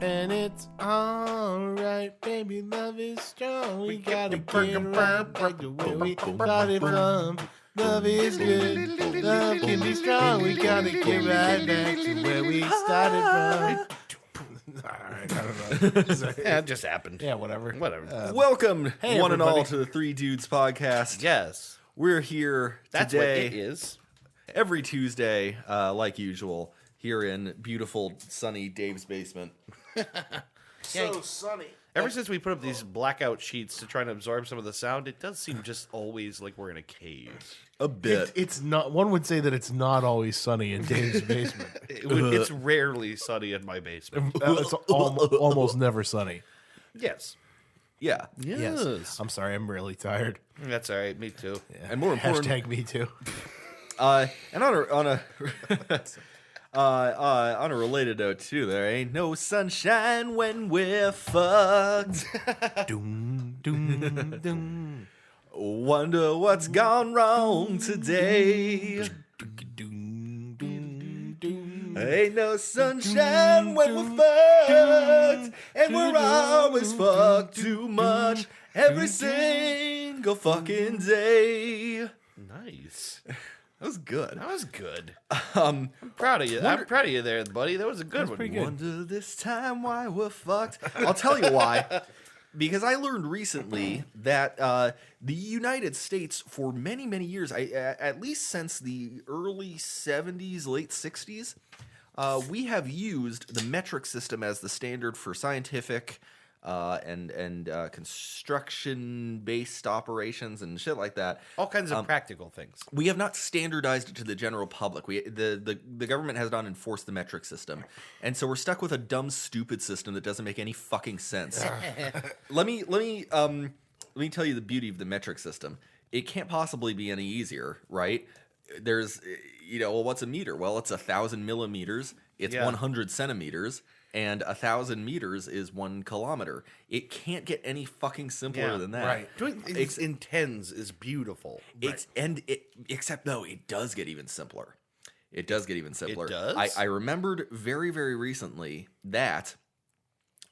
And it's alright, baby, love is strong. We gotta get right back to where we started from. Love is good, love can be strong. We gotta get right back to where we started from. Alright, I don't know. Yeah, it just happened. Yeah, whatever. Welcome, hey, one and everybody. all, to the Three Dudes podcast. Yes. We're here That's today, what it is. every Tuesday, like usual, here in beautiful, sunny Dave's basement. So sunny. Ever since we put up these blackout sheets to try and absorb some of the sound, it does seem just always like we're in a cave. A bit. It's not. One would say that it's not always sunny in Dave's basement. It's rarely sunny in my basement. It's almost never sunny. Yes. Yeah. Yes. I'm sorry. I'm really tired. That's all right. Me too. Yeah. And more important, Hashtag me too. and on a related note too, there ain't no sunshine when we're fucked. Doom, doom, doom. Wonder what's gone wrong today. Doom, doom, doom. Ain't no sunshine when we're fucked, and we're always fucked too much every single fucking day. Nice. That was good. That was good. I'm proud of you. I'm proud of you there, buddy. That was a good one. pretty good. Wonder this time why we're fucked. I'll tell you why. Because I learned recently that the United States, for many, many years, at least since the early 70s, late 60s, we have used the metric system as the standard for scientific and construction-based operations and shit like that. All kinds of practical things. We have not standardized it to the general public. The government has not enforced the metric system, and so we're stuck with a dumb, stupid system that doesn't make any fucking sense. Let me tell you the beauty of the metric system. It can't possibly be any easier, right? There's, well, what's a meter? Well, it's 1,000 millimeters. It's 100 centimeters. And 1,000 meters is 1 kilometer. It can't get any fucking simpler than that. Right. Doing things in tens is beautiful. Except no, it does get even simpler. It does get even simpler. It does? I remembered very, very recently that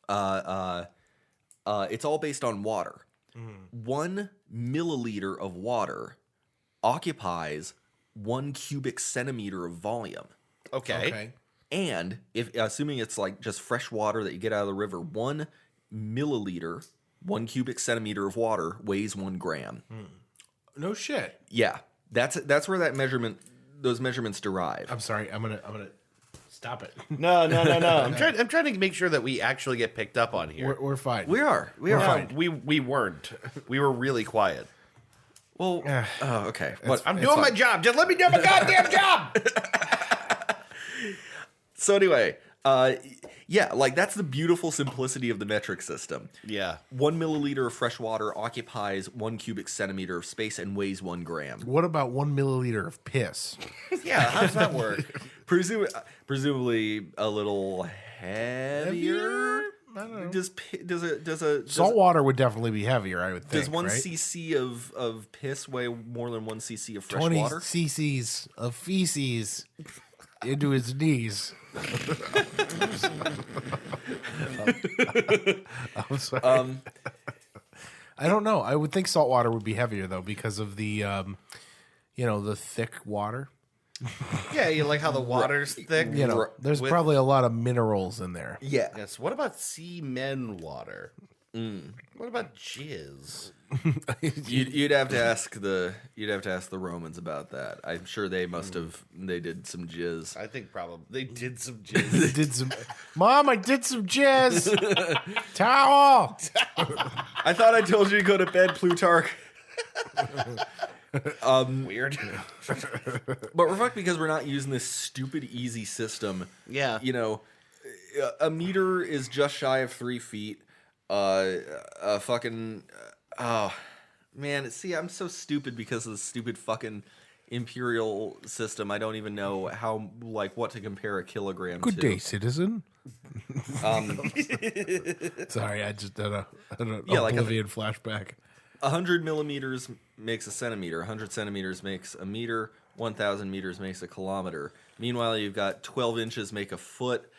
it's all based on water. 1 milliliter of water occupies 1 cubic centimeter of volume. Okay. And if assuming it's like just fresh water that you get out of the river, 1 milliliter, 1 cubic centimeter of water weighs 1 gram. No shit. Yeah, that's where those measurements derive. I'm sorry. I'm gonna stop it. No. I'm trying to make sure that we actually get picked up on here. We're fine. We are fine. We weren't. We were really quiet. Well, okay. What? I'm doing my job. Just let me do my goddamn job. So anyway, like that's the beautiful simplicity of the metric system. Yeah. 1 milliliter of fresh water occupies 1 cubic centimeter of space and weighs 1 gram. What about 1 milliliter of piss? Yeah. How does that work? Presumably a little heavier. I don't know. Does Salt water would definitely be heavier, I would think. Does 1 right? cc of piss weigh more than 1 cc of fresh 20 water? cc's of feces into his knees. I'm sorry. I don't know. I would think salt water would be heavier though because of the, the thick water. Yeah, you like how the water's thick. There's probably a lot of minerals in there. Yeah. Yes. What about semen water? What about jizz? You'd have to ask the Romans about that. I'm sure they did some jizz. I think probably they did some jizz. They did some. Mom, I did some jizz. Towel. I thought I told you to go to bed, Plutarch. Weird. But we're fucked because we're not using this stupid easy system. Yeah. A meter is just shy of 3 feet. Man, see, I'm so stupid because of the stupid fucking imperial system. I don't even know what to compare a kilogram to. Good day, citizen. Sorry, I just had an oblivion flashback. 100 millimeters makes a centimeter. 100 centimeters makes a meter. 1,000 meters makes a kilometer. Meanwhile, you've got 12 inches make a foot.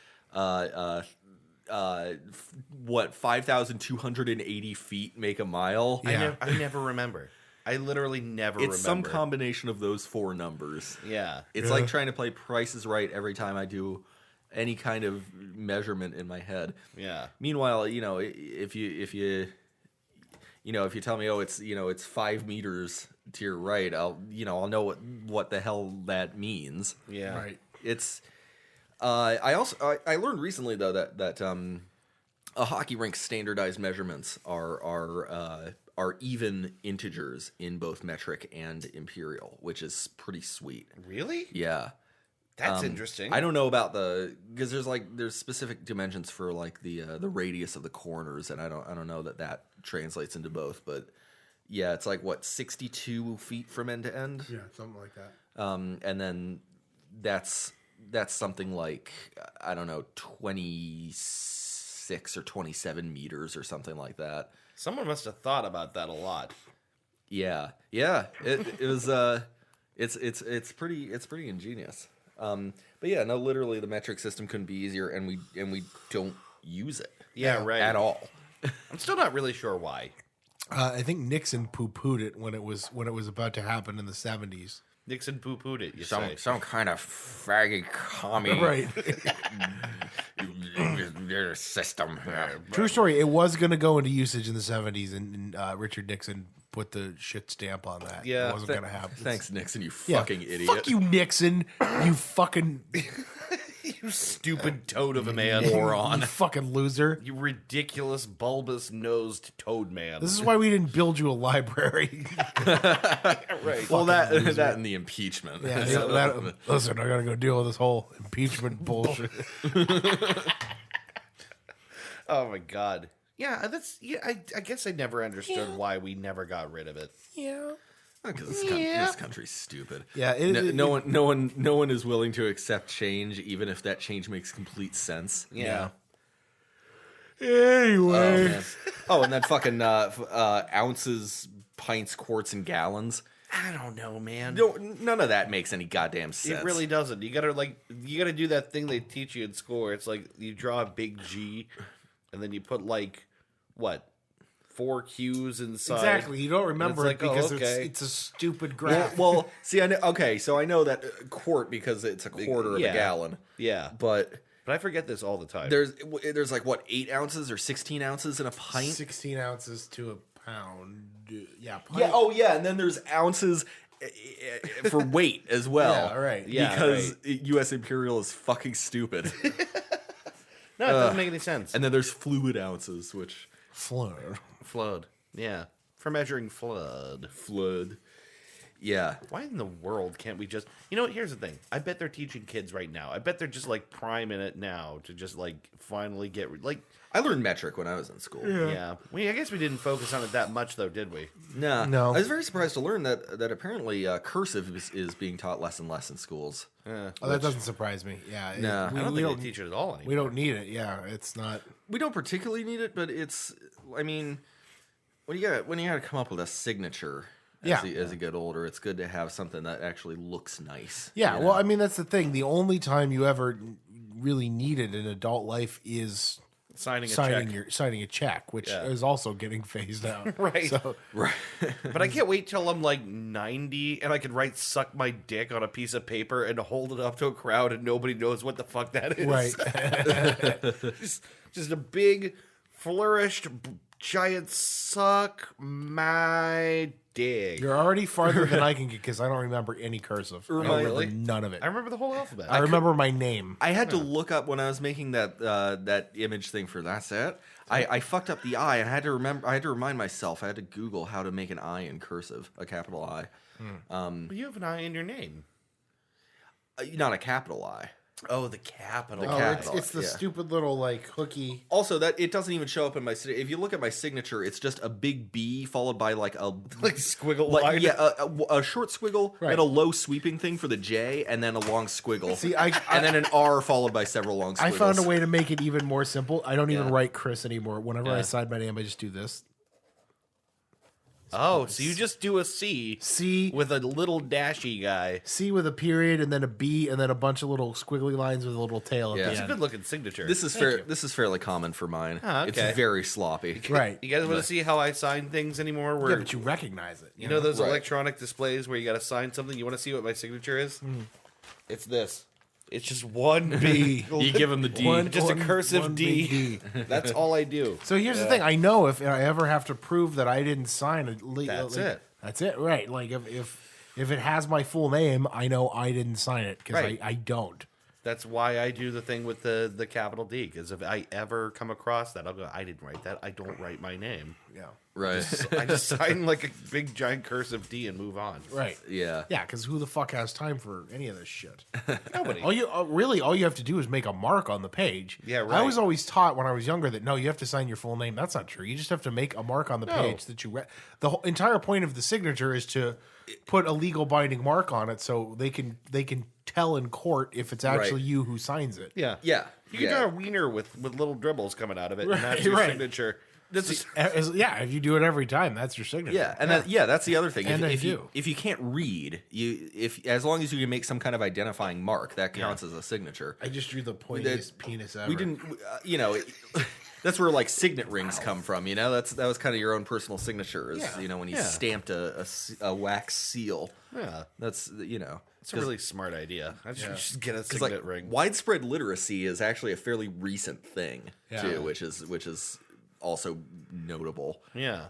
what 5,280 feet make a mile? Yeah. I never remember. I literally never remember. It's some combination of those four numbers. Yeah. It's like trying to play Price is Right every time I do any kind of measurement in my head. Yeah. Meanwhile, if you tell me, it's 5 meters to your right, I'll know what the hell that means. Yeah. Right. It's I learned recently though that a hockey rink's standardized measurements are even integers in both metric and imperial, which is pretty sweet. Really? Yeah. That's interesting. I don't know about because there's specific dimensions for like the radius of the corners, and I don't know that translates into both, but yeah, it's like what 62 feet from end to end. Yeah, something like that. And then that's something like I don't know 26 or 27 meters or something like that. Someone must have thought about that a lot. Yeah. It was it's pretty ingenious. But yeah, no, literally the metric system couldn't be easier, and we don't use it. Yeah, right. At all. I'm still not really sure why. I think Nixon poo-pooed it when it was about to happen in the 70s. Nixon poo-pooed it, you say. Some kind of faggy commie Right. system. True story. It was going to go into usage in the 70s, and Richard Nixon put the shit stamp on that. Yeah. It wasn't going to happen. Thanks, Nixon, you Yeah. fucking idiot. Fuck you, Nixon. You fucking You stupid toad of a man. moron. you fucking loser. You ridiculous, bulbous-nosed toad man. This is why we didn't build you a library. right. Well, that and the impeachment. Yeah, So- listen, I gotta go deal with this whole impeachment bullshit. Oh, my God. Yeah, I guess I never understood why we never got rid of it. Yeah. Because this country's stupid. Yeah, No one is willing to accept change, even if that change makes complete sense. Yeah. Anyway. Man. Oh, and then fucking ounces, pints, quarts, and gallons. I don't know, man. No, none of that makes any goddamn sense. It really doesn't. You gotta do that thing they teach you in school where it's like you draw a big G and then you put like what? 4 Qs inside. Exactly. You don't remember It's it like, because okay. it's a stupid graph. Well, see, I know. Okay, so I know that quart because it's a quarter of Yeah. a gallon. Yeah. But But I forget this all the time. there's like what 8 ounces or 16 ounces in a pint. 16 ounces to a pound. Yeah. Pint. Yeah. Oh, yeah. And then there's ounces for weight as well. Yeah, right. Yeah, because U.S. Imperial is fucking stupid. No, it doesn't make any sense. And then there's fluid ounces, which Flood. Flood. Yeah. For measuring flood. flood. Yeah. Why in the world can't we just... You know what? Here's the thing. I bet they're teaching kids right now. I bet they're just, like, priming it now to just, like, finally get... Like, I learned metric when I was in school. yeah. I guess we didn't focus on it that much, though, did we? No. No. I was very surprised to learn that apparently cursive is being taught less and less in schools. Oh, that doesn't surprise me. Yeah. No. I don't think they teach it at all anymore. We don't need it. Yeah. It's not. We don't particularly need it, but it's... I mean, when you gotta come up with a signature as you get older, it's good to have something that actually looks nice. Yeah. you know? Well, I mean, that's the thing. The only time you ever really need it in adult life is Signing a signing a check, which Yeah. is also getting phased out. Right. So, Right. But I can't wait till I'm like 90 and I can write "suck my dick" on a piece of paper and hold it up to a crowd and nobody knows what the fuck that is. right. just a big, flourished, giant "suck my dick." You're already farther than I can get because I don't remember any cursive. I don't remember Really? none of it. I remember the whole alphabet. I remember my name. I had to look up when I was making that image thing for that's it. I fucked up the I and I had to remind myself. I had to Google how to make an I in cursive, a capital I. But you have an I in your name. Not a capital I. Oh, the capital. The Oh, capital, it's the yeah. stupid little like hooky. Also, that it doesn't even show up in my. If you look at my signature, it's just a big B followed by like a Like squiggle like line. yeah, a short squiggle Right. and a low sweeping thing for the J, and then a long squiggle. See, and then an R followed by several long squiggles. I found a way to make it even more simple. I don't even Yeah. write Chris anymore. Whenever I Yeah. sign my name, I just do this. Oh, so you just do a C. C With a little dashy guy. C with a period and then a B and then a bunch of little squiggly lines with a little tail Yeah. at It's the a end. good looking signature. This is fair. This is fairly common for mine. Ah, okay. It's very sloppy. Right. You guys want to see how I sign things anymore? Where Yeah, but you recognize it. you know those Right. electronic displays where you got to sign something? You want to see what my signature is? It's this. It's just one B. You give him the D. Just a cursive one D. big That's all I do. So here's the thing. I know if I ever have to prove that I didn't sign it. That's it. That's it. Right. Like if it has my full name, I know I didn't sign it because Right. I don't. That's why I do the thing with the capital D. Because if I ever come across that, I'll go, I didn't write that. I don't write my name. Yeah. Right. I just sign like a big giant cursive D and move on. Right. Yeah. Yeah, because who the fuck has time for any of this shit? Nobody. All you have to do is make a mark on the page. Yeah, right. I was always taught when I was younger that no, you have to sign your full name. That's not true. You just have to make a mark on the page that you read. The whole entire point of the signature is to put a legal binding mark on it, so they can tell in court if it's actually Right. you who signs it. Yeah. Yeah. You can Yeah. draw a wiener with little dribbles coming out of it, Right, and that's your right. signature. This is If you do it every time, that's your signature. Yeah, and that's the other thing. And I if do. you can't read, as long as you can make some kind of identifying mark, that counts as a signature. I just drew the pointiest penis ever. We didn't, that's where like signet rings come from. You know, that was kind of your own personal signature. Is Yeah. when you Yeah. stamped a wax seal. yeah. That's It's a really smart idea. I should get a Because signet ring. widespread literacy is actually a fairly recent thing Yeah. too, which is also notable. Yeah.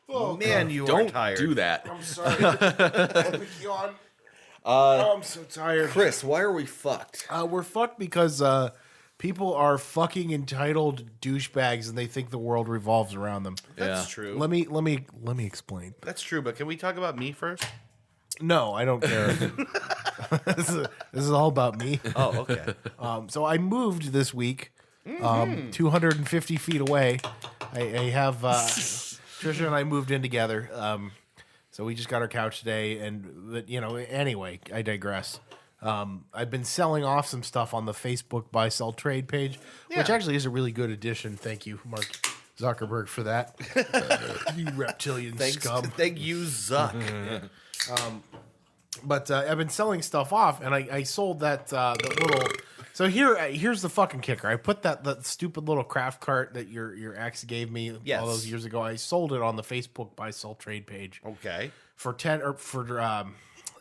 Oh, Man, you are Don't tired. do that, I'm sorry. Yawn. I'm so tired. Chris. Why are we fucked? We're fucked because people are fucking entitled douchebags and they think the world revolves around them. That's Yeah. true. Let me explain. That's true, but can we talk about me first? No, I don't care. this is all about me. Oh, okay. So I moved this week, 250 feet away. I have Trisha and I moved in together. So we just got our couch today, but anyway, I digress. I've been selling off some stuff on the Facebook buy sell trade page, which Yeah. actually is a really good addition. Thank you, Mark Zuckerberg, for that. You reptilian scum. Thank you, Zuck. But I've been selling stuff off, and I sold that the little. So here's the fucking kicker. I put that stupid little craft cart that your ex gave me Yes. all those years ago. I sold it on the Facebook buy sell trade page Okay. for 10 or for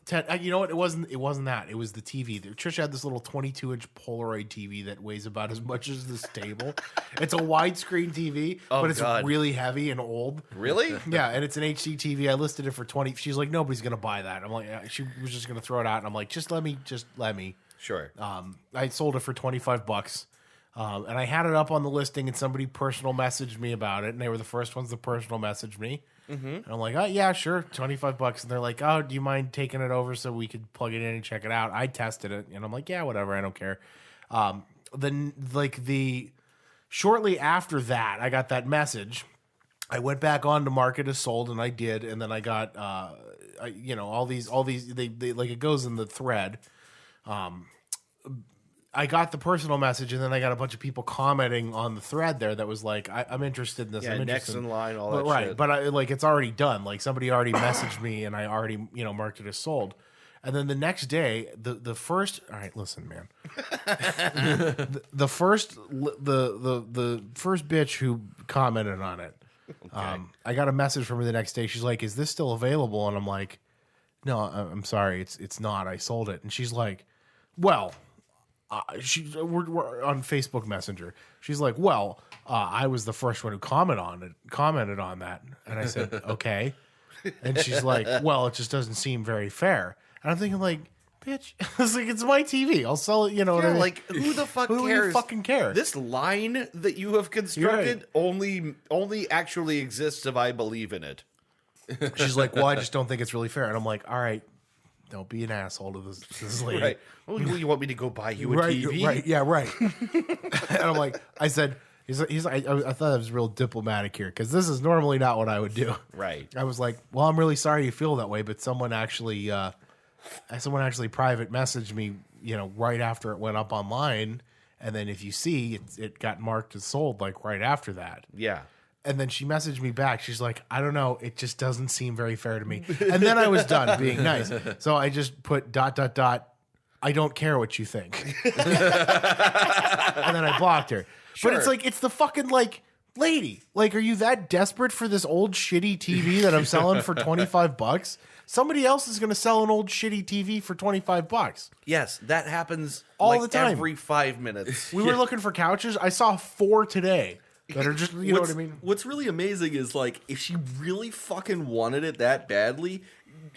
10. You know what? It wasn't that. It was the TV. Trisha had this little 22-inch Polaroid TV that weighs about as much as this table. It's a widescreen TV, but it's God. really heavy and old. Really? Yeah, and it's an HD TV. I listed it for 20. She's like, nobody's gonna buy that. I'm like, she was just gonna throw it out. And I'm like, just let me. Sure. I sold it for $25, and I had it up on the listing, and somebody personal messaged me about it, and they were the first ones to personal message me. Mm-hmm. And I'm like, oh yeah, sure, $25, and they're like, oh, do you mind taking it over so we could plug it in and check it out? I tested it, and I'm like, yeah, whatever, I don't care. Then shortly after that, I got that message. I went back on to mark it as sold, and I did, and then I got all these they like it goes in the thread. I got the personal message, and then I got a bunch of people commenting on the thread there that was like, I'm interested in this. Yeah, I'm next interested in line, all But that right, shit. but it's already done. Like somebody already messaged me, and I already marked it as sold. And then the next day, the first. All right, listen, man. the first bitch who commented on it. I got a message from her the next day. She's like, "Is this still available?" And I'm like, "No, I'm sorry, it's not. I sold it." And she's like, "Well." We're on Facebook Messenger. She's like, "Well, I was the first one who commented on that," and I said, "Okay." And she's like, "Well, it just doesn't seem very fair." And I'm thinking, like, bitch, it's like it's my TV. I'll sell it. You know what I mean? Like, who the fuck Who cares? you fucking care? This line that you have constructed only actually exists if I believe in it. She's like, "Well, I just don't think it's really fair." And I'm like, "All right, don't be an assault to this lady." Right. Well, you want me to go buy you a Right, TV? right, yeah, right. And I'm like, I said, I thought I was real diplomatic here because this is normally not what I would do. Right. I was like, well, I'm really sorry you feel that way, but someone actually private messaged me, right after it went up online, and then if you see, it got marked as sold like right after that. Yeah. And then she messaged me back. She's like, I don't know. It just doesn't seem very fair to me. And then I was done being nice. So I just put ... I don't care what you think. And then I blocked her. But it's like, it's the fucking like, lady, like, are you that desperate for this old shitty TV that I'm selling for $25? Somebody else is going to sell an old shitty TV for $25. Yes, that happens All the time. every 5 minutes. We were looking for couches. I saw 4 today that are just, you know what I mean? What's really amazing is like if she really fucking wanted it that badly,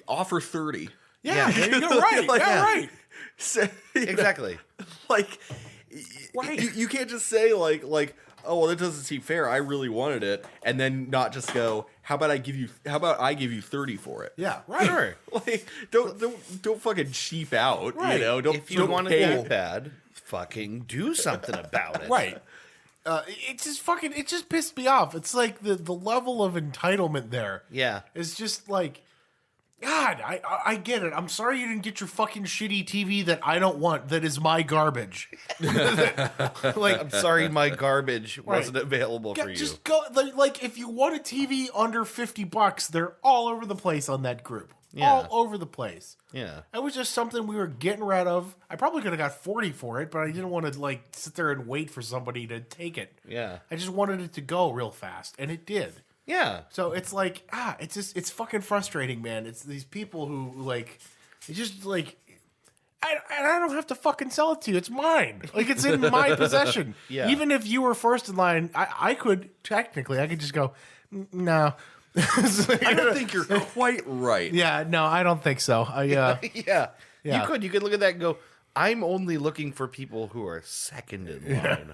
offer 30. Yeah, there you go. Right. Like, yeah, right. So, you know, Exactly. like Right. you can't just say like oh well, that doesn't seem fair. I really wanted it, and then not just go. How about I give you 30 for it? Yeah, right. Sure. Like don't fucking cheap out. Right. You know, don't If you don't want pay. it that bad, fucking do something about it. Right. It just pissed me off. It's like the level of entitlement there. Yeah. It's just like, God, I get it. I'm sorry you didn't get your fucking shitty TV that I don't want, that is my garbage. Like, I'm sorry my garbage wasn't available for you. just go, like, if you want a TV under $50, they're all over the place on that group. Yeah. All over the place. Yeah. It was just something we were getting rid of. I probably could have got 40 for it, but I didn't want to like sit there and wait for somebody to take it. Yeah. I just wanted it to go real fast, and it did. Yeah. So it's like, it's fucking frustrating, man. It's these people who like, it's just like, I don't have to fucking sell it to you. It's mine. Like, it's in my possession. Yeah. Even if you were first in line, I could just go, no. I don't think you're quite right. Yeah, no, I don't think so. Yeah. Yeah. You could look at that and go, I'm only looking for people who are second in line.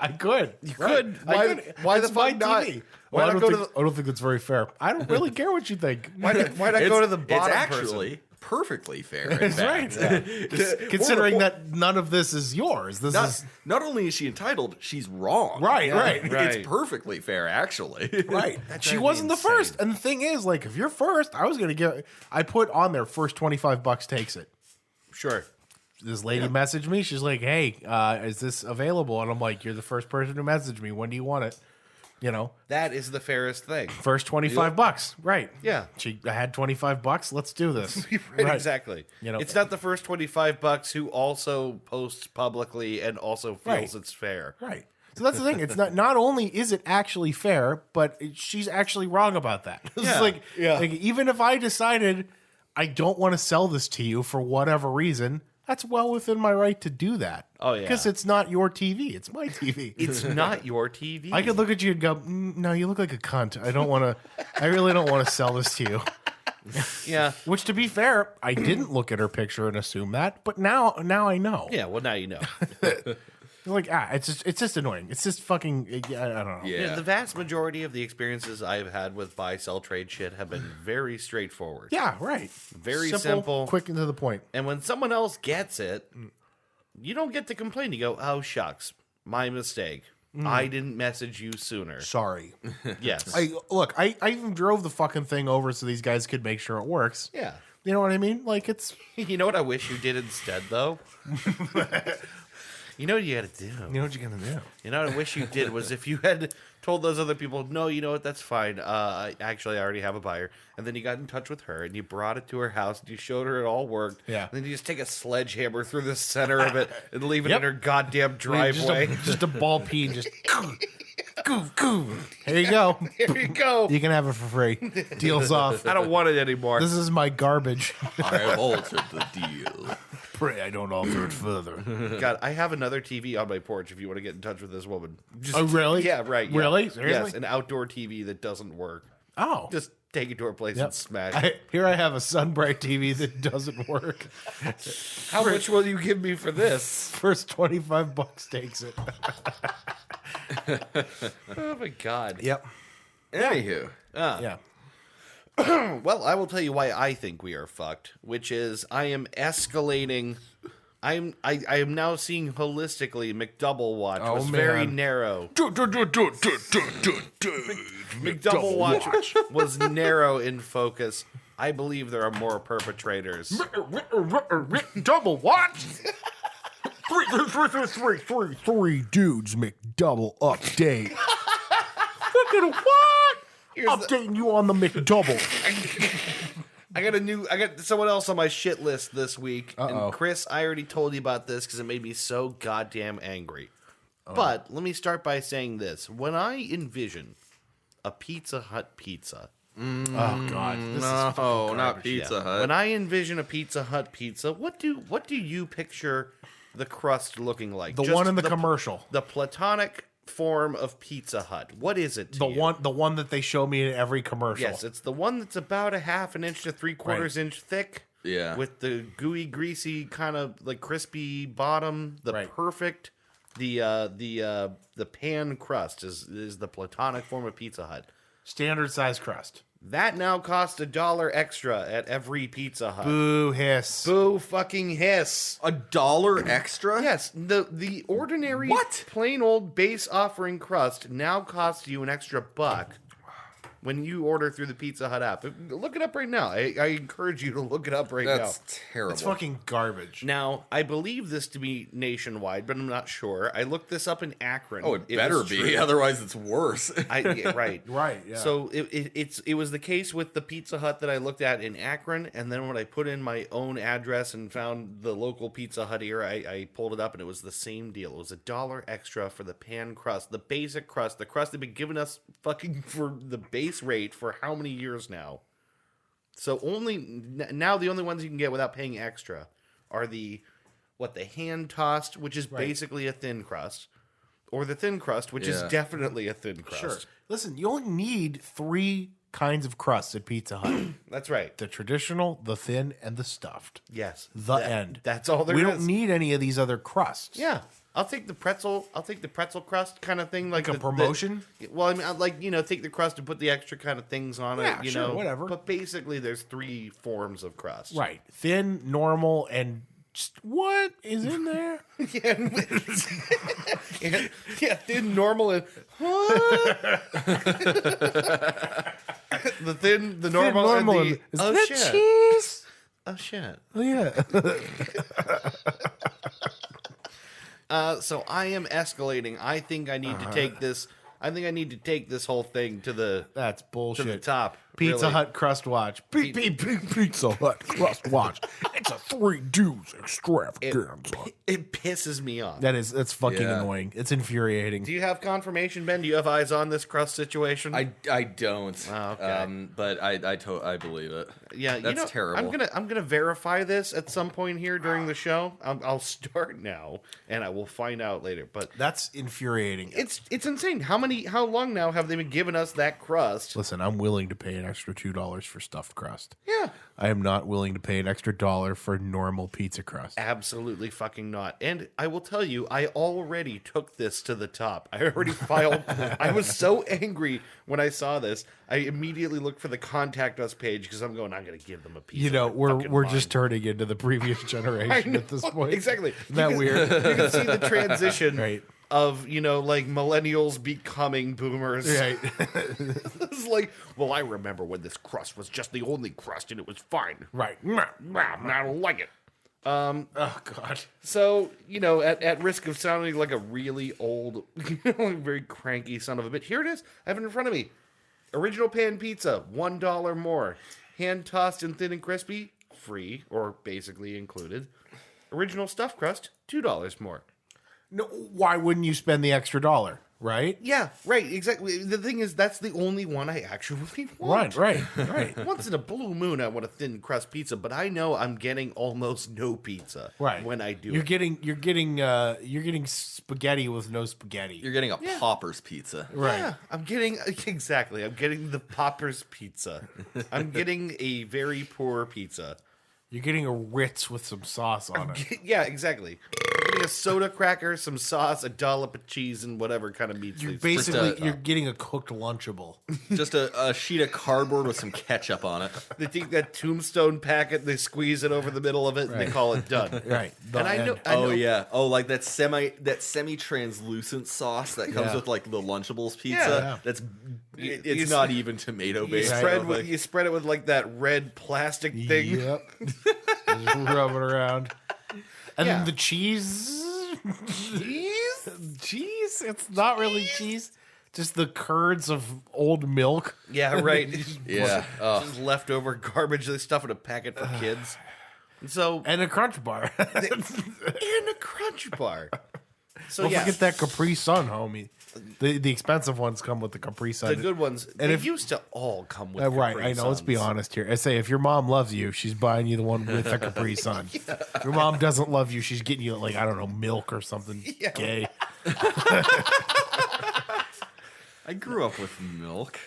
I could. You could. Why the fuck not? Why not go to the, I don't think that's very fair. I don't really care what you think. why not go to the bottom It's actually person? perfectly fair. That's right. Considering that none of this is yours. This is Not only is she entitled, she's wrong. right. Right. It's perfectly fair, actually. Right. She drives wasn't me the first. insane. And the thing is, like, if you're first, I put on there first $25 takes it. Sure. This lady messaged me. She's like, hey, is this available? And I'm like, you're the first person who messaged me. When do you want it? You know, That is the fairest thing. first $25. Right. Yeah. I had $25. Let's do this. Right, exactly. You know- it's not the first $25 who also posts publicly and also feels Right. it's fair. Right. So that's the thing. It's not only is it actually fair, but she's actually wrong about that. It's Yeah. like, Yeah. like, even if I decided I don't want to sell this to you for whatever reason, that's well within my right to do that. Oh, yeah. Because it's not your TV. It's my TV. It's not your TV. I could look at you and go, no, you look like a cunt. I really don't want to sell this to you. Yeah. Which, to be fair, I didn't look at her picture and assume that, but now I know. Yeah, well, now you know. Like, it's just annoying. It's just fucking, I don't know. Yeah. The vast majority of the experiences I've had with buy, sell, trade shit have been very straightforward. Yeah, right. Very simple. Quick and to the point. And when someone else gets it, you don't get to complain. You go, oh, shucks, my mistake. I didn't message you sooner. Sorry. Yes. I even drove the fucking thing over so these guys could make sure it works. Yeah. You know what I mean? Like, it's, You know what I wish you did instead, though? You know what you got to do? you know what you're going to do. You know what I wish you did was if you had told those other people, no, you know what, that's fine. I already have a buyer. And then you got in touch with her and you brought it to her house and you showed her it all worked. Yeah. And then you just take a sledgehammer through the center of it and leave it Yep. in her goddamn driveway. Just a ball peen, just goo. Here you go. Here you go. You can have it for free. Deal's off. I don't want it anymore. This is my garbage. I have altered the deal. Pray I don't alter it further. God, I have another TV on my porch if you want to get in touch with this woman. Just, Oh, really? Yeah, right. Yeah. Really? Seriously? Yes, an outdoor TV that doesn't work. Oh. Just take it to her place Yep. and smash it. Here I have a Sunbright TV that doesn't work. How much will you give me for this? First $25 takes it. Oh, my God. Yep. Anywho, Yeah. Well, I will tell you why I think we are fucked, which is I am escalating. I am now seeing holistically McDouble Watch Oh, was very man. narrow. McDouble Watch was narrow in focus. I believe there are more perpetrators. Double what? Three dudes make double update. Fucking what? Here's the- Updating you on the McDouble. I got someone else on my shit list this week. Uh-oh. And Chris, I already told you about this because it made me so goddamn angry. But let me start by saying this. When I envision a Pizza Hut pizza. Oh God. This is No, not garbage. Pizza Yeah. Hut. When I envision a Pizza Hut pizza, what do you picture the crust looking like? The Just one in the commercial. The platonic form of Pizza Hut. What is it? To you? The one that they show me in every commercial. Yes, it's the one that's about a half an inch to 3/4 inch thick. Yeah. With the gooey, greasy, kind of like crispy bottom. The Right. perfect. The pan crust is the platonic form of Pizza Hut. Standard size crust. That now costs $1 extra at every Pizza Hut. Boo hiss. Boo fucking hiss. $1 extra? Yes, the ordinary What? plain old base offering crust now costs you an extra $1 when you order through the Pizza Hut app. Look it up right now. I encourage you to look it up right That's now. terrible. It's fucking garbage. Now, I believe this to be nationwide, but I'm not sure. I looked this up in Akron. Oh, it better was be. true. Otherwise, it's worse. Yeah, right. Right, yeah. So it was the case with the Pizza Hut that I looked at in Akron, and then when I put in my own address and found the local Pizza Hut here, I pulled it up, and it was the same deal. It was $1 extra for the pan crust, the basic crust, the crust they've been giving us fucking for the base rate for how many years now? So now the only ones you can get without paying extra are the hand tossed, which is basically a thin crust, or the thin crust, which is Yeah. definitely a thin crust. Sure. Listen, you only need 3 kinds of crusts at Pizza Hut. That's right. The traditional, the thin, and the stuffed. Yes. The end. That's all there We is. don't need any of these other crusts. Yeah. I'll take the pretzel crust kind of thing. Like a promotion? Well, I mean, I'd like, take the crust and put the extra kind of things on Yeah, it, sure, whatever. But basically, there's 3 forms of crust. Right. Thin, normal, and just what is in there? Yeah, thin, normal, and what? the normal, normal, and the is oh that shit, cheese? oh shit. Oh, yeah. So I am escalating. I think I need to take this. I think I need to take this whole thing to the That's bullshit. to the top. Pizza really. Hut crust watch. Pizza Hut crust watch. It's a 3 dudes extravaganza. It pisses me off. That's fucking Yeah. annoying. It's infuriating. Do you have confirmation, Ben? Do you have eyes on this crust situation? I don't. Oh, okay. But I believe it. Yeah, That's terrible. I'm gonna verify this at some point here during the show. I'll start now, and I will find out later. But That's infuriating. it's insane. How long now have they been giving us that crust? Listen, I'm willing to pay an extra $2 for stuffed crust. Yeah, I am not willing to pay an extra $1 for normal pizza crust. absolutely fucking not. And I will tell you, I already took this to the top. I already filed. I was so angry when I saw this. I immediately looked for the contact us page because I'm going. I'm gonna give them a piece. You know, of my we're fucking just mind. turning into the previous I generation know, at this point. exactly. Isn't that weird? You can see the transition Right. of like millennials becoming boomers. Right. It's like, well, I remember when this crust was just the only crust and it was fine. Right. Nah, I don't like it. Oh, God. So, at risk of sounding like a really old, very cranky son of a bitch, here it is. I have it in front of me. Original pan pizza, $1 more. Hand tossed and thin and crispy, free or basically included. Original stuffed crust, $2 more. No, why wouldn't you spend the extra $1? Right? Yeah, right, exactly. The thing is, that's the only one I actually want. Right. Once in a blue moon, I want a thin crust pizza, but I know I'm getting almost no pizza Right. when I do You're it. getting spaghetti with no spaghetti. You're getting a Popper's pizza. right. Yeah, I'm getting the Popper's pizza. I'm getting a very poor pizza. You're getting a Ritz with some sauce on it. Yeah, exactly. I'm getting a soda cracker, some sauce, a dollop of cheese, and whatever kind of meats. You're they- basically you're getting a cooked Lunchable. Just a sheet of cardboard with some ketchup on it. They take that Tombstone packet, they squeeze it over the middle of it, and they call it done. Right. And I know. Oh yeah. Oh, like that semi translucent sauce that comes Yeah. with like the Lunchables pizza. Yeah. That's You it's not even tomato You based. you spread it with like that red plastic thing. Yep. Just rub it around. And Yeah. then the cheese. Cheese? Cheese? It's not really cheese. Just the curds of old milk. Yeah, right. Yeah. Just leftover garbage they stuff in a packet for kids. And so And a Crunch Bar. and a Crunch Bar. So Don't yeah, forget that Capri Sun, homie. The expensive ones come with the Capri Sun. the good ones. And They if- used to all come with Right, Capri I know. Let's be Suns. honest here. I say if your mom loves you, she's buying you the one with a Capri Sun. If your mom doesn't love you, she's getting you like I don't know, milk or something gay. I grew up with milk.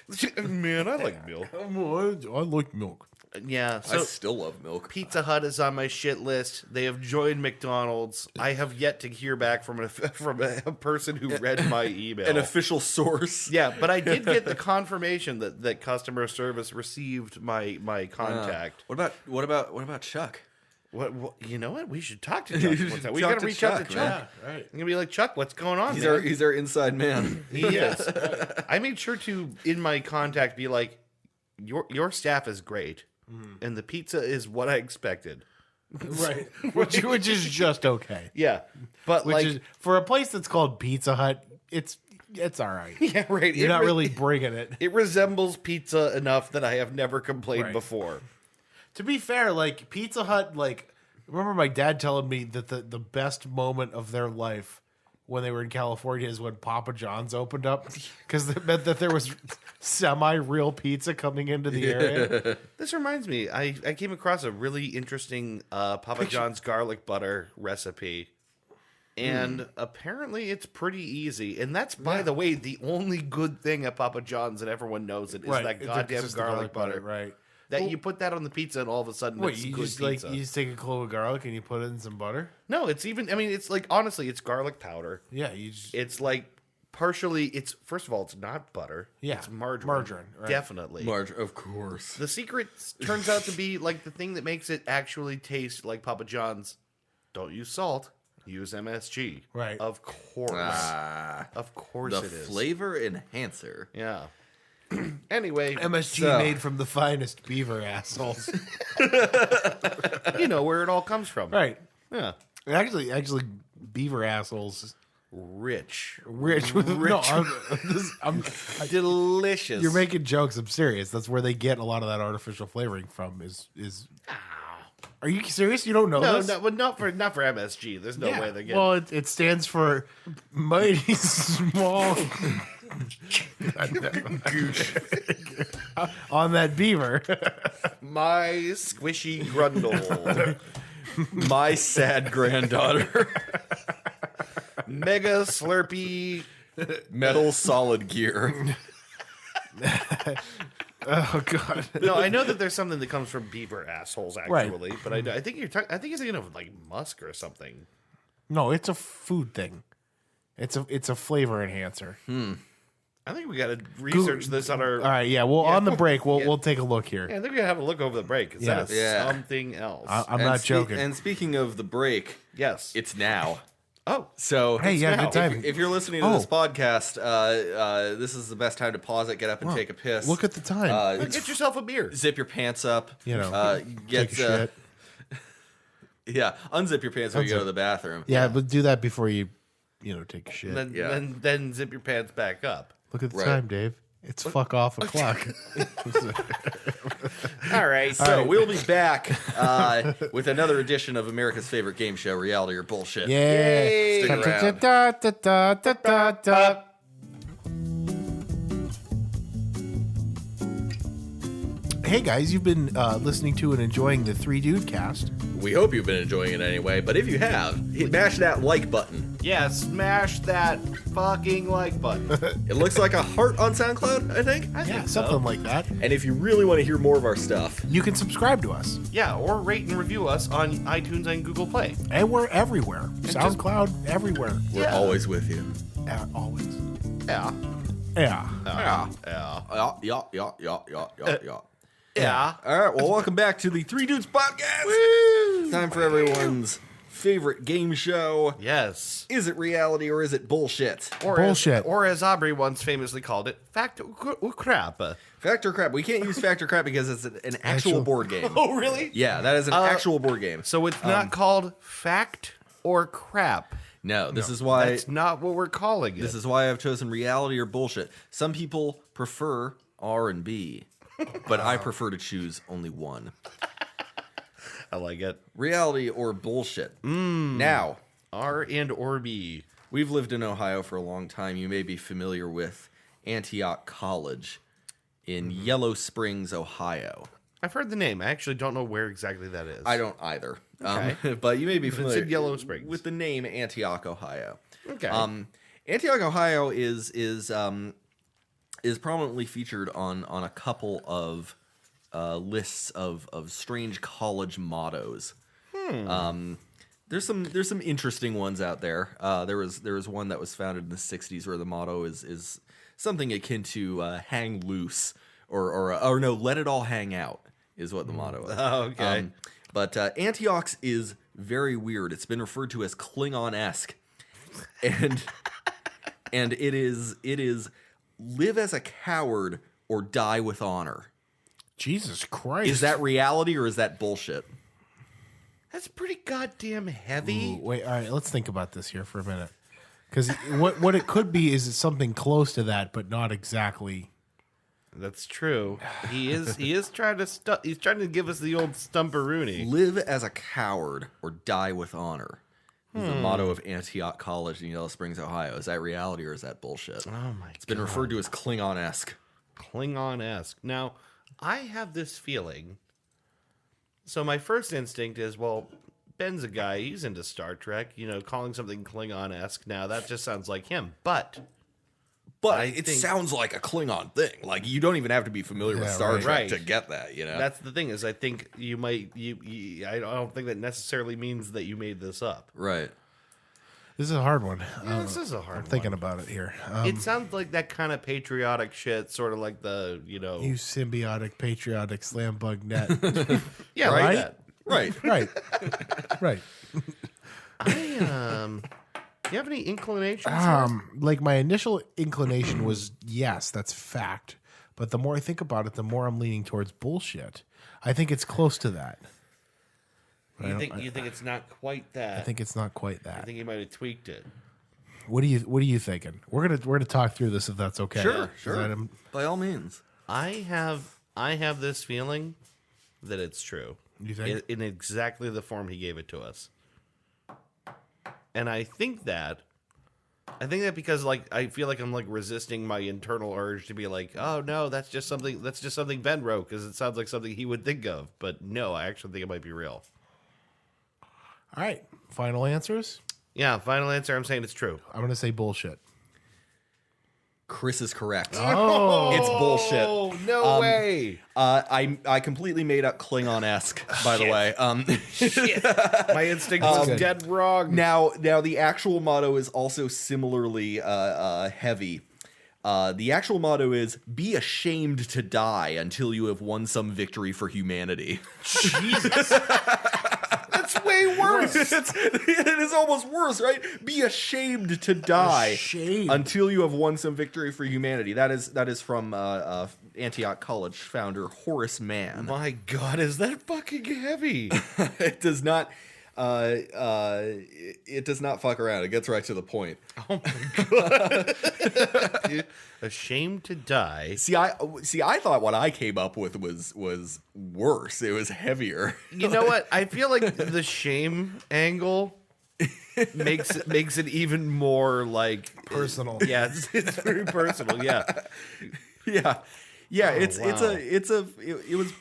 Man, I like milk. I like milk. Yeah, I so still love milk. Pizza Hut is on my shit list. They have joined McDonald's. I have yet to hear back from a person who read my email. An official source. Yeah, but I did get the confirmation that customer service received my contact. What about Chuck? What you know what? We should talk to Chuck. You What's should that? We talk gotta to reach out to Chuck, Chuck. man. Right. I'm gonna be like, Chuck, what's going on? He's man? our inside man. He is. I made sure to in my contact be like, your staff is great, and the pizza is what I expected. Right. which is just okay. Yeah, but Which like, is for a place that's called Pizza Hut, it's all right. yeah, right. You're not really bringing it. It resembles pizza enough that I have never complained Right. before. To be fair, like Pizza Hut, like I remember my dad telling me that the best moment of their life when they were in California is when Papa John's opened up because it meant that there was semi-real pizza coming into the area. This reminds me, I came across a really interesting Papa John's garlic butter recipe. And apparently it's pretty easy. And that's, by the way, the only good thing at Papa John's, and everyone knows it, is that It's goddamn just the garlic butter. right? That you put that on the pizza and all of a sudden Wait, it's you good just pizza. you just take a clove of garlic and you put it in some butter? No, it's even, I mean, it's like, honestly, it's garlic powder. Yeah, you just It's like partially, it's, first of all, it's not butter. Yeah, It's margarine. margarine, right. Definitely. Marge, of course. The secret turns out to be like the thing that makes it actually taste like Papa John's. Don't use salt. Use MSG. Right. Of course. Of course The it is. flavor enhancer. Yeah. Anyway, MSG So- made from the finest beaver assholes. you know where it all comes from. Right. Yeah. Actually, beaver assholes. Rich. Rich with no. Delicious. You're making jokes. I'm serious. That's where they get a lot of that artificial flavoring from. Is Are you serious? You don't know no, this? no, but not for MSG. There's no way they get. Well, it stands for mighty small. On that beaver. my squishy grundle. My sad granddaughter. Mega Slurpee. Metal solid gear. Oh God. No, I know that there's something that comes from beaver assholes Right. actually, but I think you're I think you're thinking of like musk or something. No, it's a food thing. It's a flavor enhancer. I think we got to research this on our. All right, yeah. Well, on the break, we'll take a look here. Yeah, I think we gotta have a look over the break. 'Cause that is Yeah. something else. I'm not joking. And speaking of the break, yes. it's now. Oh, So Hey, yeah, now. good timing. if you're listening to Oh. this podcast, this is the best time to pause it, get up and take a piss. Look at the time. get yourself a beer. Zip your pants up. You know, Get take a shit. Yeah, unzip your pants when you go to the bathroom. Yeah, but do that before you take a shit. Then, Yeah. then zip your pants back up. Look at the Right. time, Dave. It's fuck off o'clock. All right. So we'll be back with another edition of America's favorite game show, Reality or Bullshit. Yeah. Stick around. Da, da, da, da, da, da. Hey guys, you've been listening to and enjoying the Three Dude Cast. We hope you've been enjoying it anyway, but if you have, mash that like button. Yeah, smash that fucking like button. It looks like a heart on SoundCloud, I think. I think Something like that. And if you really want to hear more of our stuff, You can subscribe to us, Yeah, or rate and review us on iTunes and Google Play. and we're everywhere. SoundCloud, everywhere. we're always with you. Always. Yeah. Yeah. Yeah. Yeah. Yeah. Yeah. All right, well, welcome back to the Three Dudes Podcast. Time for everyone's favorite game show. Yes. Is it reality or is it bullshit? Or Bullshit. Or as Aubrey once famously called it, fact or crap. Factor crap. We can't use factor crap because it's an actual Actual- board game. Oh, really? Yeah, that is an actual board game. So it's not called fact or crap. No, this is why That's not what we're calling it. this is why I've chosen reality or bullshit. Some people prefer R&B, but I prefer to choose only one. I like it. Reality or bullshit. Now, R and or B. we've lived in Ohio for a long time. You may be familiar with Antioch College in Yellow Springs, Ohio. I've heard the name. I actually don't know where exactly that is. I don't either. Okay. But you may be familiar in Yellow Springs. with the name Antioch, Ohio. Okay. Antioch, Ohio is prominently featured on a couple of lists of strange college mottos. There's some interesting ones out there. There was one that was founded in the 60s where the motto is something akin to hang loose or no, let it all hang out is what the motto is. Oh, okay. But Antioch's is very weird. It's been referred to as Klingon-esque. And it is live as a coward or die with honor. Jesus Christ. Is that reality or is that bullshit? That's pretty goddamn heavy. Ooh, wait, all right, let's think about this here for a minute. Because what it could be is something close to that, but not exactly. That's true. He is trying to he's trying to give us the old stumperoonie. Live as a coward or die with honor. Is the motto of Antioch College in Yellow Springs, Ohio. Is that reality or is that bullshit? Oh my! It's been referred to as Klingon-esque. Klingon-esque. Now, I have this feeling. So my first instinct is, well, Ben's a guy. He's into Star Trek. You know, calling something Klingon-esque. Now that just sounds like him. But It sounds like a Klingon thing. Like you don't even have to be familiar with Yeah, Star right. Trek Right. to get that. You know. that's the thing is, I think you might. I don't think that necessarily means that you made this up. right. This is a hard one. Yeah, this is a hard I'm one. thinking about it here. It sounds like that kind of patriotic shit, sort of like the You symbiotic, patriotic, slam bug net. yeah, Right? like that. Right. Right. Right. Do you have any inclinations? here? Like my initial inclination was yes, that's fact. But the more I think about it, the more I'm leaning towards bullshit. I think it's close to that. You think it's not quite that? I think it's not quite that. I think you might have tweaked it. What are you thinking? We're gonna talk through this if that's okay. Sure. 'Cause Sure. I'm- By all means. I have this feeling that it's true. You think? In exactly the form he gave it to us. And I think that because like I feel like I'm like resisting my internal urge to be like, oh no, that's just something Ben wrote because it sounds like something he would think of. But no, I actually think it might be real. All right. Final answers. Yeah, final answer. I'm saying it's true. I'm gonna say bullshit. Chris is correct. Oh, It's bullshit. Oh no way! I completely made up Klingon-esque, by the way. Shit. My instinct was good. dead wrong. Now the actual motto is also similarly heavy. The actual motto is "Be ashamed to die until you have won some victory for humanity." Jesus. That's way worse. It is almost worse, right? Be ashamed to die Ashamed. until you have won some victory for humanity. That is from Antioch College founder Horace Mann. My God, is that fucking heavy? It does not. It does not fuck around. It gets right to the point. Oh my God. Ashamed to die. See, I thought what I came up with was worse. It was heavier. You know what? I feel like the shame angle makes it even more like personal. Yeah, it's very personal. Yeah. Yeah. wow. It was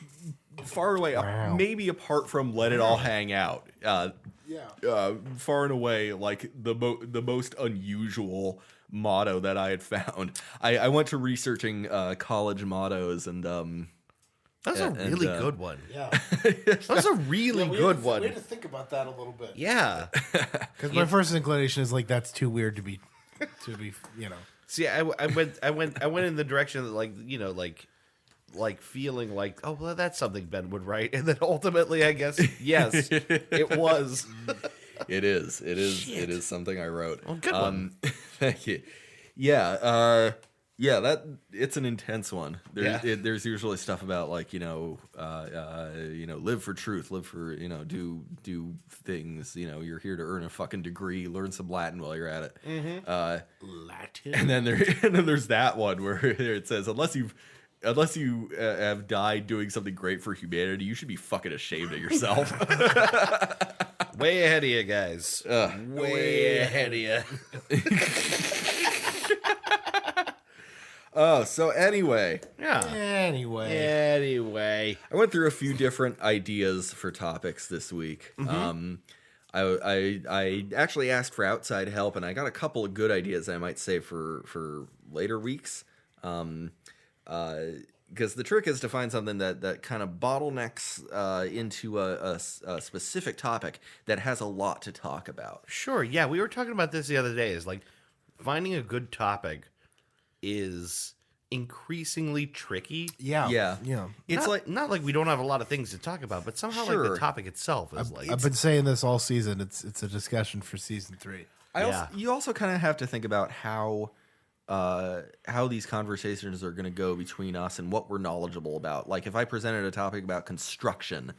far away, Wow. maybe apart from "Let It All Hang Out." Far and away, like the most unusual motto that I had found. I went to researching college mottos, and That's a really good one. Yeah. That's a really good one. We had to think about that a little bit. Yeah. Because my first inclination is like that's too weird to be, you know. See, I went in the direction that like feeling like, oh well, that's something Ben would write, and then ultimately, I guess yes, it was. it is something I wrote. Well, good one. Thank you. Yeah. Yeah, it's an intense one. Yeah. There's usually stuff about like live for truth, live for do things. You're here to earn a fucking degree, learn some Latin while you're at it. Latin. And then there's that one where it says unless you have died doing something great for humanity, you should be fucking ashamed of yourself. Way ahead of you guys. Way ahead of you. Oh, so anyway. Yeah. Anyway. I went through a few different ideas for topics this week. I actually asked for outside help, and I got a couple of good ideas I might save for later weeks. Because the trick is to find something that kind of bottlenecks into a specific topic that has a lot to talk about. Sure. Yeah, we were talking about this the other day. Is like finding a good topic is increasingly tricky. Yeah. It's not like we don't have a lot of things to talk about, but somehow like Sure. the topic itself is I've been saying this all season. It's a discussion for season 3. You also kind of have to think about how these conversations are going to go between us and what we're knowledgeable about. Like if I presented a topic about construction,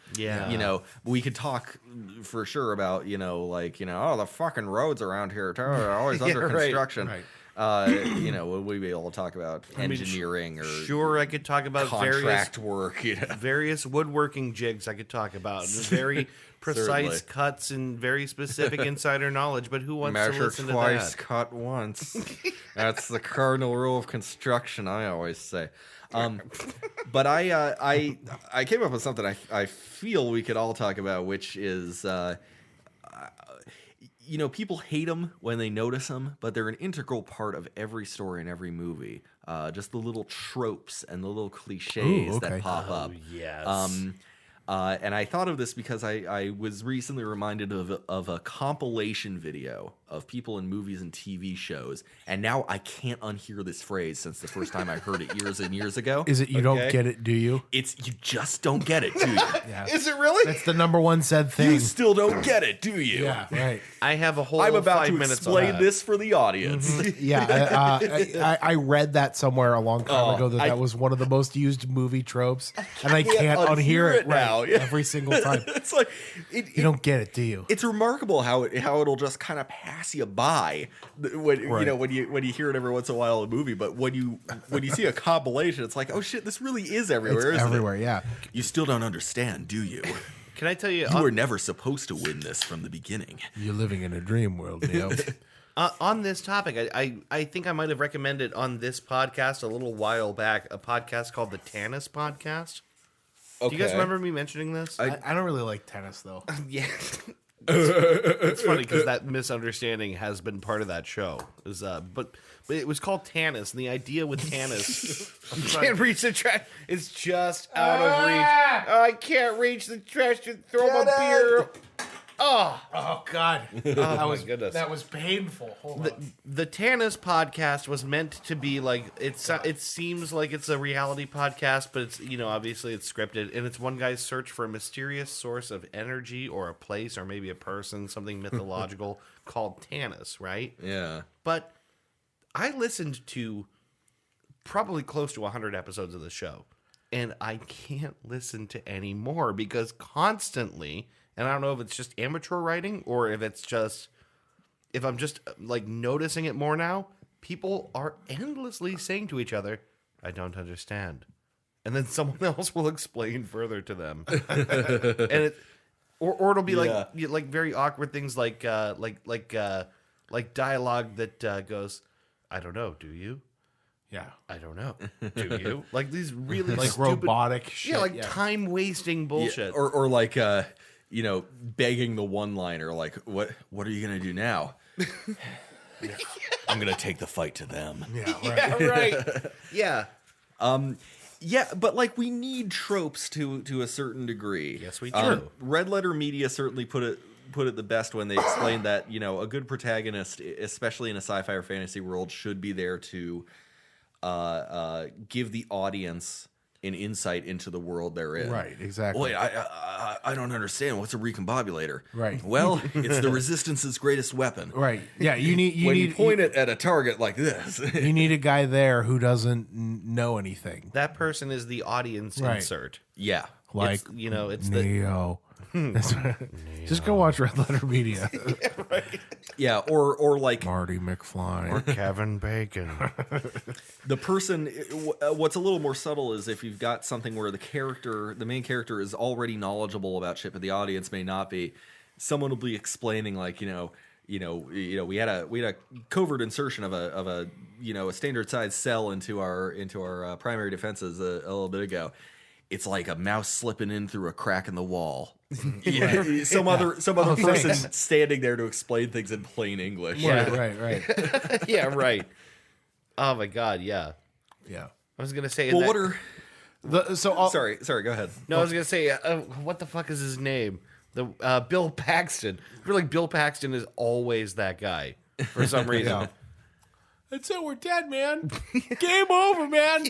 we could talk for sure about, the fucking roads around here are always under construction. Right. Would we be able to talk about engineering or sure, I could talk about contract work, various woodworking jigs. I could talk about very precise Certainly. cuts and very specific insider knowledge. But who wants to measure listen twice, to that? cut once. That's the cardinal rule of construction, I always say. But I came up with something I feel we could all talk about, which is people hate them when they notice them, but they're an integral part of every story and every movie. Just the little tropes and the little cliches that pop up. Yes. And I thought of this because I was recently reminded of a compilation video of people in movies and TV shows, and now I can't unhear this phrase since the first time I heard it years and years ago. Is it you don't get it, do you? It's you just don't get it, do you? Yeah. Is it really? That's the number one said thing. You still don't get it, do you? Yeah, right. I have a whole I'm about 5 to minutes on explain that. this for the audience. Yeah, I read that somewhere a long time ago that I- that was one of the most used movie tropes, and I can't can't unhear unhear it it now. right, Yeah. every single time. It's like You don't get it, do you? it's remarkable how it'll just kind of pass you by when Right. when you hear it every once in a while in a movie, but when you see a compilation, it's like, oh shit, this really is everywhere. It's isn't everywhere, it? yeah. You still don't understand, do you? Can I tell you? You were never supposed to win this from the beginning. You're living in a dream world, Neo. On this topic, I think I might have recommended on this podcast a little while back a podcast called the Tannis Podcast. Okay. Do you guys remember me mentioning this? I don't really like tennis, though. Yeah. It's funny because that misunderstanding has been part of that show. But it was called Tannis, and the idea with Tannis, you can't reach the trash. It's just out of reach. Oh, I can't reach the trash to throw my beer. Oh God, my goodness. that was painful. Hold on. The Tannis Podcast was meant to be like it seems like it's a reality podcast, but it's obviously it's scripted, and it's one guy's search for a mysterious source of energy or a place or maybe a person, something mythological called Tannis, right? Yeah. But I listened to probably close to 100 episodes of the show, and I can't listen to any more because constantly, and I don't know if it's just amateur writing or if I'm just like noticing it more now, people are endlessly saying to each other, I don't understand. And then someone else will explain further to them. And or it'll be like very awkward things like dialogue that goes, I don't know, do you? Yeah, I don't know. Do you? Like these really like stupid, robotic shit. yeah, time wasting bullshit. Yeah, or like begging the one-liner, like, what are you gonna do now? I'm gonna take the fight to them. Yeah, right. Yeah, right. Yeah. Yeah, but like we need tropes to a certain degree. Yes, we do. Red Letter Media certainly put it the best when they explained that a good protagonist, especially in a sci-fi or fantasy world, should be there to give the audience an insight into the world they're in. Right, exactly. Wait, I don't understand. What's a recombobulator? Right. Well, it's the Resistance's greatest weapon. Right. Yeah, you need You point it at a target like this. you need a guy there who doesn't know anything. That person is the audience Right. insert. Yeah. Like It's the Neo. Just go watch Red Letter Media. Yeah, or like Marty McFly. Kevin Bacon. the person. What's a little more subtle is if you've got something where the main character is already knowledgeable about shit, but the audience may not be. Someone will be explaining like, we had a covert insertion of a standard size cell into our primary defenses a little bit ago. It's like a mouse slipping in through a crack in the wall. Yeah, some other person standing there to explain things in plain English. Right. Yeah, right. Oh my God, yeah. Yeah. I was gonna say. Well, what are Sorry. sorry, go ahead. No, I was gonna say. What the fuck is his name? The Bill Paxton. I feel like Bill Paxton is always that guy for some reason. Yeah. That's it. We're dead, man. Game over, man.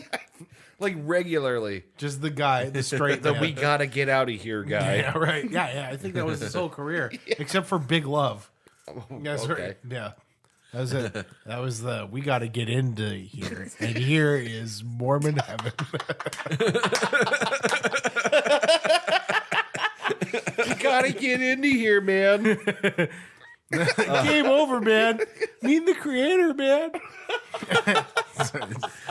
Like regularly. Just the guy, the straight. The man. we gotta get out of here guy. Yeah, right. Yeah. I think that was his whole career, except for Big Love. That's okay. right. Yeah. That was it. That was the we got to get into here, and here is Mormon heaven. You gotta get into here, man. Game over, man. Meet the creator, man.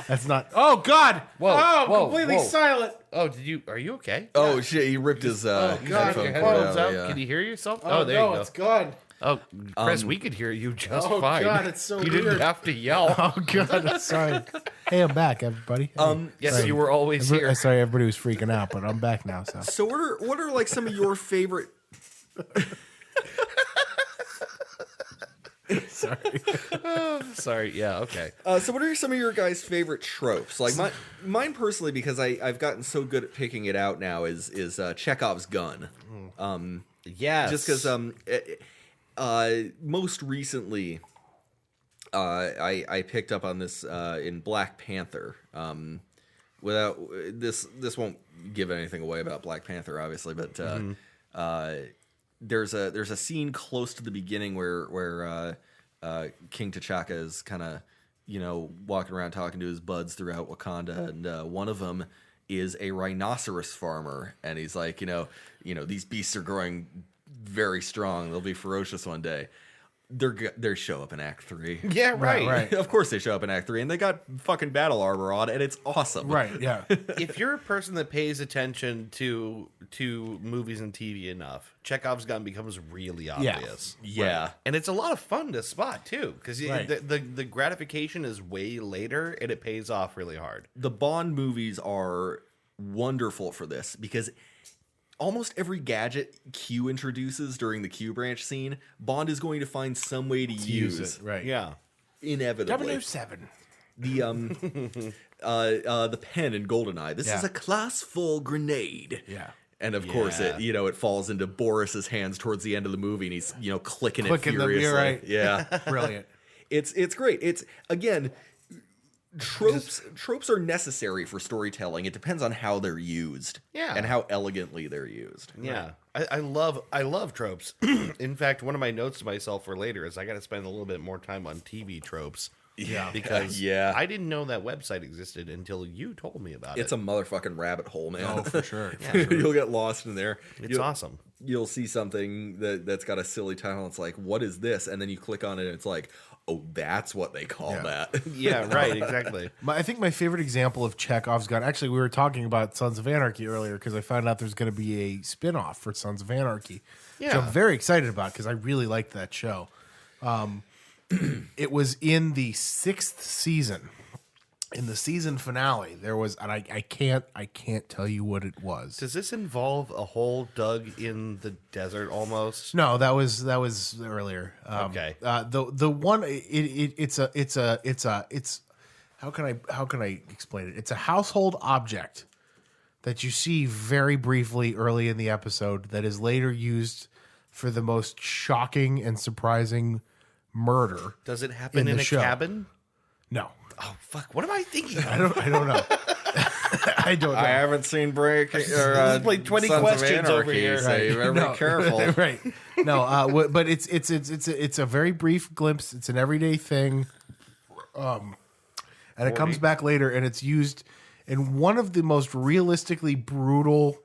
That's not. Oh God! Whoa, Completely whoa. silent. Oh, are you okay? Oh shit! He ripped his God. headphone Your cord headphones out. up. Yeah. Can you hear yourself? Oh, There no, you go. it's gone. Oh, Chris, we could hear you just Oh, fine. God, it's so you weird. didn't have to yell. Oh God! Sorry. Hey, I'm back, everybody. Yes, Sorry. you were always here. Sorry, everybody was freaking out, but I'm back now. So So what are like some of your favorite? Sorry. Yeah. Okay. So what are some of your guys' favorite tropes? Like mine personally, because I've gotten so good at picking it out now, is Chekhov's gun. Yeah. Just because most recently I picked up on this in Black Panther. Without this won't give anything away about Black Panther, obviously, but there's a scene close to the beginning where King T'Chaka is kind of walking around talking to his buds throughout Wakanda, and one of them is a rhinoceros farmer, and he's like, these beasts are growing very strong. They'll be ferocious one day. They show up in Act 3. Yeah. Right. Of course they show up in Act 3, and they got fucking battle armor on, and it's awesome. right, yeah. If you're a person that pays attention to movies and TV enough, Chekhov's gun becomes really obvious. Yeah. And it's a lot of fun to spot too, because Right. the gratification is way later, and it pays off really hard. The Bond movies are wonderful for this, because almost every gadget Q introduces during the Q branch scene, Bond is going to find some way to use it, right. Yeah. inevitably. 007. The pen in GoldenEye. This is Yeah. a class full grenade. Yeah. And of course Yeah. it falls into Boris's hands towards the end of the movie, and he's clicking it Clicking them, furiously. you're right. Yeah. Brilliant. It's great. It's again, tropes are necessary for storytelling. It depends on how they're used. Yeah. And how elegantly they're used. Yeah, I love tropes. In fact, one of my notes to myself for later is I got to spend a little bit more time on TV tropes. Yeah. Because Yeah. I didn't know that website existed until you told me about It's it. a motherfucking rabbit hole, man. Oh, for sure. You'll get lost in there. It's awesome. You'll see something that's got a silly title. It's like, what is this? And then you click on it, and it's like, oh, that's what they call that. Yeah, right, exactly. I think my favorite example of Chekhov's gun, actually, we were talking about Sons of Anarchy earlier because I found out there's going to be a spin-off for Sons of Anarchy, which Yeah. I'm very excited about because I really liked that show. It was in the 6th season. In the season finale, there was, and I can't tell you what it was. Does this involve a hole dug in the desert almost? No, that was earlier. Okay. The one it's how can I explain it? It's a household object that you see very briefly early in the episode that is later used for the most shocking and surprising murder. Does it happen In in the a show. cabin? No, Oh fuck! What am I thinking? I don't know. I don't know. I haven't seen Breaking. This is like 20 Sons of questions over Anarchy, here. So you better No. be careful. Right. No, but it's a very brief glimpse. It's an everyday thing. And it comes back later, and it's used in one of the most realistically brutal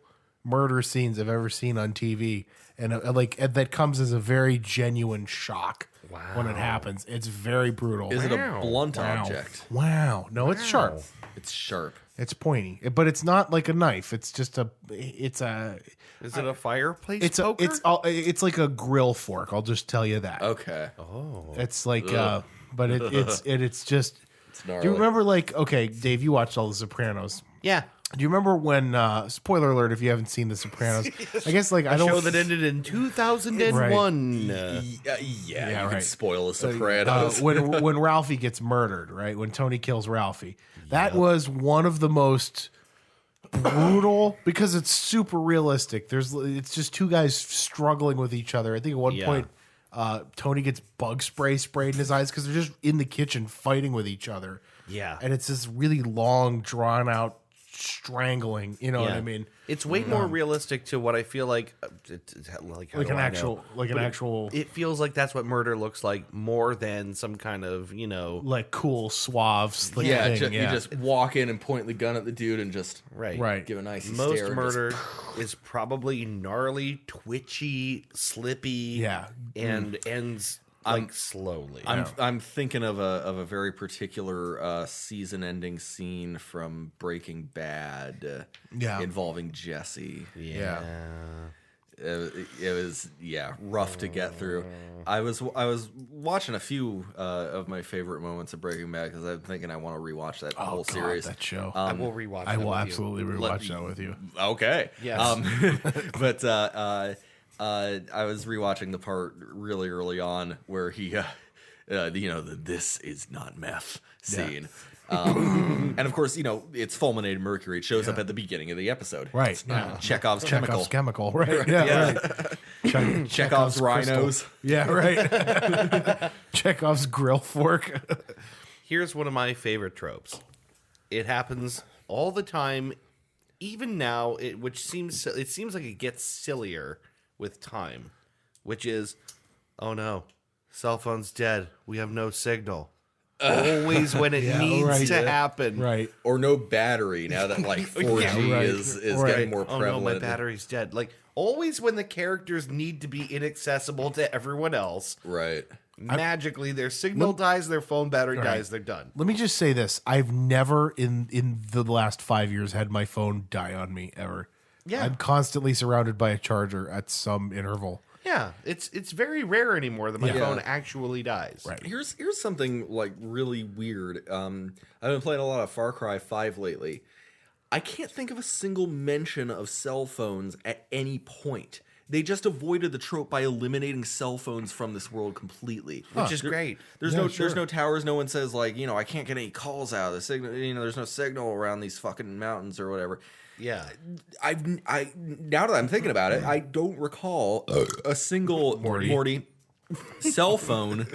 murder scenes I've ever seen on TV, and that comes as a very genuine shock when it happens. It's very brutal. Is it a blunt object? Wow. No, it's sharp. It's sharp. It's pointy, but it's not like a knife. It's just Is it a fireplace it's poker? it's like a grill fork. I'll just tell you that. Okay. It's like, but it's just. It's gnarly. Do you remember, okay, Dave, you watched all The Sopranos. Yeah. Do you remember when, spoiler alert if you haven't seen The Sopranos, I guess, I don't... show that ended in 2001. Yeah, you can right. spoil The Sopranos. when Ralphie gets murdered, right? When Tony kills Ralphie. That was one of the most brutal, because it's super realistic. It's just two guys struggling with each other. I think at one point, Tony gets bug spray sprayed in his eyes because they're just in the kitchen fighting with each other. Yeah. And it's this really long, drawn out strangling. You know what I mean? It's way more realistic to what I feel like. Like an actual. It feels like that's what murder looks like more than some kind of, like cool, suave, slick Yeah, thing. you just walk in and point the gun at the dude and just Right. give a nice Most stare. murder is probably gnarly, twitchy, slippy, and ends slowly. I'm thinking of a very particular season-ending scene from Breaking Bad, involving Jesse. Yeah. It was rough to get through. I was watching a few of my favorite moments of Breaking Bad because I'm thinking I want to rewatch that whole series. That show. I will rewatch. I will absolutely rewatch that with you. Okay. Yes. But I was rewatching the part really early on where he, the "this is not meth" scene. And of course, it's fulminated mercury. It shows up at the beginning of the episode. Right. Chekhov's chemical. Right. Yeah. Right. Chekhov's rhinos. Yeah. Right. Chekhov's grill fork. Here's one of my favorite tropes. It happens all the time, even now. It seems like it gets sillier with time, which is, oh no, cell phone's dead. We have no signal. Always when it needs to happen. Right. Or no battery now that 4G is getting more Oh prevalent. no, my battery's dead. Always when the characters need to be inaccessible to everyone else. Right. Magically, their signal dies, their phone battery dies, they're done. Let me just say this. I've never in the last 5 years had my phone die on me ever. Yeah. I'm constantly surrounded by a charger at some interval. Yeah, it's very rare anymore that my phone actually dies. Right. Here's something really weird. I've been playing a lot of Far Cry 5 lately. I can't think of a single mention of cell phones at any point. They just avoided the trope by eliminating cell phones from this world completely, Which is great. There's no towers. No one says I can't get any calls out of the signal. There's no signal around these fucking mountains or whatever. Yeah. I now that I'm thinking about it, I don't recall a single Morty cell phone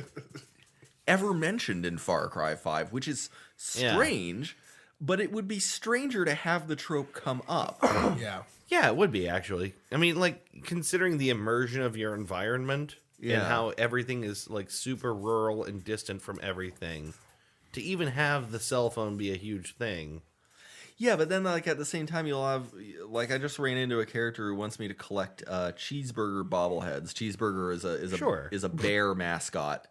ever mentioned in Far Cry 5, which is strange, but it would be stranger to have the trope come up. Yeah. Yeah, it would be actually. I mean, considering the immersion of your environment and how everything is super rural and distant from everything, to even have the cell phone be a huge thing. Yeah, but then at the same time you'll have I just ran into a character who wants me to collect cheeseburger bobbleheads. Cheeseburger is a bear mascot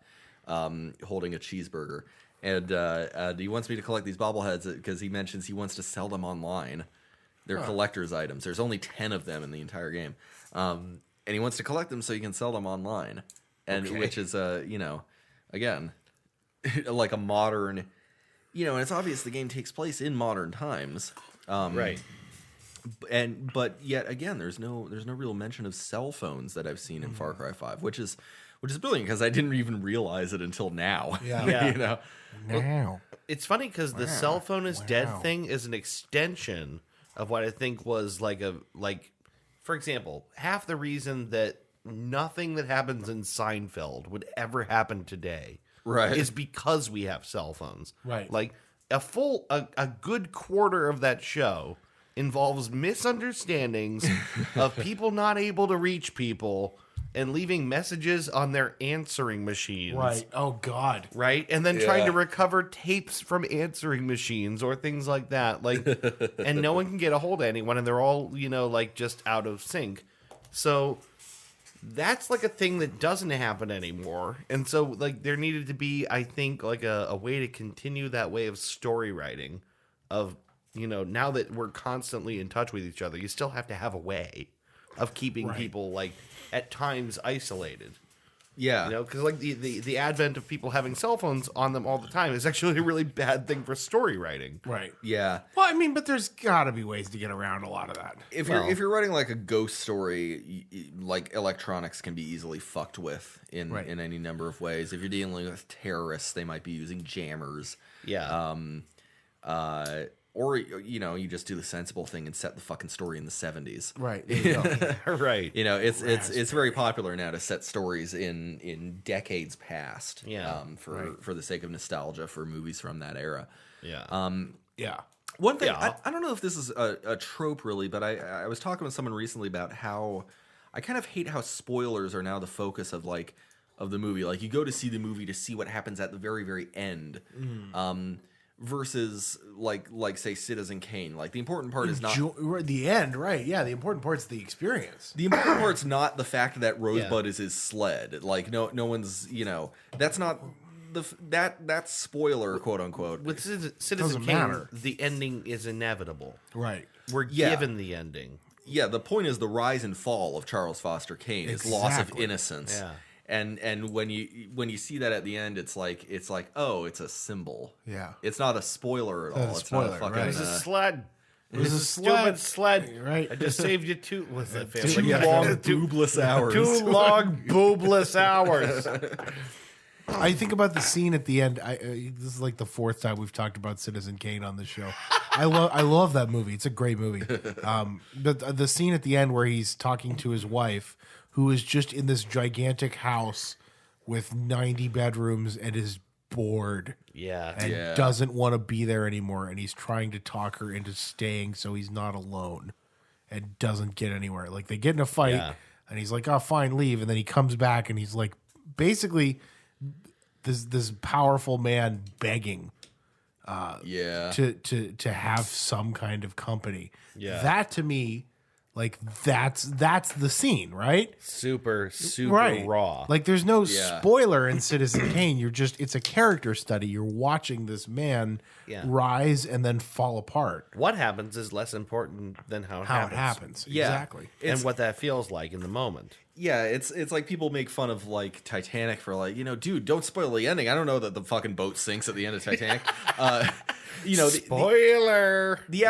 holding a cheeseburger, and he wants me to collect these bobbleheads because he mentions he wants to sell them online. They're collector's items. There's only 10 of them in the entire game, and he wants to collect them so he can sell them online, and which is again like a modern. And it's obvious the game takes place in modern times, Right. But yet again, there's no real mention of cell phones that I've seen in Far Cry 5, which is brilliant because I didn't even realize it until now. Yeah. Now. It's funny because the cell phone is dead thing is an extension of what I think was for example, half the reason that nothing that happens in Seinfeld would ever happen today. Right. Is because we have cell phones. Right. a good quarter of that show involves misunderstandings of people not able to reach people and leaving messages on their answering machines. Right. Oh, God. Right? And then trying to recover tapes from answering machines or things like that. Like, and no one can get a hold of anyone, and they're all, like just out of sync. So that's like a thing that doesn't happen anymore. And so, like, there needed to be, I think, like a way to continue that way of story writing of, now that we're constantly in touch with each other, you still have to have a way of keeping people, like, at times isolated. Yeah. Because, like, the advent of people having cell phones on them all the time is actually a really bad thing for story writing. Right. Yeah. Well, I mean, but there's got to be ways to get around a lot of that. If you're writing like a ghost story, like electronics can be easily fucked with in any number of ways. If you're dealing with terrorists, they might be using jammers. Yeah. Or you just do the sensible thing and set the fucking story in the 70s. Right. Right. It's very popular now to set stories in decades past. Yeah. For the sake of nostalgia for movies from that era. Yeah. Yeah. One thing, I don't know if this is a trope really, but I was talking with someone recently about how I kind of hate how spoilers are now the focus of the movie. Like, you go to see the movie to see what happens at the very, very end. Versus like say Citizen Kane. Like, the important part is not the end, right? Yeah, the important part's the experience. The important part's not the fact that Rosebud is his sled. Like, no one's that's not that's spoiler, quote unquote. With Citizen Kane, the ending is inevitable. Right. We're given the ending. Yeah, the point is the rise and fall of Charles Foster Kane, his loss of innocence. Yeah. And when you see that at the end, it's like oh, it's a symbol. Yeah. It's not a spoiler at all. It's spoiler, not a fucking. right. It was a sled. It was a Stupid sled. Right. I just saved you two. What's that Two family? long boobless hours. 2 long boobless hours. I think about the scene at the end. This is like the 4th time we've talked about Citizen Kane on this show. I love that movie. It's a great movie. But the scene at the end where he's talking to his wife, who is just in this gigantic house with 90 bedrooms and is bored. Yeah. And doesn't want to be there anymore. And he's trying to talk her into staying so he's not alone and doesn't get anywhere. Like, they get in a fight and he's like, oh, fine, leave. And then he comes back and he's like, basically this powerful man begging to have some kind of company. Yeah. That to me, like, that's the scene, right? Super Right. raw. Like, there's no spoiler in Citizen Kane. It's a character study. You're watching this man rise and then fall apart. What happens is less important than how it happens. Yeah. Exactly. And what that feels like in the moment. Yeah, it's like people make fun of like Titanic for like, dude, don't spoil the ending. I don't know that the fucking boat sinks at the end of Titanic. Spoiler. The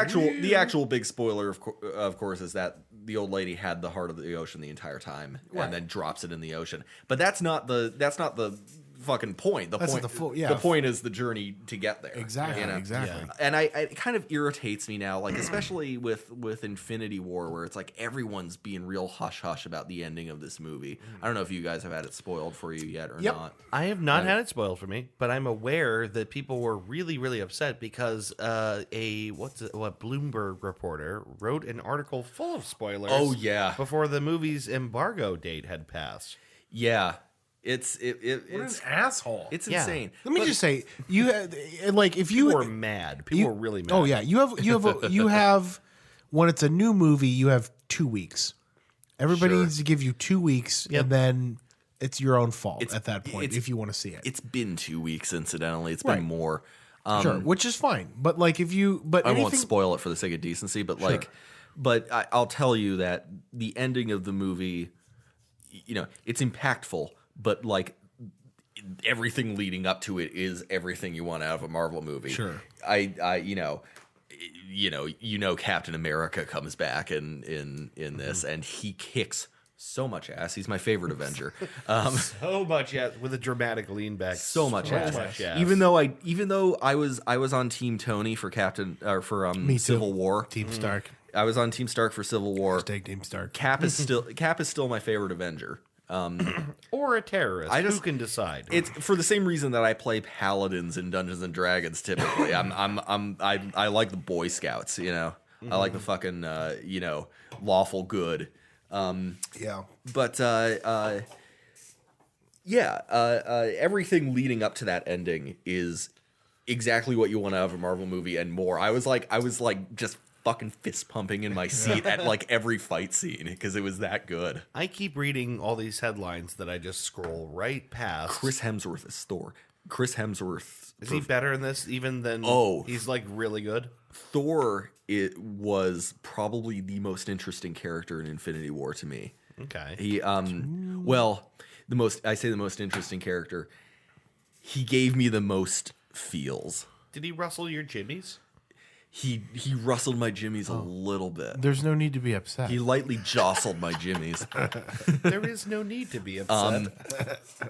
actual big spoiler of course is that the old lady had the heart of the ocean the entire time and then drops it in the ocean. But that's not the fucking point. The point is the journey to get there. Exactly. Exactly. Yeah. And it kind of irritates me now, like, especially with Infinity War, where it's like everyone's being real hush hush about the ending of this movie. I don't know if you guys have had it spoiled for you yet or not. I have not had it spoiled for me, but I'm aware that people were really, really upset because a Bloomberg reporter wrote an article full of spoilers. Oh, yeah. Before the movie's embargo date had passed. Yeah. It's What an asshole. It's Yeah. insane. Let me just say, you had, like, if People you were mad. People were really mad. Oh yeah, you have when it's a new movie, you have 2 weeks. Everybody Sure. needs to give you 2 weeks, and then it's your own fault at that point if you want to see it. It's been 2 weeks, incidentally. It's Right. been more. Sure, which is fine. But like, if you, I won't spoil it for the sake of decency, but I'll tell you that the ending of the movie, it's impactful, but like everything leading up to it is everything you want out of a Marvel movie. Sure. Captain America comes back in this, and he kicks so much ass. He's my favorite Avenger. So much ass with a dramatic lean back. So much ass. ass. Even though I was on Team Tony for Civil War. Team Stark, I was on Team Stark for Civil War. Team Stark. Cap is still my favorite Avenger. Or a terrorist. Who can decide? It's for the same reason that I play paladins in Dungeons and Dragons. Typically, I like the Boy Scouts. You know, I like the fucking lawful good. Yeah. But everything leading up to that ending is exactly what you want out of a Marvel movie and more. I was like just fucking fist pumping in my seat at like every fight scene because it was that good. I keep reading all these headlines that I just scroll right past. Chris Hemsworth is Thor. Chris Hemsworth is he better in this even than? He's like really good. Thor. It was probably the most interesting character in Infinity War to me. Okay. He the most interesting character. He gave me the most feels. Did he rustle your jimmies? He rustled my jimmies a little bit. There's no need to be upset. He lightly jostled my jimmies. There is no need to be upset.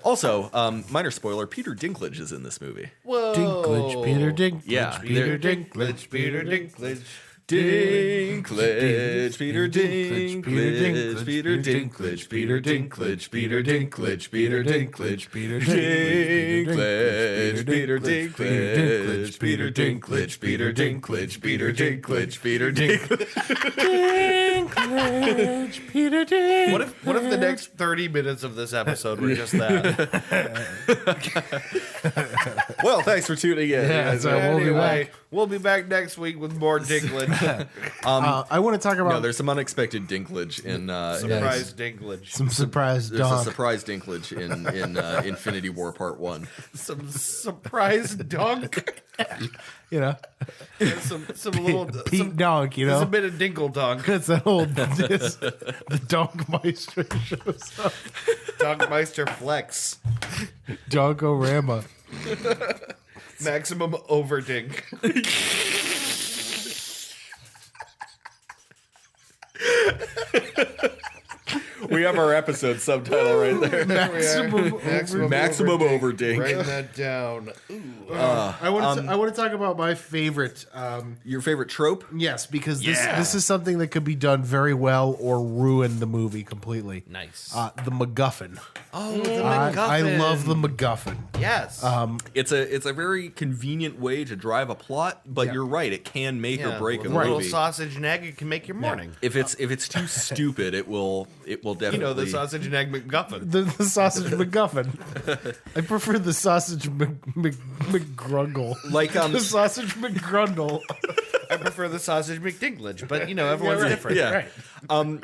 Also, minor spoiler, Peter Dinklage is in this movie. Whoa. Dinklage, Peter Dinklage, Yeah, Peter Dinklage, Peter Dinklage. Dinklage, Peter Dinklage, Peter Dinklage, Peter Dinklage, Peter Dinklage, Peter Dinklage, Peter Dinklage, Peter Dinklage, Peter Dinklage, Peter Dinklage, Peter Dinklage, Peter Dinklage. Dinklage, Peter Dinklage. What if the next 30 minutes of this episode were just that? Well, thanks for tuning in. Yeah, so we'll be back next week with more Dinklage. I want to talk about there's some unexpected Dinklage in Surprise Dinklage. some surprise there's a dog. surprise Dinklage in Infinity War Part 1. Some surprise dunk. You know, some little Pete Dog. You There's know, a bit of dinkle dunk. that's that old the Donkmeister shows up. Donkmeister Flex. Donkorama. Maximum overdink. We have our episode subtitle right there. Maximum overdink. Writing that down. I want to talk about my favorite. Your favorite trope? Yes, because this is something that could be done very well or ruin the movie completely. Nice. The MacGuffin. Oh, the MacGuffin. I love the MacGuffin. Yes. It's a very convenient way to drive a plot, but you're right, it can make or break a with a little movie. sausage and egg, it can make your morning. If it's too stupid, it will definitely. You know, the sausage and egg McGuffin. The sausage MacGuffin. I prefer the sausage McGrungle. Like the sausage McGrundle. I prefer the sausage McDinklage, but you know, everyone's different. Yeah. Right.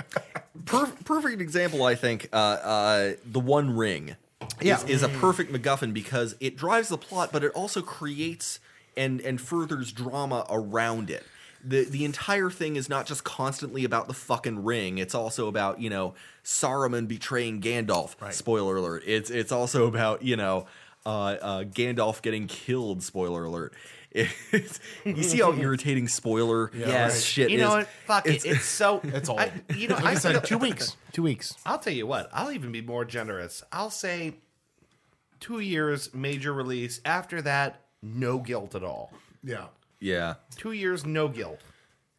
Perfect example, I think. The One Ring is a perfect MacGuffin because it drives the plot, but it also creates and furthers drama around it. The entire thing is not just constantly about the fucking ring. It's also about, Saruman betraying Gandalf. Right. Spoiler alert. It's also about, Gandalf getting killed. Spoiler alert. You see how irritating spoiler shit is? You know what? Fuck it. It's so... It's old. I said 2 weeks. 2 weeks. I'll tell you what. I'll even be more generous. I'll say 2 years, major release. After that, no guilt at all. Yeah. Yeah. 2 years, no guilt.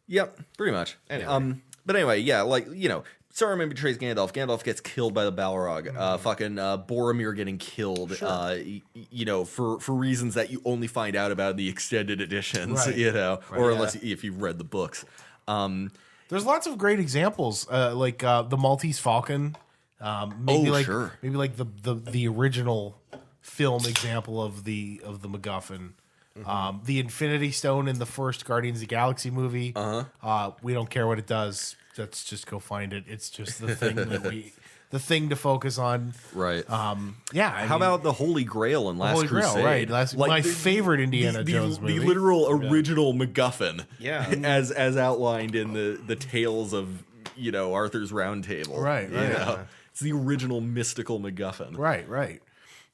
Yep, pretty much. Anyway. But anyway, yeah, Saruman betrays Gandalf. Gandalf gets killed by the Balrog. Fucking Boromir getting killed. Sure. For reasons that you only find out about in the extended editions. Right. Or unless if you've read the books. There's lots of great examples, like the Maltese Falcon. Maybe like the original film example of the MacGuffin. Mm-hmm. The Infinity Stone in the first Guardians of the Galaxy movie. We don't care what it does. Let's just go find it. It's just the thing the thing to focus on. Right. How about the Holy Grail in Last Crusade? Right. My favorite Indiana Jones movie. The literal original MacGuffin. Yeah. As outlined in the tales of Arthur's Round Table. Right. It's the original mystical MacGuffin. Right.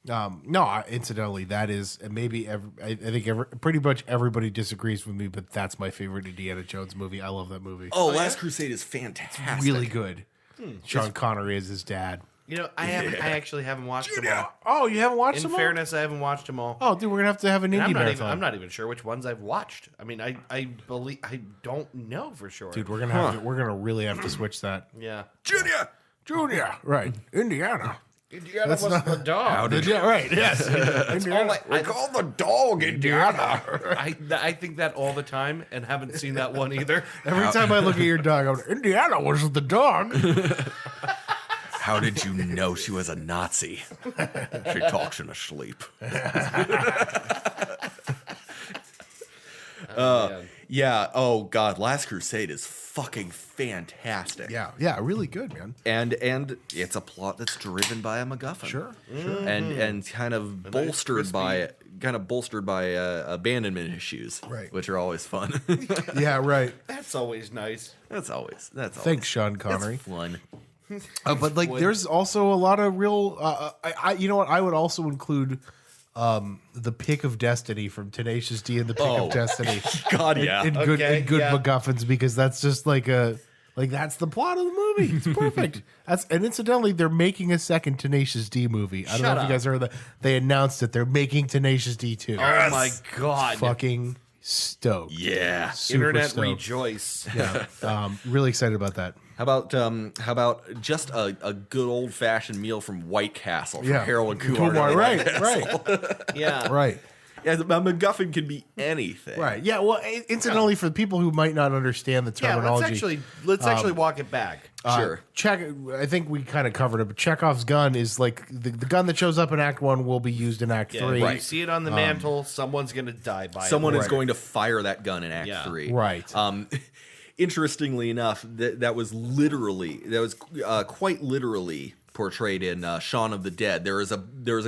No, incidentally, that is, and maybe I think pretty much everybody disagrees with me, but that's my favorite Indiana Jones movie. I love that movie. Last Crusade is fantastic. It's really good. Sean Connery is his dad. I actually haven't watched them all. Oh, you haven't watched them all? In fairness, I haven't watched them all. Oh, dude, we're going to have an indie marathon. I'm not even sure which ones I've watched. I mean, I believe I don't know for sure. Dude, we're going to really have to switch that. Yeah. Junior! Junior, right? Indiana. Indiana That's was not- the dog. Yeah, right. Yes. Indiana. I Call the dog Indiana. I think that all the time and haven't seen that one either. Every time I look at your dog, I'm like, Indiana was the dog. How did you know she was a Nazi? She talks in her sleep. Man. Yeah. Oh God, Last Crusade is fucking fantastic. Yeah, really good, man. And it's a plot that's driven by a MacGuffin. Sure. And kind of bolstered by abandonment issues, Right. Which are always fun. Yeah, right. That's always nice. That's always Thanks, Sean Connery. fun. But like, there's also a lot of real. You know what? I would also include the Pick of Destiny from Tenacious D and the Pick of Destiny. God, yeah. in good MacGuffins, because that's just like that's the plot of the movie. It's perfect. And incidentally, they're making a second Tenacious D movie. I don't know if you guys heard that. They announced that they're making Tenacious D 2. Oh my God. Fucking stoked. Yeah. Super Internet stoked. rejoice. Yeah. Really excited about that. How about just a good old fashioned meal from White Castle from Harold and Kumar? Right. Yeah. Right. Yeah, a MacGuffin can be anything. Right. Yeah. Well, incidentally, for people who might not understand the Yeah, terminology, let's actually walk it back. Sure. I think we kind of covered it, but Chekhov's gun is like the gun that shows up in Act 1 will be used in Act 3. You see it on the mantle, someone's going to die by Someone it. is going to fire that gun in Act Yeah. 3. Right. Interestingly enough, that was quite literally portrayed in Shaun of the Dead. There is a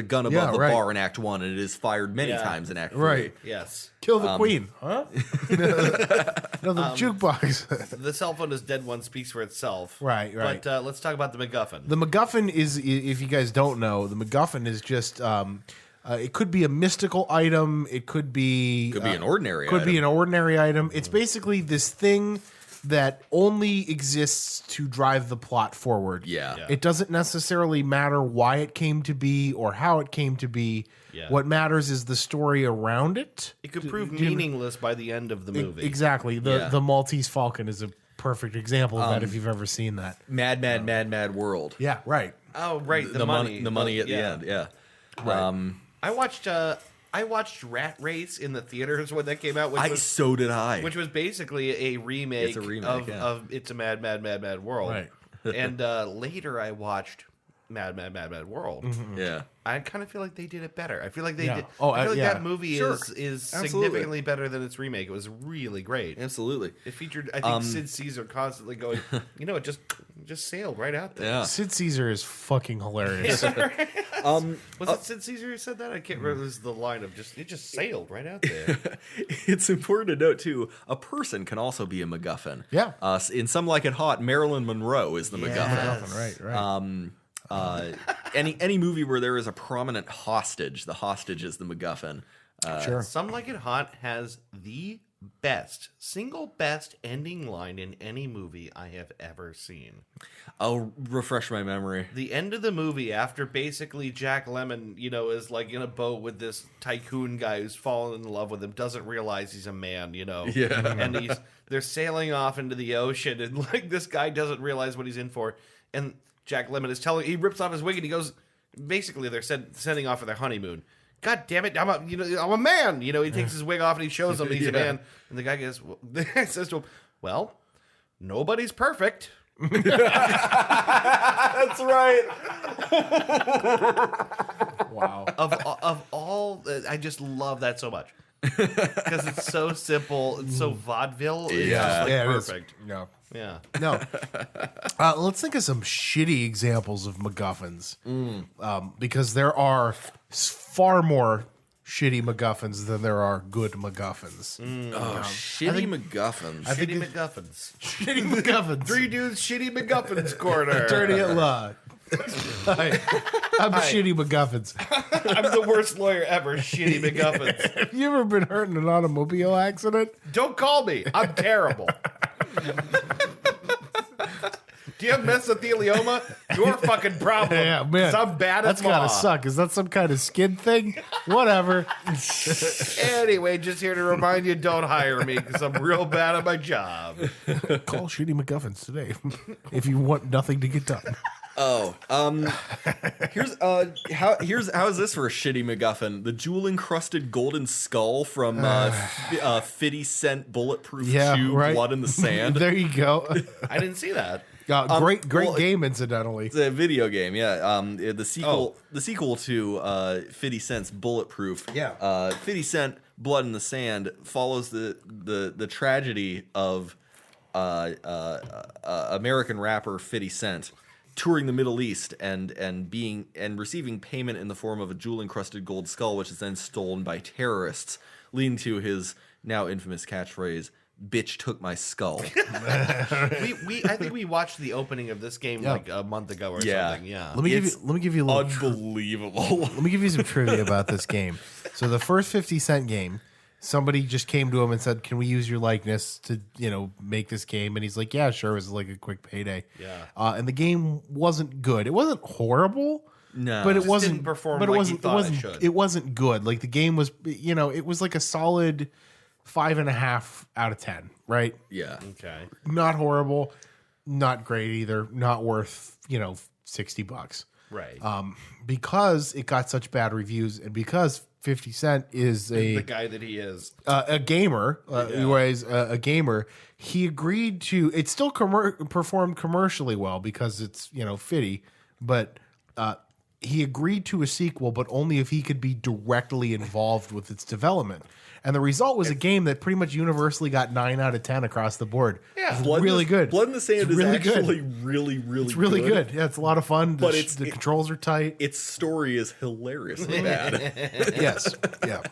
gun above the bar in Act 1, and it is fired many times in Act 3. Right. Yes. Kill the queen, huh? No, the jukebox. The cell phone is dead one speaks for itself. Right. But let's talk about the MacGuffin. The MacGuffin is, if you guys don't know, the MacGuffin is just. It could be a mystical item. It could be. Could be an ordinary Could item. be an ordinary item. It's basically this thing that only exists to drive the plot forward. Yeah. It doesn't necessarily matter why it came to be or how it came to be. Yeah. What matters is the story around it. It could prove meaningless by the end of the movie. Exactly. The Maltese Falcon is a perfect example of that if you've ever seen that. Mad World. Yeah, right. Oh, right. The money at the end. Yeah. Right. I watched Rat Race in the theaters when that came out, So did I. which was basically a remake, It's a remake, of It's a Mad World. Right. And later I watched Mad World. Yeah. I kind of feel like they did it better. I feel like they Yeah. did. Oh, I feel like yeah. that movie Sure. is Absolutely. significantly better than its remake. It was really great. Absolutely. It featured, I think, Sid Caesar constantly going, it just sailed right out there. Yeah. Sid Caesar is fucking hilarious. Was it Sid Caesar who said that? I can't remember. It was the line of it just sailed right out there. It's important to note too. A person can also be a MacGuffin. Yeah. In Some Like It Hot, Marilyn Monroe is the MacGuffin. Right. Any movie where there is a prominent hostage, the hostage is the MacGuffin. Sure. Some Like It Hot has the single best ending line in any movie I have ever seen. I'll refresh my memory. The end of the movie, after basically Jack Lemmon, is like in a boat with this tycoon guy who's fallen in love with him, doesn't realize he's a man, Yeah. and they're sailing off into the ocean, and like this guy doesn't realize what he's in for, and Jack Lemmon he rips off his wig and he goes, basically they're sending off for their honeymoon. God damn it! I'm a man. He takes his wig off and he shows them he's a man. And the guy says to him, "Well, nobody's perfect." That's right. Wow. Of all, I just love that so much because it's so simple. It's so vaudeville. It's just like Yeah, it is. perfect. No. Yeah. No. Let's think of some shitty examples of MacGuffins. Because there are far more shitty MacGuffins than there are good MacGuffins. Shitty MacGuffins. Shitty MacGuffins. Shitty MacGuffins. Three dudes, shitty MacGuffins corner. Attorney at law. Hi. I'm Shitty MacGuffins. I'm the worst lawyer ever. Shitty MacGuffins. Have you ever been hurt in an automobile accident? Don't call me. I'm terrible. Do you have mesothelioma? Your fucking problem. Yeah, man. 'Cause I'm bad at That's law. gotta suck. Is that some kind of skin thing? Whatever. Anyway, just here to remind you, don't hire me because I'm real bad at my job. Call Shitty MacGuffins today if you want nothing to get done. Here's how is this for a shitty MacGuffin? The jewel encrusted golden skull from 50-cent bulletproof chew Blood in the Sand. There you go. I didn't see that. Great game, incidentally. It's a video game, yeah. The sequel to 50 Cent's Bulletproof. Yeah. 50 Cent Blood in the Sand follows the tragedy of American rapper 50 Cent touring the Middle East and receiving payment in the form of a jewel encrusted gold skull, which is then stolen by terrorists, leading to his now infamous catchphrase, "Bitch took my skull." I think we watched the opening of this game like a month ago or something. Yeah. Let me give you a little unbelievable. let me give you some trivia about this game. So the first 50 Cent game, somebody just came to him and said, "Can we use your likeness to, make this game?" And he's like, "Yeah, sure." It was like a quick payday. Yeah. And the game wasn't good. It wasn't horrible. No, but it Just wasn't didn't perform But like it you wasn't. thought It wasn't. it should. It wasn't good. Like the game was. It was like a solid 5.5 out of 10. Right. Yeah. Okay. Not horrible. Not great either. Not worth $60. Right. Because it got such bad reviews, and because 50 Cent is the guy that he is. a gamer, anyways, a gamer, he agreed to. It still performed commercially well because it's fitty, but he agreed to a sequel, but only if he could be directly involved with its development. And the result was a game that pretty much universally got 9 out of 10 across the board. Yeah, really good. Blood in the Sand is really actually good. really It's really good. Yeah, it's a lot of fun. But The controls are tight. Its story is hilariously bad. Yes. Yeah.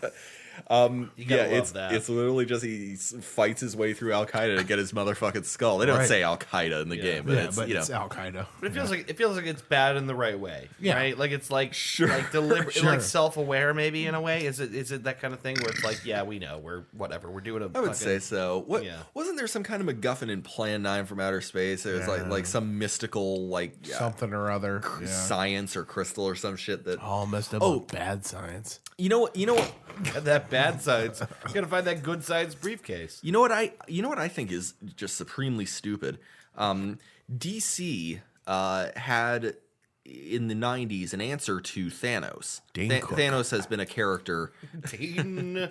You gotta love that. It's literally just he fights his way through Al Qaeda to get his motherfucking skull. They don't Right. say Al Qaeda in the game, but It's Al Qaeda. But it feels like it's bad in the right way. Yeah. Right? Like it's like deliberate, Sure. like self-aware maybe in a way. Is it that kind of thing where it's like, yeah, we know, we're whatever, we're doing a I would say so. What Yeah. wasn't there some kind of MacGuffin in Plan 9 from Outer Space? It was like some mystical Something or other. Yeah. science or crystal or some shit that All messed up with bad science. you know what Got that bad science. You gotta find that good science briefcase. You know what I think is just supremely stupid. DC had in the 90s an answer to Thanos. Dane Cook. Thanos has been a character. Dane,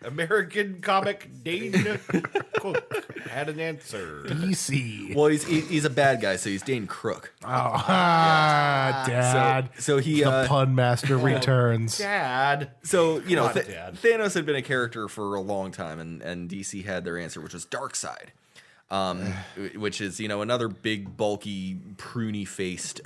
American comic Dane Cook had an answer. DC. Well, he's a bad guy, so he's Dane Crook. Dad. So he The pun master returns. Dad. So, Come on, Dad. Thanos had been a character for a long time, and DC had their answer, which was Darkseid, which is, another big, bulky, pruny-faced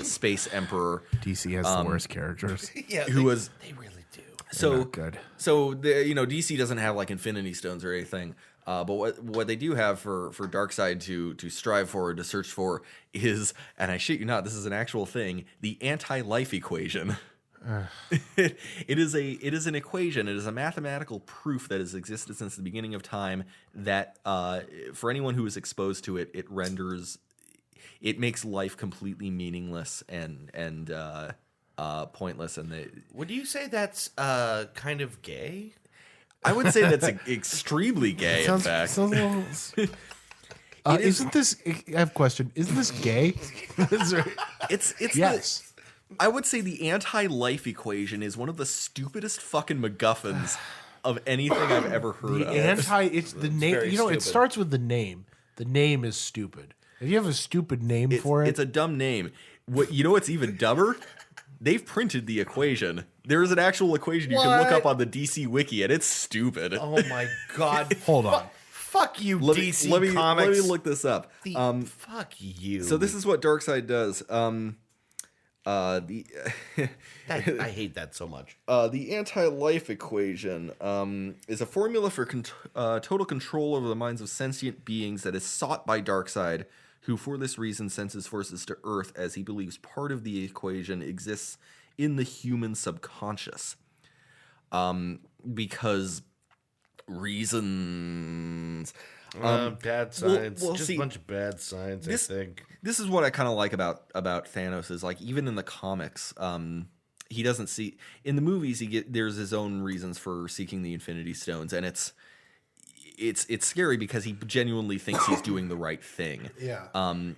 space emperor. DC has the worst characters. Yeah, Who was... they really do. So not good. So DC doesn't have like Infinity Stones or anything. But what they do have for Darkseid to strive for, to search for, is, and I shit you not, this is an actual thing, the anti-life equation. It is an equation. It is a mathematical proof that has existed since the beginning of time that for anyone who is exposed to it, it makes life completely meaningless and pointless. And Would you say that's kind of gay? I would say that's extremely gay. In fact, sounds a little, isn't this? I have a question. Isn't this gay? it's Yes. I would say the anti-life equation is one of the stupidest fucking MacGuffins of anything I've ever heard of. It's the name. very It stupid. starts with the name. The name is stupid. If you have a stupid name for it, It's a dumb name. What's even dumber? They've printed the equation. There is an actual equation you can look up on the DC wiki, and it's stupid. Oh my god! hold on. Fuck you, Let me DC Comics. let me look this up. Fuck you. So this is what Darkseid does. I hate that so much. The anti-life equation is a formula for total control over the minds of sentient beings that is sought by Darkseid, who for this reason sends his forces to Earth as he believes part of the equation exists in the human subconscious. Because reasons... bad science. well, Just see, a bunch of bad science, I think. This is what I kind of like about Thanos is, like, even in the comics, he doesn't see in the movies. There's his own reasons for seeking the Infinity Stones, and it's scary because he genuinely thinks he's doing the right thing. Yeah.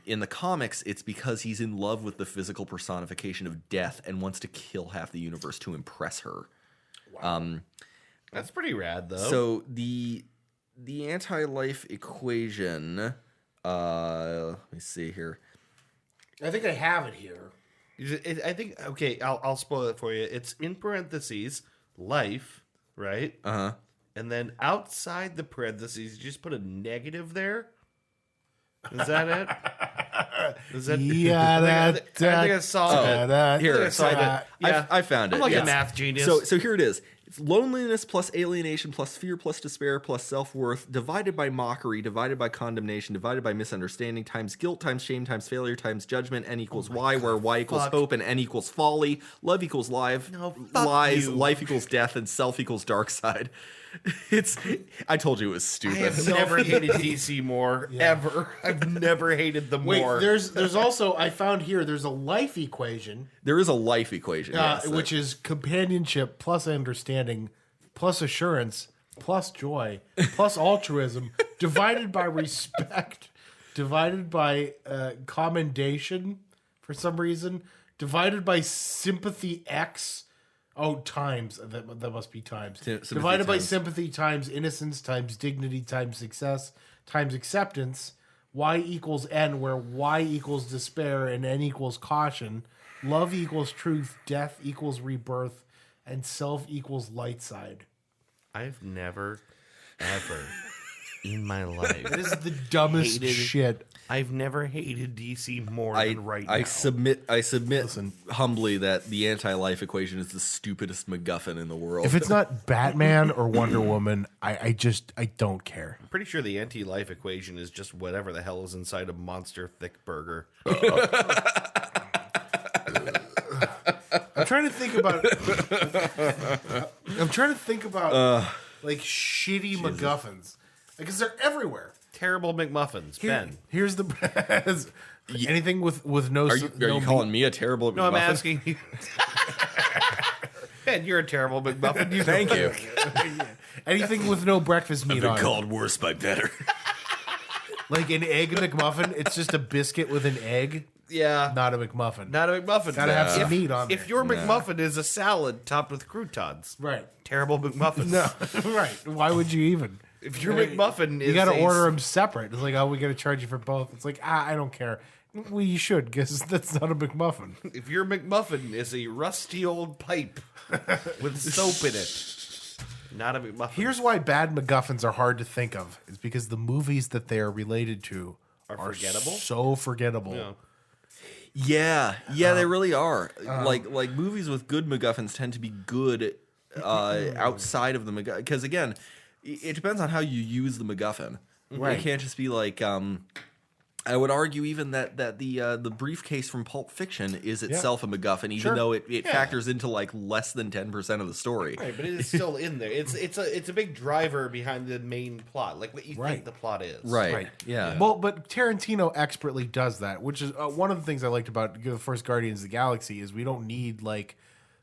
In the comics, it's because he's in love with the physical personification of death and wants to kill half the universe to impress her. Wow. That's pretty rad, though. So the anti-life equation. Let me see here. I think I have it here. I think, okay, I'll spoil it for you. It's in parentheses, life, right? Uh-huh. And then outside the parentheses, you just put a negative there. Is that it? Is that? I think I saw it. Here, I saw it. Yeah, I found it. I'm like yes. a math genius. So here it is. It's loneliness plus alienation plus fear plus despair plus self-worth divided by mockery divided by condemnation divided by misunderstanding times guilt times shame times failure times judgment n equals y where y equals hope and n equals folly, love equals lies, life equals death, and self equals dark side. I told you it was stupid. I have never hated DC more, ever. I've never hated them more. Wait, there's also, I found here, there's a life equation. There is a life equation. Yes, which is companionship plus understanding plus assurance plus joy plus altruism divided by respect divided by commendation for some reason divided by sympathy x. Oh, times. That must be times. Divided by sympathy times innocence times dignity times success times acceptance. Y equals N, where Y equals despair and N equals caution. Love equals truth. Death equals rebirth. And self equals light side. I've never, ever in my life. That is the dumbest shit. I've never hated DC more than right now. I submit humbly that the anti-life equation is the stupidest MacGuffin in the world. If it's not Batman or Wonder Woman, I don't care. I'm pretty sure the anti-life equation is just whatever the hell is inside a monster thick burger. I'm trying to think about like shitty MacGuffins because they're everywhere. Terrible McMuffins, Ben. Here's the anything with no. Are you calling me a terrible McMuffin? No, I'm asking you. Ben, you're a terrible McMuffin. Thank you. Anything with no breakfast meat on it. Called worse by better. Like an egg McMuffin, it's just a biscuit with an egg. Yeah. Not a McMuffin. Not a McMuffin. Gotta have some meat on there. If your McMuffin is a salad topped with croutons. Right. Terrible McMuffins. No. Right. Why would you even? If your McMuffin is you got to order them separate. It's like, oh, we got to charge you for both. It's like, I don't care. Well, you should, because that's not a McMuffin. If your McMuffin is a rusty old pipe with soap in it, not a McMuffin. Here's why bad MacGuffins are hard to think of. Is because the movies that they are related to are forgettable. So forgettable. Yeah. Yeah, they really are. Like movies with good MacGuffins tend to be good outside of the MacGuffin. Because again, it depends on how you use the MacGuffin. Right. It can't just be like. I would argue even that the briefcase from Pulp Fiction is itself a MacGuffin, even though it factors into like less than 10% of the story. Right, but it is still in there. It's a big driver behind the main plot, like what you think the plot is. Right. Yeah. Well, but Tarantino expertly does that, which is one of the things I liked about the first Guardians of the Galaxy is we don't need like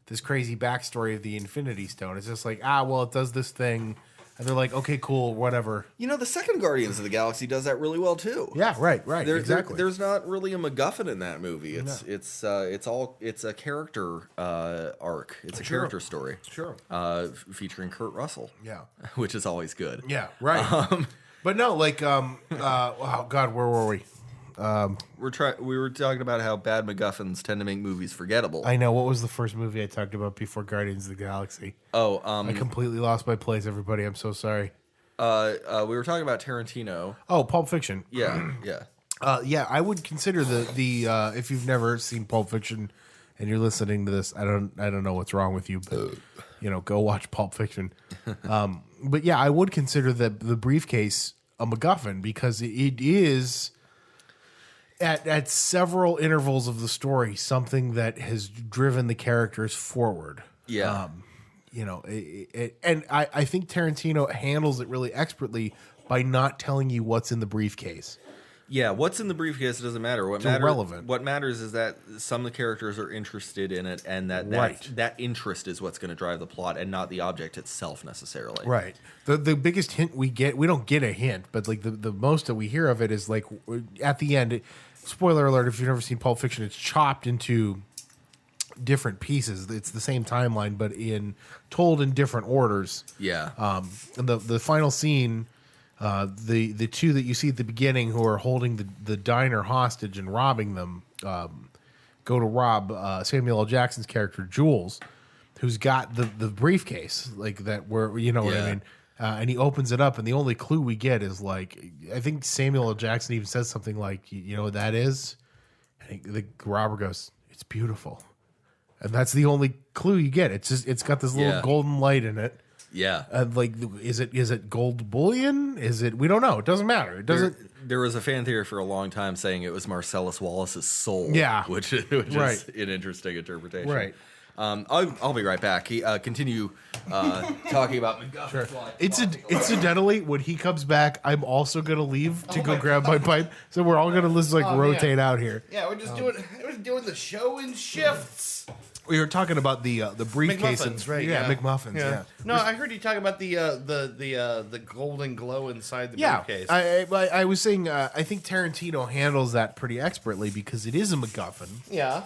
this crazy backstory of the Infinity Stone. It's just like it does this thing. And they're like, okay, cool, whatever. You know, the second Guardians of the Galaxy does that really well too. Yeah, right, exactly. There's not really a MacGuffin in that movie. It's a character arc. It's a character story. Sure. Featuring Kurt Russell. Yeah. Which is always good. Yeah, right. But no, like, oh God, where were we? We were talking about how bad MacGuffins tend to make movies forgettable. I know. What was the first movie I talked about before Guardians of the Galaxy? I completely lost my place, everybody. I'm so sorry. We were talking about Tarantino. Oh, Pulp Fiction. Yeah. Yeah, I would consider the if you've never seen Pulp Fiction and you're listening to this, I don't know what's wrong with you, but go watch Pulp Fiction. But yeah, I would consider the briefcase a MacGuffin because it is. At several intervals of the story, something that has driven the characters forward. Yeah. And I think Tarantino handles it really expertly by not telling you what's in the briefcase. Yeah, what's in the briefcase doesn't matter. It's irrelevant. What matters is that some of the characters are interested in it, and that interest is what's going to drive the plot, and not the object itself necessarily. Right. The biggest hint we get, we don't get a hint, but like the most that we hear of it is like at the end. Spoiler alert: if you've never seen Pulp Fiction, it's chopped into different pieces. It's the same timeline, but told in different orders. Yeah. And the final scene. The two that you see at the beginning who are holding the diner hostage and robbing them go to rob Samuel L. Jackson's character Jules, who's got the briefcase like that where what I mean, and he opens it up and the only clue we get is like I think Samuel L. Jackson even says something like you know what that is, and the robber goes it's beautiful, and that's the only clue you get. It's got this little golden light in it. Yeah. Like, is it gold bullion? Is it? We don't know. It doesn't matter. It doesn't. There was a fan theory for a long time saying it was Marcellus Wallace's soul. Yeah. Which is an interesting interpretation. Right. I'll be right back. Continue talking about MacGuffin. Sure. Incidentally, when he comes back, I'm also gonna leave to go grab my pipe. So we're all gonna just rotate out here. Yeah, we're just doing the show in shifts. We were talking about the briefcase McMuffins, right? Yeah, McMuffins. Yeah. No, I heard you talk about the golden glow inside the briefcase. I was saying I think Tarantino handles that pretty expertly because it is a MacGuffin. Yeah.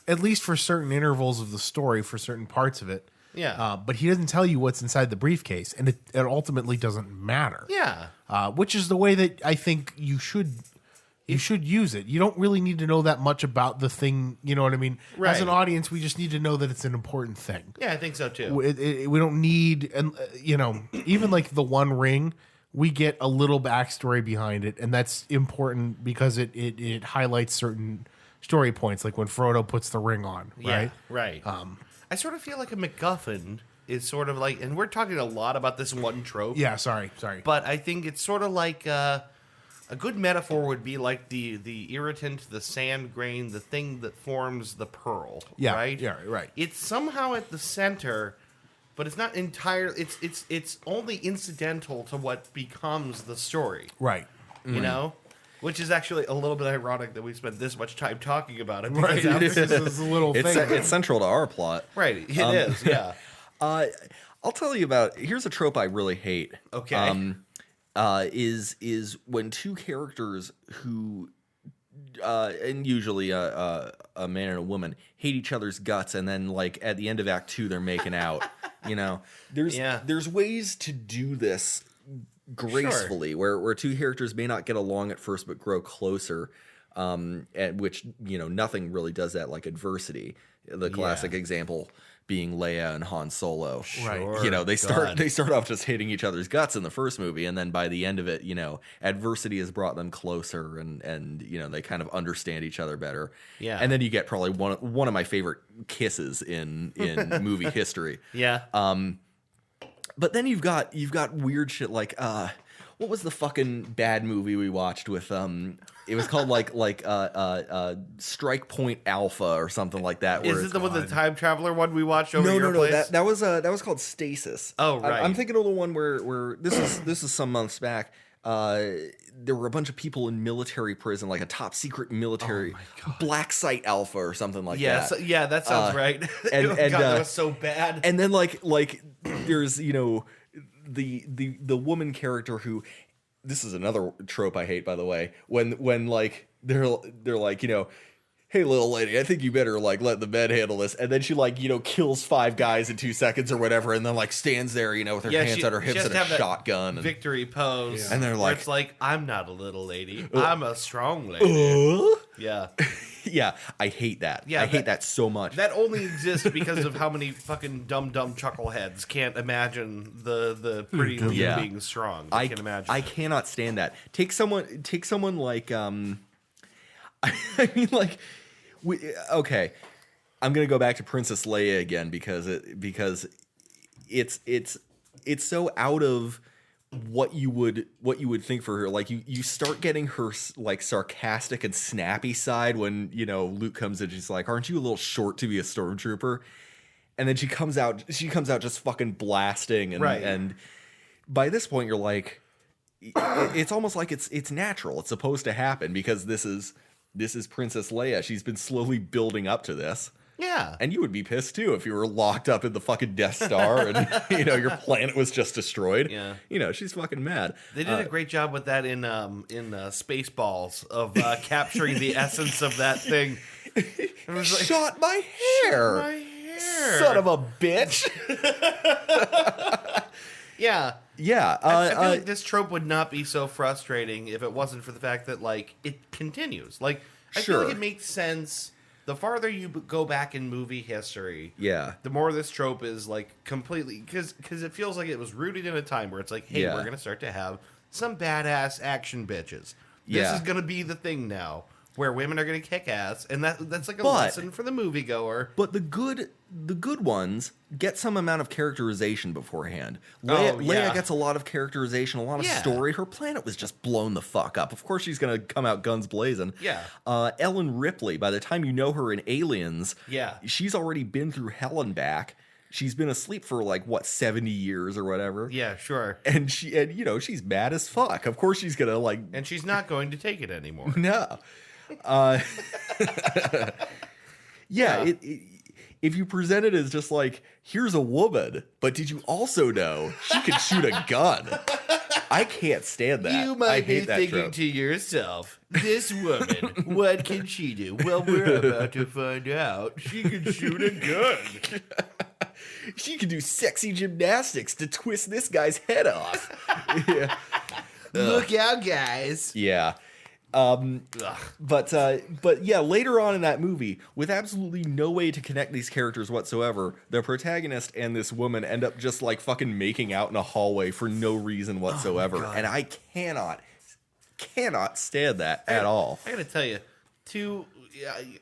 At least for certain intervals of the story, for certain parts of it. Yeah. But he doesn't tell you what's inside the briefcase, and it ultimately doesn't matter. Yeah. Which is the way that I think you should use it. You don't really need to know that much about the thing. You know what I mean? Right. As an audience, we just need to know that it's an important thing. Yeah, I think so too. We don't need, and even like the One Ring, we get a little backstory behind it, and that's important because it highlights certain story points, like when Frodo puts the ring on. Right. Yeah, right. I sort of feel like a MacGuffin is sort of like, and we're talking a lot about this one trope. Yeah. Sorry. But I think it's sort of like. A good metaphor would be like the irritant, the sand grain, the thing that forms the pearl. Yeah, right. Yeah, right. It's somehow at the center, but it's not entirely. It's only incidental to what becomes the story. Right. You know, which is actually a little bit ironic that we spent this much time talking about it. Right. This is a little thing. It's central to our plot. Right. It is. Yeah. I'll tell you about. Here's a trope I really hate. Okay. Is when two characters who, and usually a man and a woman, hate each other's guts, and then like at the end of Act 2 they're making out. There's ways to do this gracefully, where two characters may not get along at first but grow closer. At which nothing really does that like adversity. The classic example being Leia and Han Solo. Right. They start off just hating each other's guts in the first movie, and then by the end of it, adversity has brought them closer, and they kind of understand each other better. Yeah. And then you get probably one of my favorite kisses in movie history. Yeah. But then you've got weird shit like what was the fucking bad movie we watched with it was called like Strike Point Alpha or something like that. Is it the one, the time traveler one we watched over your place? That was called Stasis. Oh, right. I'm thinking of the one where this is some months back. There were a bunch of people in military prison, like a top secret military Black Site Alpha or something like that. Yeah, that sounds right. And God, that was so bad. And then like there's the woman character who, this is another trope I hate, by the way, when like they're like, hey little lady, I think you better like let the bed handle this, and then she like kills 5 guys in 2 seconds or whatever, and then like stands there with her hands on her hips and a shotgun and victory pose. Yeah. And they're like, it's like, I'm not a little lady, I'm a strong lady. Yeah. Yeah, I hate that. Yeah, I hate that so much. That only exists because of how many fucking dumb chuckleheads can't imagine the pretty lady being strong. I can't imagine. I cannot stand that. Take someone like I mean like okay. I'm gonna go back to Princess Leia again because it's so out of what you would think for her. Like you start getting her like sarcastic and snappy side when Luke comes in. She's like, "Aren't you a little short to be a stormtrooper?" And then she comes out just fucking blasting, and by this point you're like, it's almost like it's natural. It's supposed to happen because this is Princess Leia. She's been slowly building up to this. Yeah. And you would be pissed too if you were locked up in the fucking Death Star and your planet was just destroyed. Yeah. She's fucking mad. They did a great job with that in Spaceballs of capturing the essence of that thing. It was like, Shot my hair. my hair. Son of a bitch. Yeah. Yeah. I feel like this trope would not be so frustrating if it wasn't for the fact that, like, it continues. Like, I feel like it makes sense. The farther you go back in movie history, the more this trope is, like, completely... Because it feels like it was rooted in a time where it's like, hey, we're going to start to have some badass action bitches. This is going to be the thing now, where women are going to kick ass, and that's like a lesson for the moviegoer. But the good ones get some amount of characterization beforehand. Leia gets a lot of characterization, a lot of story. Her planet was just blown the fuck up. Of course she's going to come out guns blazing. Yeah. Ellen Ripley, by the time you know her in Aliens, she's already been through hell and back. She's been asleep for 70 years or whatever. Yeah, sure. And she's mad as fuck. Of course she's going to And she's not going to take it anymore. No. If you present it as just here's a woman, but did you also know she could shoot a gun? I can't stand that. You might be thinking to yourself, this woman, what can she do? Well, we're about to find out. She can shoot a gun. She can do sexy gymnastics to twist this guy's head off. Look out, guys. Yeah. But later on in that movie, with absolutely no way to connect these characters whatsoever, the protagonist and this woman end up just fucking making out in a hallway for no reason whatsoever. And I cannot stand that at all. I gotta tell you,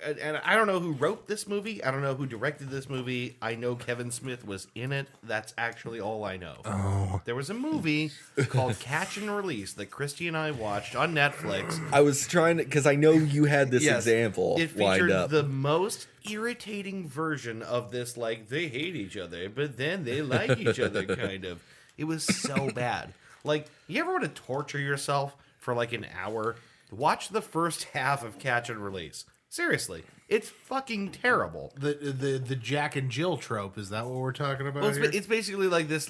and I don't know who wrote this movie. I don't know who directed this movie. I know Kevin Smith was in it. That's actually all I know. Oh. There was a movie called Catch and Release that Christy and I watched on Netflix. I was trying to, because I know you had this example it lined featured up. The most irritating version of this, they hate each other, but then they like each other, kind of. It was so bad. You ever want to torture yourself for an hour? Watch the first half of Catch and Release. Seriously, it's fucking terrible. The Jack and Jill trope, is that what we're talking about? Well, here? it's basically this,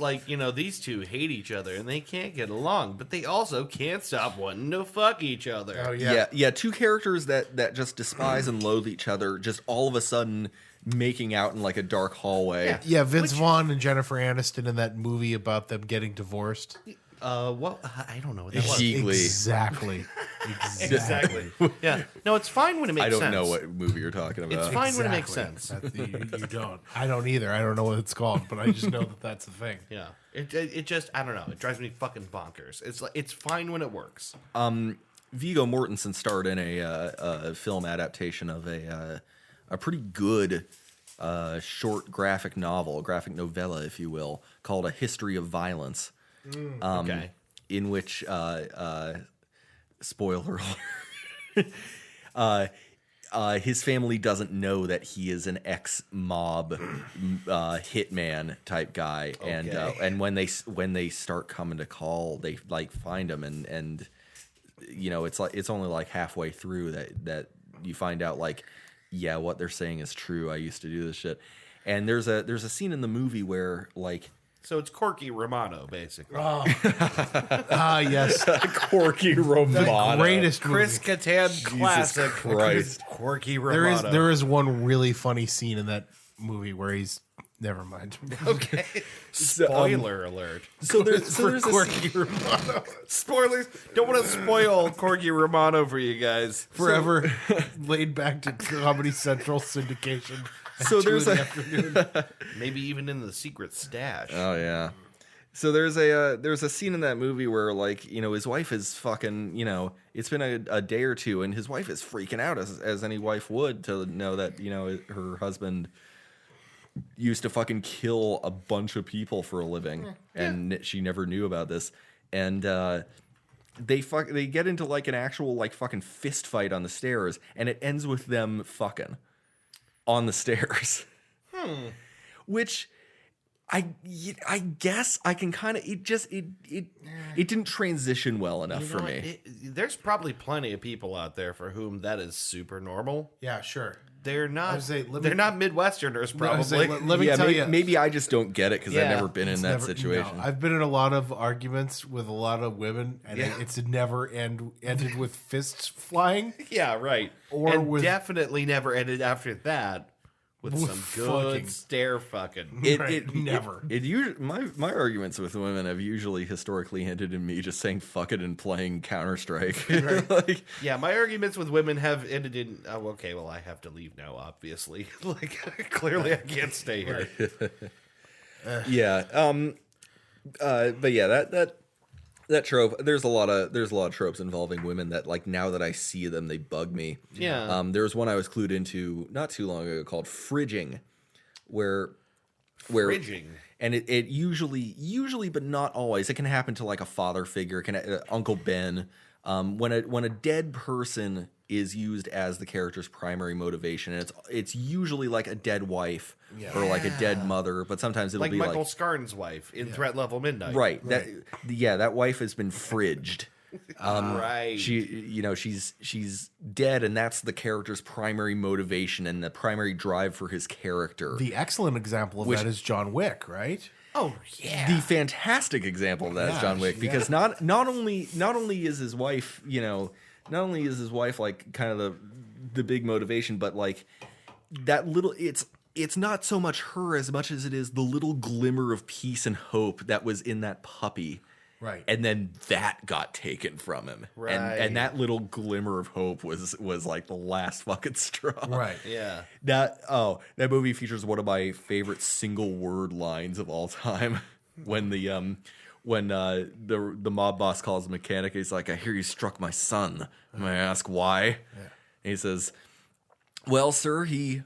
these two hate each other and they can't get along, but they also can't stop wanting to fuck each other. Oh, yeah. Yeah, two characters that just despise and loathe each other, just all of a sudden making out in a dark hallway. Yeah, Vince Vaughn and Jennifer Aniston in that movie about them getting divorced. Well, I don't know what that was. Exactly. Yeah. No, it's fine when it makes sense. I don't know what movie you're talking about. It's fine when it makes sense. You don't. I don't either. I don't know what it's called, but I just know that that's the thing. Yeah. It just, I don't know. It drives me fucking bonkers. It's fine when it works. Viggo Mortensen starred in a film adaptation of a pretty good short graphic novella, if you will, called A History of Violence. Okay. In which, spoiler alert, his family doesn't know that he is an ex-mob hitman type guy, and when they start coming to call, they find him, and it's only halfway through that you find out what they're saying is true. I used to do this shit, and there's a scene in the movie where So it's Corky Romano, basically. Oh. Yes. Corky Romano. The greatest Chris movie. Kattan classic. Christ. Corky Romano. There is one really funny scene in that movie where he's... Never mind. Okay. Spoiler alert. So there's a Corky Romano. Spoilers. Don't want to spoil Corky Romano for you guys. Forever laid back to Comedy Central syndication. So there's maybe even in the secret stash. Oh yeah. So there's a scene in that movie where his wife is fucking, it's been a day or two and his wife is freaking out as any wife would to know that, her husband used to fucking kill a bunch of people for a living and she never knew about this. And they get into an actual fucking fist fight on the stairs and it ends with them fucking on the stairs. Which I guess I can kind of it didn't transition well enough for me. There's probably plenty of people out there for whom that is super normal. Yeah, sure. They're not. They're not Midwesterners, probably. Let me tell you. Maybe I just don't get it because I've never been in that situation. No, I've been in a lot of arguments with a lot of women, and it's never ended with fists flying. Yeah, right. Or definitely never ended after that with some good fucking stare fucking. Never. My arguments with women have usually historically ended in me just saying fuck it and playing Counter-Strike. Right. Yeah, my arguments with women have ended in okay, well I have to leave now, obviously. Clearly I can't stay here. But yeah, that trope, there's a lot of tropes involving women that now that I see them they bug me. Yeah. There's one I was clued into not too long ago called fridging, where fridging, and it usually but not always, it can happen to a father figure, Uncle Ben, when a dead person is used as the character's primary motivation, and it's usually a dead wife or a dead mother, but sometimes it'll be Michael Scarn's wife in Threat Level Midnight. Right. That wife has been fridged. Right. She's dead, and that's the character's primary motivation and the primary drive for his character. The excellent example of that is John Wick, right? Oh yeah. The fantastic example of that is John Wick, because not only is his wife, not only is his wife kind of the big motivation, but that little it's not so much her as much as it is the little glimmer of peace and hope that was in that puppy. Right. And then that got taken from him. Right. And that little glimmer of hope was the last fucking straw. Right. Yeah. That movie features one of my favorite single word lines of all time. When the mob boss calls the mechanic, he's like, "I hear you struck my son. May I ask why?" Yeah. And he says, "Well, sir, he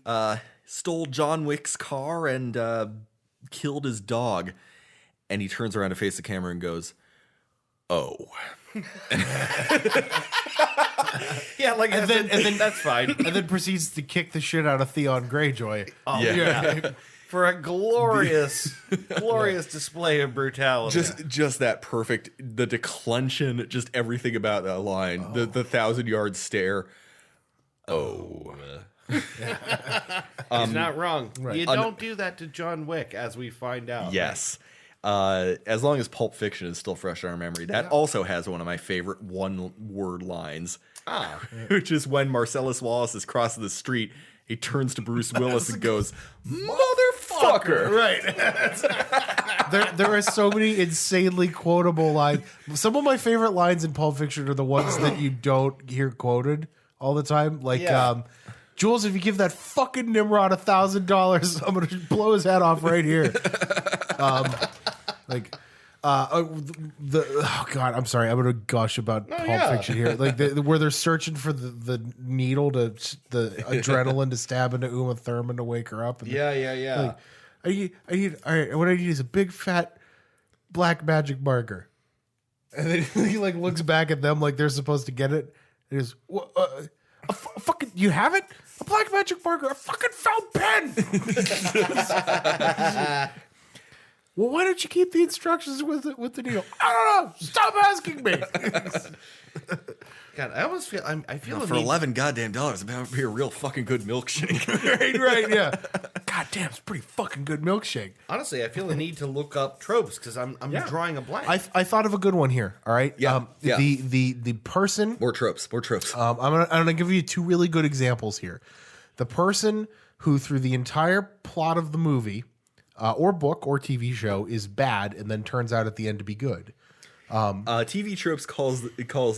stole John Wick's car and killed his dog." And he turns around to face the camera and goes, "Oh." Yeah, and then that's fine. And then proceeds to kick the shit out of Theon Greyjoy. Oh, yeah. For a glorious display of brutality. Just that perfect, the declension, just everything about that line, the 1,000-yard stare. Oh. He's not wrong. Right. You don't do that to John Wick, as we find out. Yes. As long as Pulp Fiction is still fresh in our memory, that also has one of my favorite one-word lines. Which is when Marcellus Wallace is crossing the street, he turns to Bruce Willis and goes, "Motherfucker!" Right. There are so many insanely quotable lines. Some of my favorite lines in Pulp Fiction are the ones that you don't hear quoted all the time. Jules, if you give that fucking Nimrod $1,000, I'm gonna blow his head off right here. Oh God, I'm sorry. I'm gonna gush about Pulp Fiction here. Where they're searching for the needle the adrenaline to stab into Uma Thurman to wake her up. And Yeah. I need. All right. What I need is a big fat black magic marker. And then he looks back at them like they're supposed to get it. He goes, a fucking, you have it? A black magic marker, a fucking fountain pen. Well, why don't you keep the instructions with the needle? I don't know. Stop asking me. God, I almost feel I feel for $11 goddamn dollars, about to be a real fucking good milkshake. right, yeah. God damn, it's a pretty fucking good milkshake. Honestly, I feel the need to look up tropes because I'm drawing a blank. I thought of a good one here. All right. Yeah. The person. More tropes. I'm gonna give you two really good examples here. The person who, through the entire plot of the movie, or book or TV show, is bad and then turns out at the end to be good. TV Tropes calls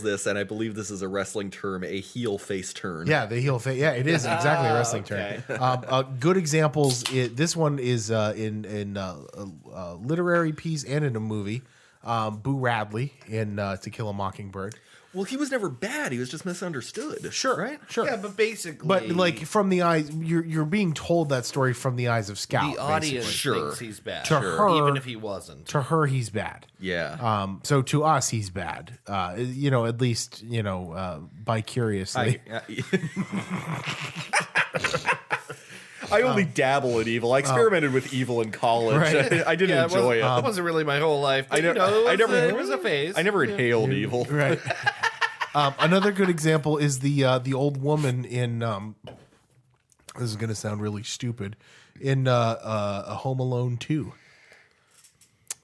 this, and I believe this is a wrestling term, a heel face turn. Yeah, the heel face. Yeah, it is exactly a wrestling term. Good examples. This one is in a literary piece and in a movie. Boo Radley in To Kill a Mockingbird. Well, he was never bad. He was just misunderstood. Sure, right? Sure. Yeah, but basically, from the eyes, you're being told that story from the eyes of Scout. The audience basically. thinks he's bad. To her, even if he wasn't. To her, he's bad. Yeah. So to us, he's bad. At least I only dabble in evil. I experimented with evil in college. Right. I didn't enjoy it. It wasn't really my whole life. But, it was a phase. I never inhaled evil. Right. Another good example is the old woman in. This is going to sound really stupid. In a Home Alone 2.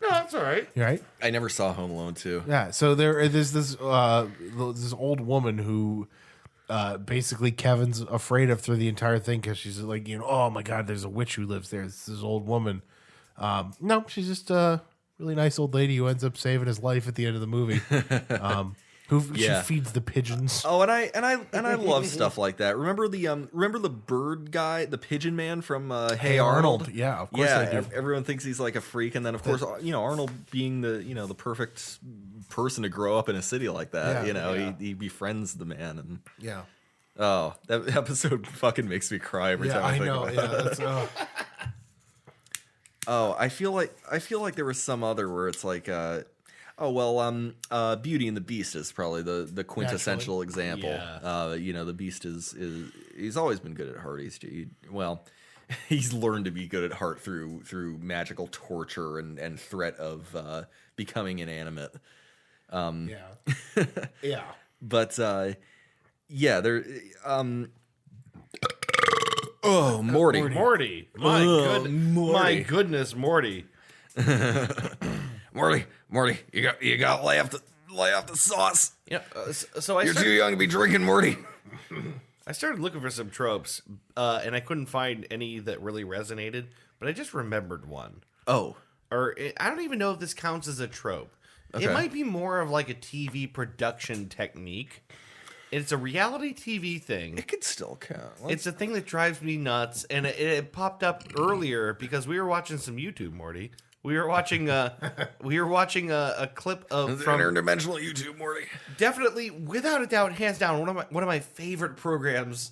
No, that's all right. Right? I never saw Home Alone 2. Yeah. So there's this old woman who basically Kevin's afraid of through the entire thing because she's like, oh my God, there's a witch who lives there. It's this old woman. No, she's just a really nice old lady who ends up saving his life at the end of the movie. She feeds the pigeons. Oh, and I love stuff like that. Remember the bird guy, the pigeon man from Hey Arnold? Yeah, of course I do. Everyone thinks he's like a freak, and then of course Arnold being the perfect person to grow up in a city like that. He befriends the man, and Yeah. oh, that episode fucking makes me cry every time I think about it. That's, Oh, I feel like there was some other where it's like Beauty and the Beast is probably the quintessential example. Yeah. The Beast is he's always been good at heart. He's learned to be good at heart through magical torture and threat of becoming inanimate. Yeah. But there. Oh, Morty. Morty. My goodness, Morty. Morty, you got to lay off the sauce. Yeah. You're too young to be drinking, Morty. I started looking for some tropes, and I couldn't find any that really resonated. But I just remembered one. Oh, Or I don't even know if this counts as a trope. Okay. It might be more of like a TV production technique. It's a reality TV thing. it could still count. It's a thing that drives me nuts, and it popped up earlier because we were watching some YouTube, Morty. We were watching a clip of from interdimensional YouTube, Morty. definitely, without a doubt, hands down, one of my favorite programs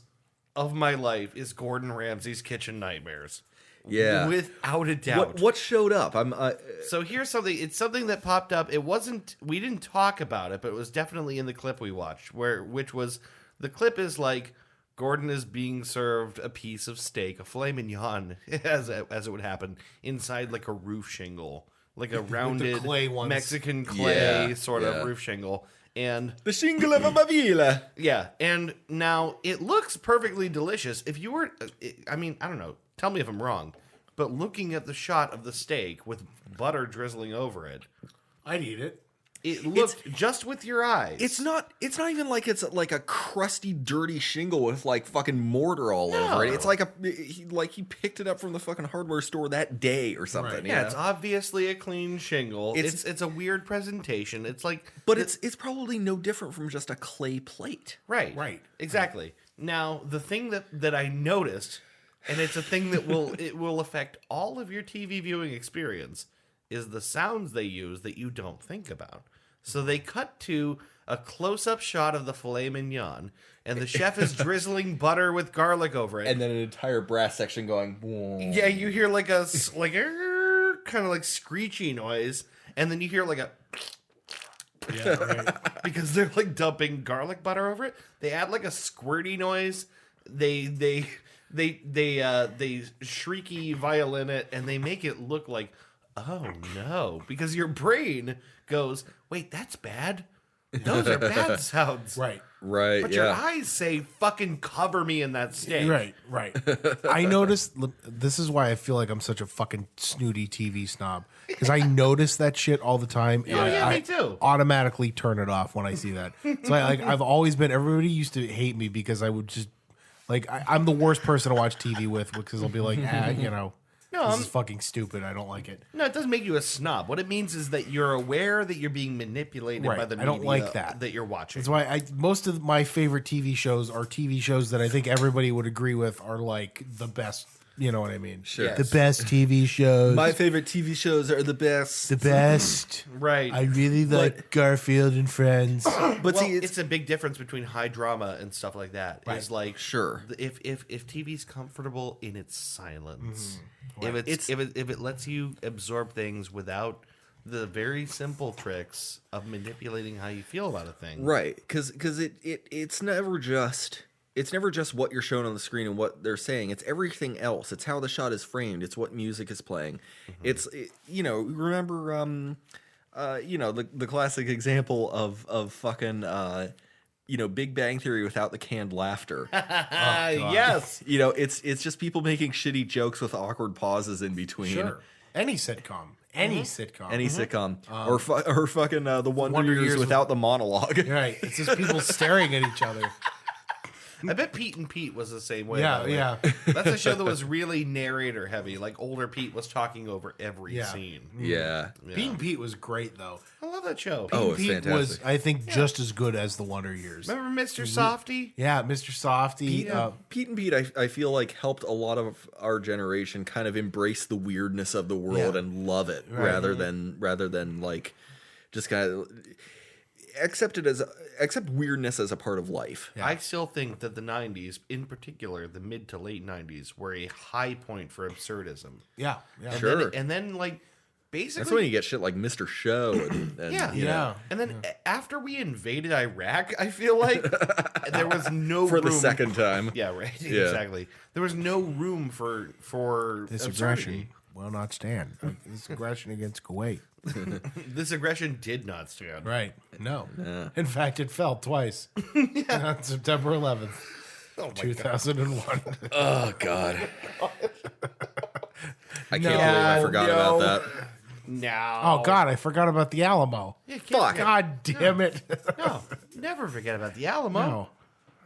of my life is Gordon Ramsay's Kitchen Nightmares. Yeah, without a doubt. What showed up? So here's something. It's something that popped up. We didn't talk about it, but it was definitely in the clip we watched. The clip is like Gordon is being served a piece of steak, a filet mignon, as it would happen, inside like a roof shingle, like a rounded clay ones. Mexican clay Yeah, of roof shingle. And the shingle of a Mavila. yeah, and now it looks perfectly delicious. If you were, I don't know. Tell me if I'm wrong, but looking at the shot of the steak with butter drizzling over it, I'd eat it. it looked just with your eyes. It's not even like it's like a crusty, dirty shingle with like fucking mortar all over it. It's like he picked it up from the fucking hardware store that day or something. Right. Yeah, it's obviously a clean shingle. It's a weird presentation. It's like, but it's probably no different from just a clay plate. right, exactly. Now the thing that I noticed, and it's a thing that will affect all of your TV viewing experience, is the sounds they use that you don't think about. So they cut to a close-up shot of the filet mignon, and the chef is drizzling butter with garlic over it. And then an entire brass section going, whoa. Yeah, you hear like a kind of like screechy noise, and then you hear like a Yeah, right. because they're like dumping garlic butter over it. They add like a squirty noise. They shrieky violin it, and they make it look like, oh no, because your brain goes, wait, that's bad. Those are bad sounds. Right. Right, But your eyes say, fucking cover me in that steak. Right. I noticed, this is why I feel like I'm such a fucking snooty TV snob. Because I notice that shit all the time. And yeah, I me too. automatically turn it off when I see that. So I've always been, everybody used to hate me because I would just, I'm the worst person to watch TV with because I'll be like, this is fucking stupid. I don't like it. No, it doesn't make you a snob. What it means is that you're aware that you're being manipulated by the media I don't like that you're watching. That's why most of my favorite TV shows are TV shows that I think everybody would agree with are like the best. You know what I mean? Sure. The best TV shows. My favorite TV shows are the best. The best. Right. I really like Garfield and Friends. But see, it's a big difference between high drama and stuff like that. Right. Is like, Sure. if TV's comfortable in its silence, Right. if it lets you absorb things without the very simple tricks of manipulating how you feel about a thing, Right, because it's never just it's never just what you're shown on the screen and what they're saying. It's everything else. It's how the shot is framed. It's what music is playing. Remember, the classic example of fucking, Big Bang Theory without the canned laughter. Yes. It's just people making shitty jokes with awkward pauses in between. Sure. Any sitcom. Any sitcom. Or fucking The Wonder Years without the monologue. Right. It's just people staring at each other. I bet Pete and Pete was the same way. Yeah, by the way. yeah. That's a show that was really narrator heavy. Like older Pete was talking over every scene. Yeah. Pete and Pete was great, though. I love that show. Oh, it's Pete fantastic. was, I think, just as good as the Wonder Years. Remember Mr. Softy? Yeah, Mr. Softy. Pete and Pete, I feel like helped a lot of our generation kind of embrace the weirdness of the world and love it rather than like just kind of accept weirdness as a part of life. Yeah. I still think that the 90s, in particular, the mid to late 90s, were a high point for absurdism. Yeah. Sure. And then like, basically... That's when you get shit like Mr. Show. And yeah. And then after we invaded Iraq, I feel like there was no for room... the second time. Yeah, right. Yeah. Exactly. There was no room for This absurdity. aggression will not stand. This aggression against Kuwait. This aggression did not stand. Right. No. Yeah. In fact, it fell twice. On September 11th, 2001. Oh, God. I can't believe I forgot about that. No. Oh, God, I forgot about the Alamo. Yeah, Fuck. God damn it. No. Never forget about the Alamo. No.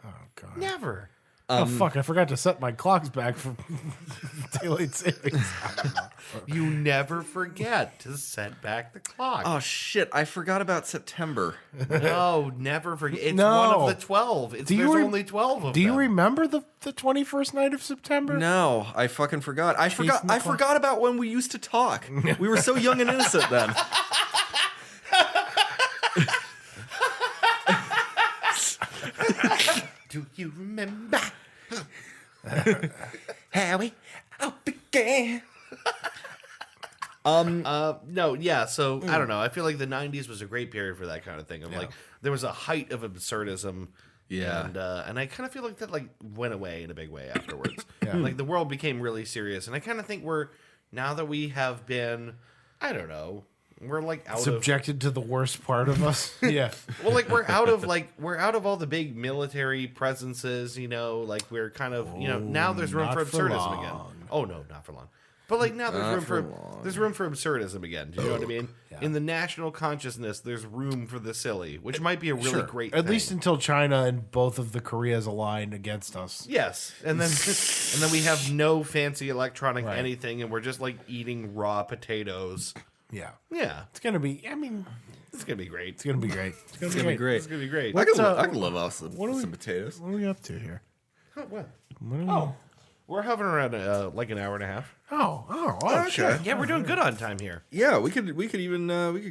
Oh, God. Never. Oh, fuck, I forgot to set my clocks back for daylight savings. You never forget to set back the clock. Oh, shit. I forgot about September. No, never forget. It's No. one of the 12. There's only 12 of them. Do you remember the 21st night of September? No, I fucking forgot. I the clock. forgot about when we used to talk. We were so young and innocent then. Do you remember how we all began? No, yeah. So I don't know. I feel like the '90s was a great period for that kind of thing. Of like, there was a height of absurdism. Yeah. And I kind of feel like that like went away in a big way afterwards. Like the world became really serious, and I kind of think now that we have been, I don't know, we're like out Subjected to the worst part of us. Yeah. Well, like we're out of all the big military presences, like we're kind of, now there's room not for for absurdism again. long. Oh no, not for long. But like now there's room for absurdism again. Do you know what I mean? In the national consciousness, there's room for the silly, which might be a really great At thing. least until China and both of the Koreas align against us. Yes, and then we have no fancy electronic anything, and we're just like eating raw potatoes. Yeah. Yeah, It's going to be, I mean, it's gonna be great. it's going to be great. It's going It's to gonna be be great. It's gonna be great. I What's, can live off some what are we- potatoes. What are we up to here? What? What are we- Oh, we're hovering around like an hour and a half. Okay. Yeah, we're doing good on time here. Yeah, we could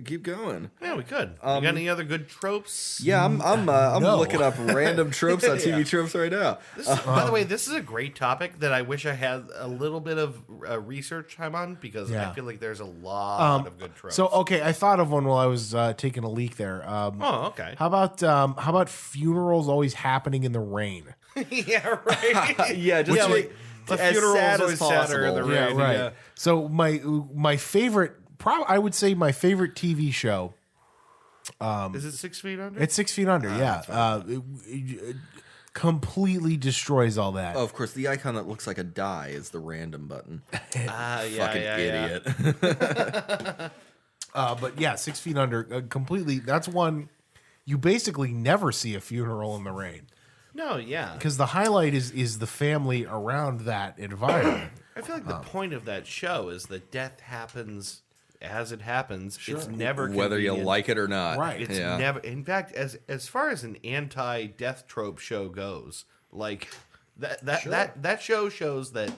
keep going. Yeah, we could. You got any other good tropes? Yeah, I'm No. looking up random tropes on TV tropes right now. By the way, this is a great topic that I wish I had a little bit of research time on because I feel like there's a lot of good tropes. So, okay, I thought of one while I was taking a leak there. oh, okay. How about funerals always happening in the rain? Yeah, right. Yeah, just Yeah, make like, the as funeral sad is as always sadder in the possible. rain. Yeah, right. Yeah. So my favorite, I would say my favorite TV show. Is it 6 feet under? It's 6 Feet Under. Yeah, it completely destroys all that. Oh, of course, the icon that looks like a die is the random button. Fucking Idiot. But yeah, 6 Feet Under completely. That's one you basically never see a funeral in the rain No, yeah. because the highlight is the family around that environment. I feel like the point of that show is that death happens as it happens. It's never Whether you convenient. like it or not. Right. It's Yeah. never. In fact, as far as an anti-death trope show goes, like that show shows that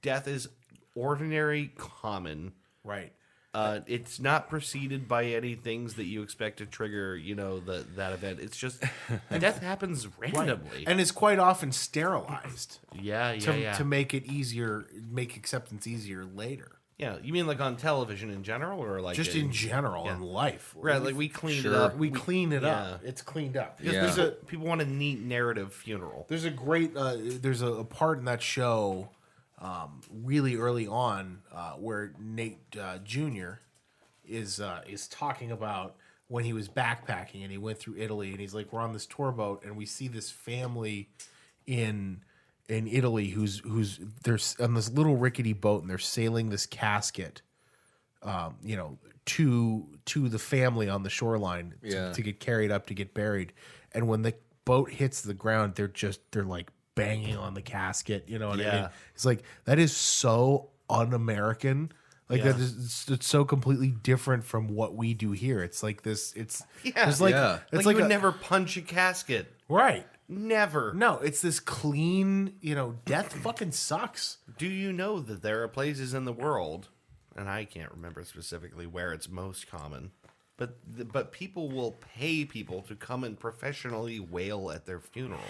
death is ordinary, common. Right. It's not preceded by any things that you expect to trigger, that event. It's just death happens randomly. And it's quite often sterilized Yeah, to make it easier, make acceptance easier later. Yeah, you mean like on television in general, or like Just in general in life. Right, like we cleaned it Sure. up. We clean it yeah. up. It's cleaned up. Because Yeah. people want a neat narrative funeral. There's a great there's a part in that show really early on where Nate Jr. is talking about when he was backpacking and he went through Italy, and he's like, we're on this tour boat and we see this family in Italy who's they're on this little rickety boat, and they're sailing this casket to the family on the shoreline to get carried up to get buried. And when the boat hits the ground, they're like banging on the casket. You know what I mean? It's like, that is so un-American. Like that is, it's so completely different from what we do here. It's like this. It's It's like you would never punch a casket. right. Never. No, it's this clean. Death fucking sucks. Do you know that there are places in the world, and I can't remember specifically where it's most common, but people will pay people to come and professionally wail at their funeral.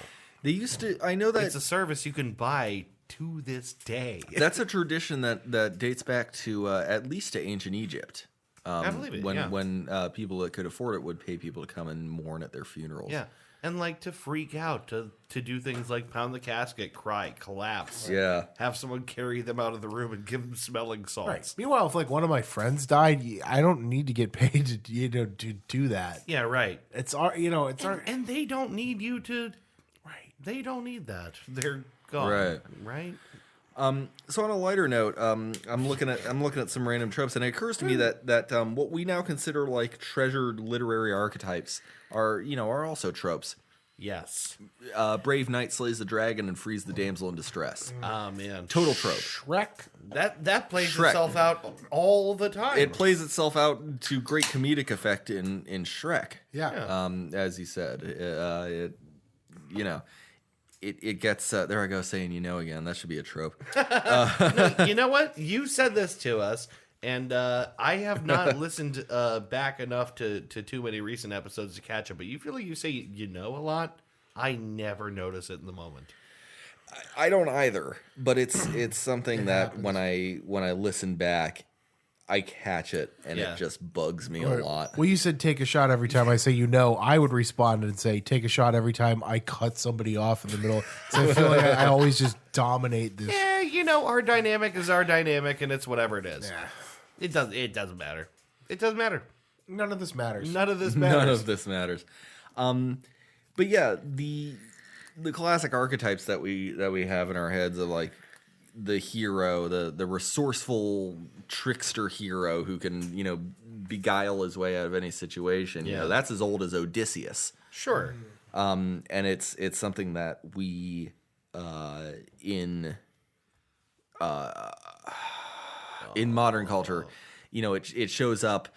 They used to. I know that It's a service you can buy to this day. that's a tradition that dates back to at least to ancient Egypt. I believe it. When people that could afford it would pay people to come and mourn at their funerals. Yeah. And like to freak out, to do things like pound the casket, cry, collapse. Yeah. Have someone carry them out of the room and give them smelling salts. Right. Meanwhile, if like one of my friends died, I don't need to get paid to to do that. Yeah, right. It's our And they don't need you to. right. They don't need that. They're gone. Right. Right. So on a lighter note, I'm looking at some random tropes, and it occurs to me that what we now consider like treasured literary archetypes are also tropes. Yes. Brave knight slays the dragon and frees the damsel in distress. Oh man. Total trope. Shrek. That plays Shrek. itself out all the time. It plays itself out to great comedic effect in Shrek. Yeah. As he said, it gets there I go saying again. That should be a trope. No, you know what? You said this to us, and I have not listened back enough to too many recent episodes to catch up. But you feel like you say a lot. I never notice it in the moment. I don't either, but it's something that when I listen back, I catch it and Yeah. it just bugs me a lot. Well, you said take a shot every time I say I would respond and say take a shot every time I cut somebody off in the middle. So I feel like I always just dominate this. Yeah, our dynamic is our dynamic, and it's whatever it is. Yeah. It doesn't matter. It doesn't matter. None of this matters. None of this matters. None of this matters. But yeah, the classic archetypes that we have in our heads of like the hero, the resourceful trickster hero who can beguile his way out of any situation. Yeah. That's as old as Odysseus. Sure. And it's something that we in modern culture, it shows up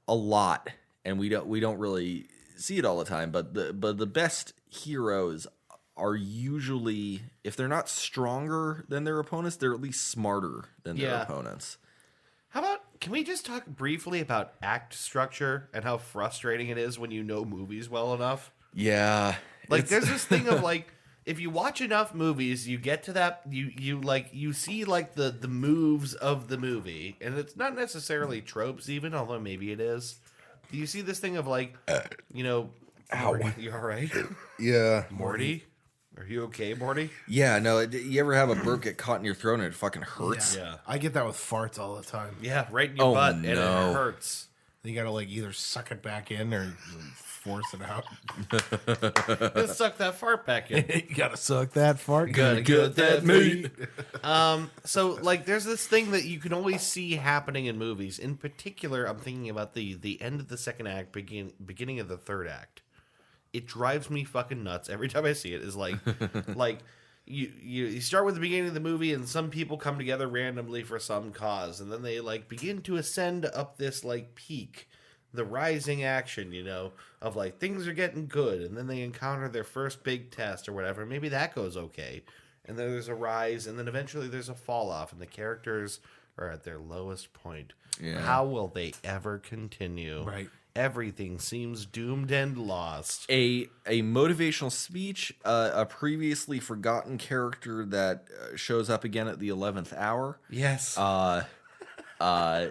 a lot, and we don't really see it all the time. But the best heroes are usually, if they're not stronger than their opponents, they're at least smarter than their opponents. How about, can we just talk briefly about act structure and how frustrating it is when you know movies well enough? Yeah, Like, there's this thing of like, if you watch enough movies, you get to that, you see like the moves of the movie, and it's not necessarily tropes even, although maybe it is. You see this thing of like, Morty, you all right? yeah, Morty? Are you okay, Morty? yeah. No, you ever have a burp get caught in your throat and it fucking hurts? Yeah. I get that with farts all the time. Yeah, right in your butt, and it no. hurts. You gotta like either suck it back in or force it out. Let's suck that fart back in. You gotta suck that fart. Gotta get that meat. So like there's this thing that you can always see happening in movies. In particular, I'm thinking about the end of the second act, beginning of the third act. It drives me fucking nuts every time I see it. Is like like you start with the beginning of the movie, and some people come together randomly for some cause, and then they like begin to ascend up this like peak, the rising action, of like things are getting good, and then they encounter their first big test or whatever. Maybe that goes okay, and then there's a rise, and then eventually there's a fall off, and the characters are at their lowest point. Yeah. How will they ever continue? Right. Everything seems doomed and lost. A motivational speech, a previously forgotten character that shows up again at the 11th hour. Yes. a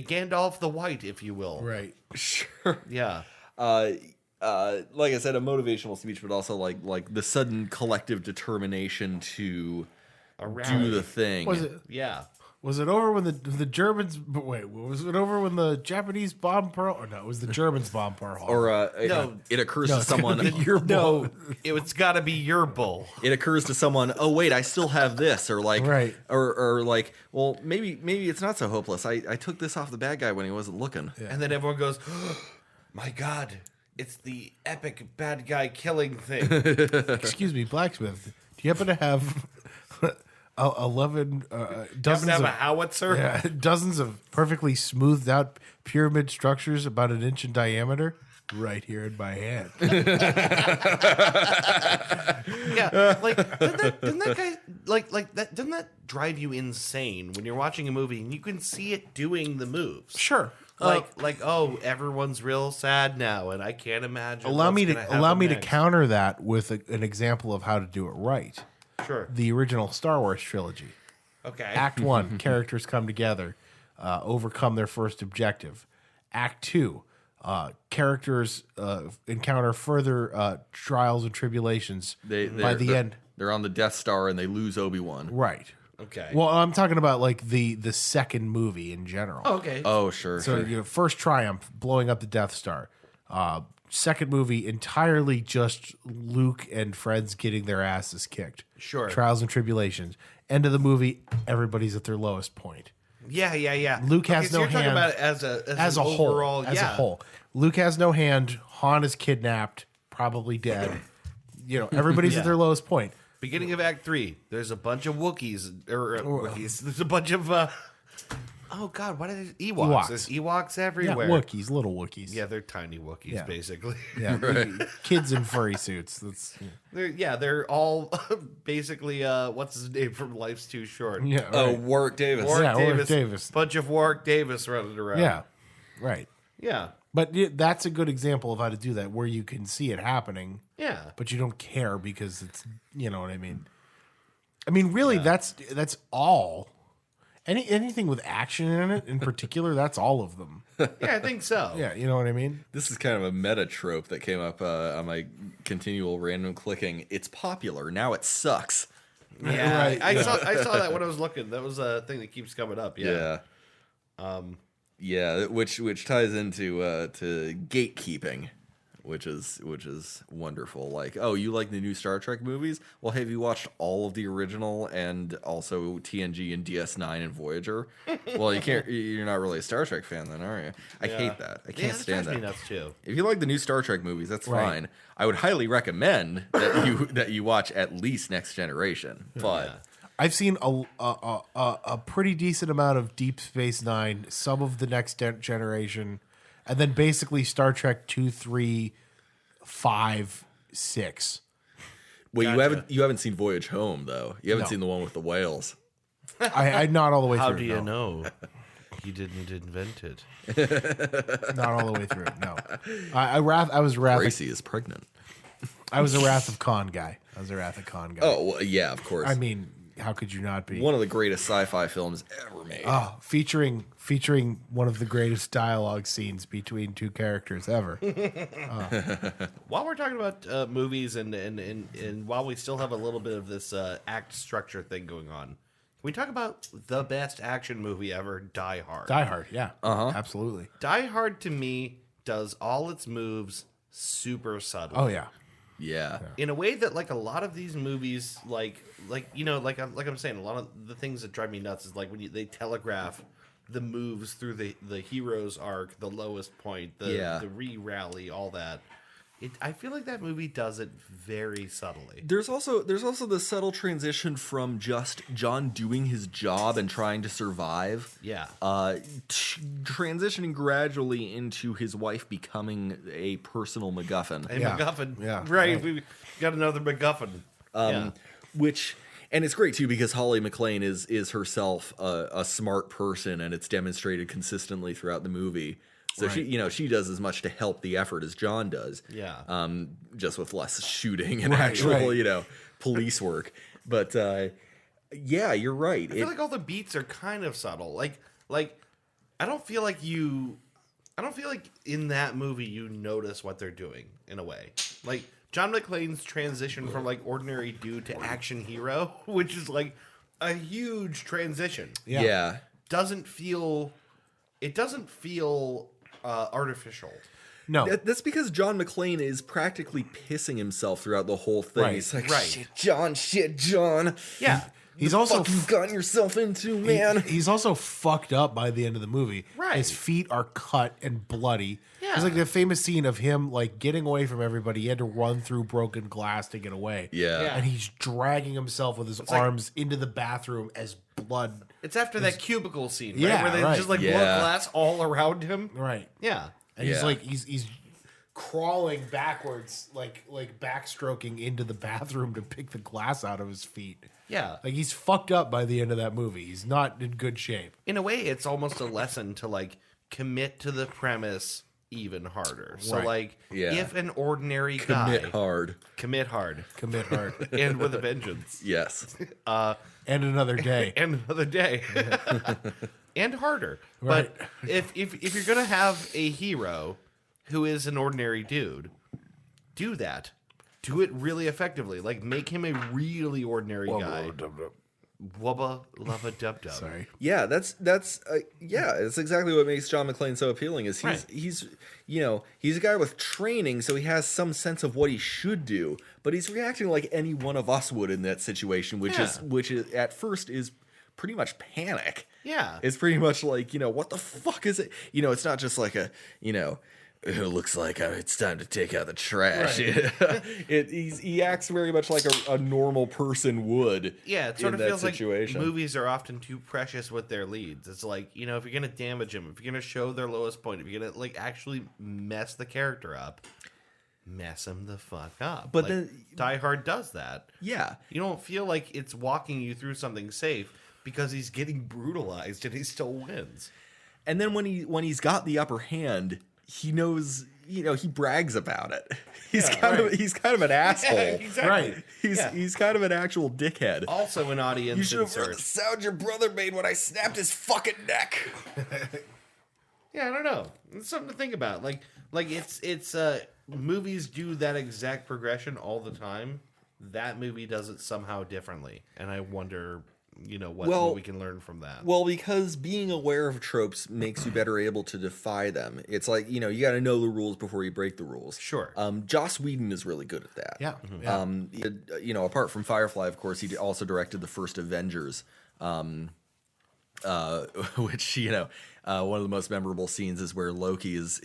Gandalf the White, if you will. Right. sure. Yeah. Like I said, a motivational speech, but also like the sudden collective determination to do the thing. Was it? Yeah. Was it over when the Germans? Wait, was it over when the Japanese bombed Pearl? Or no, it was the Germans bombed Pearl Harbor. Or No. it occurs No, to it's someone. gonna be your No, boat. it's got to be your bull. It occurs to someone. Oh wait, I still have this. Or like, Right. or like, well, maybe it's not so hopeless. I took this off the bad guy when he wasn't looking. Yeah. And then everyone goes, my God, it's the epic bad guy killing thing. Excuse me, blacksmith. Do you happen to have 11 Doesn't dozens have of a howitzer? yeah, dozens of perfectly smoothed out pyramid structures about an inch in diameter? Right here in my hand. Yeah, like doesn't that guy like that? Doesn't that drive you insane when you're watching a movie and you can see it doing the moves? Sure. Like oh, everyone's real sad now, and I can't imagine. Allow what's me gonna to happen to next. counter that with an example of how to do it right. Sure. The original Star Wars trilogy. Okay. Act 1, characters come together, overcome their first objective. Act 2, characters encounter further trials and tribulations by the end. They're on the Death Star and they lose Obi-Wan. Right. Okay. Well, I'm talking about like the second movie in general. okay. Oh, sure. So, sure. first triumph, blowing up the Death Star. Second movie, entirely just Luke and friends getting their asses kicked. Sure. Trials and tribulations. End of the movie, everybody's at their lowest point. Yeah. Luke has so no you're talking hand about it as a an overall, whole. As a whole. Luke has no hand. Han is kidnapped, probably dead. Everybody's at their lowest point. Beginning of Act 3, there's a bunch of Wookiees Wookiees. There's a bunch of oh God, what are these Ewoks? Ewoks. There's Ewoks Yeah, everywhere. Wookiees, little Wookiees. Yeah, they're tiny Wookiees, Yeah. basically. Yeah, kids in furry suits. That's They're all basically what's his name from Life's Too Short. yeah. Right. Oh, Warwick Davis. Yeah, Warwick Davis. Bunch of Warwick Davis running around. Yeah, right. Yeah. But that's a good example of how to do that, where you can see it happening, Yeah. but you don't care because it's, you know what I mean. I mean, really, that's all. Anything with action in it, in particular, that's all of them. Yeah, I think so. Yeah, you know what I mean. This is kind of a meta trope that came up on my continual random clicking. It's popular. Now it sucks. Yeah. Right, I saw that when I was looking. That was a thing that keeps coming up. Yeah. Yeah, which ties into to gatekeeping, which is wonderful. Like, oh, you like the new Star Trek movies? Well, have you watched all of the original and also TNG and DS9 and Voyager? Well, you can't. You're not really a Star Trek fan, then, are you? I hate that. I can't stand that. that. Me nuts too. If you like the new Star Trek movies, that's Right. fine. I would highly recommend that you watch at least Next Generation. But I've seen a pretty decent amount of Deep Space Nine, some of the Next Generation, and then basically Star Trek 2, 3, 5, 6. well, Gotcha. you haven't seen Voyage Home though. You haven't No. seen the one with the whales. I'm not all the way How through. do you no. know? He didn't invent it. Not all the way through. No, I was Wrath. Gracie is pregnant. I was a Wrath of Khan guy. Oh, well, yeah, of course. I mean, how could you not be? One of the greatest sci-fi films ever made. Featuring one of the greatest dialogue scenes between two characters ever. While we're talking about movies and while we still have a little bit of this act structure thing going on, can we talk about the best action movie ever, Die Hard? Die Hard, yeah, absolutely. Die Hard to me does all its moves super subtle. Oh yeah, Yeah. In a way that like a lot of these movies, like I'm saying, a lot of the things that drive me nuts is like when they telegraph the moves through the hero's arc, the lowest point, the re-rally, all that. I feel like that movie does it very subtly. There's also the subtle transition from just John doing his job and trying to survive. Yeah. Transitioning gradually into his wife becoming a personal MacGuffin. A Yeah. MacGuffin. Yeah. Right. We got another MacGuffin. Yeah. Which, and it's great too because Holly McClane is herself a smart person, and it's demonstrated consistently throughout the movie. So she does as much to help the effort as John does. Yeah. Just with less shooting and Right, actual, right. police work. But Yeah, you're right. I feel like all the beats are kind of subtle. Like I don't feel like in that movie you notice what they're doing in a way. Like John McClane's transition from like ordinary dude to action hero, which is like a huge transition. Yeah. Doesn't feel artificial. No. That's because John McClane is practically pissing himself throughout the whole thing. Right, He's like, right. shit, John. Yeah. He's also Fuck you've gotten yourself into, man. He's also fucked up by the end of the movie. Right. His feet are cut and bloody. Yeah. There's like the famous scene of him like getting away from everybody. He had to run through broken glass to get away. Yeah. And he's dragging himself with his arms into the bathroom as blood. It's after that cubicle scene, right? Yeah, Where they right. just like blow Yeah. glass all around him. Right. Yeah. And he's Yeah. like he's crawling backwards, like backstroking into the bathroom to pick the glass out of his feet. Yeah. Like he's fucked up by the end of that movie. He's not in good shape. In a way, it's almost a lesson to like commit to the premise even harder. So Right. like Yeah. if an ordinary guy Commit hard. commit hard Commit hard. and with a vengeance Yes. And another day. and another day and harder. Right. But if you're gonna have a hero who is an ordinary dude, do that. Do it really effectively. Like make him a really ordinary guy. Wubba lubba dub dub. Sorry. Yeah, that's exactly what makes John McClane so appealing. Is Right. he's he's a guy with training, so he has some sense of what he should do, but he's reacting like any one of us would in that situation, which is at first is pretty much panic. Yeah. It's pretty much like, what the fuck is it? It's not just like a, it looks like it's time to take out the trash. Right. He acts very much like a normal person would. Yeah, it sort in of that feels situation. like movies are often too precious with their leads. It's like, if you're going to damage them, if you're going to show their lowest point, if you're going to like actually mess the character up, mess them the fuck up. But like, then- Die Hard does that. Yeah. You don't feel like it's walking you through something safe because he's getting brutalized and he still wins. And then when he's got the upper hand, he knows, he brags about it. He's kind of an asshole. Yeah, exactly. Right. He's kind of an actual dickhead. Also an audience You should have heard the insert. sound your brother made when I snapped his fucking neck. Yeah, I don't know. It's something to think about. Like it's movies do that exact progression all the time. That movie does it somehow differently, and I wonder, what we can learn from that. Well, because being aware of tropes makes you better able to defy them. It's like, you got to know the rules before you break the rules. Sure. Joss Whedon is really good at that. Yeah. Apart from Firefly, of course, he also directed the first Avengers, which, one of the most memorable scenes is where Loki is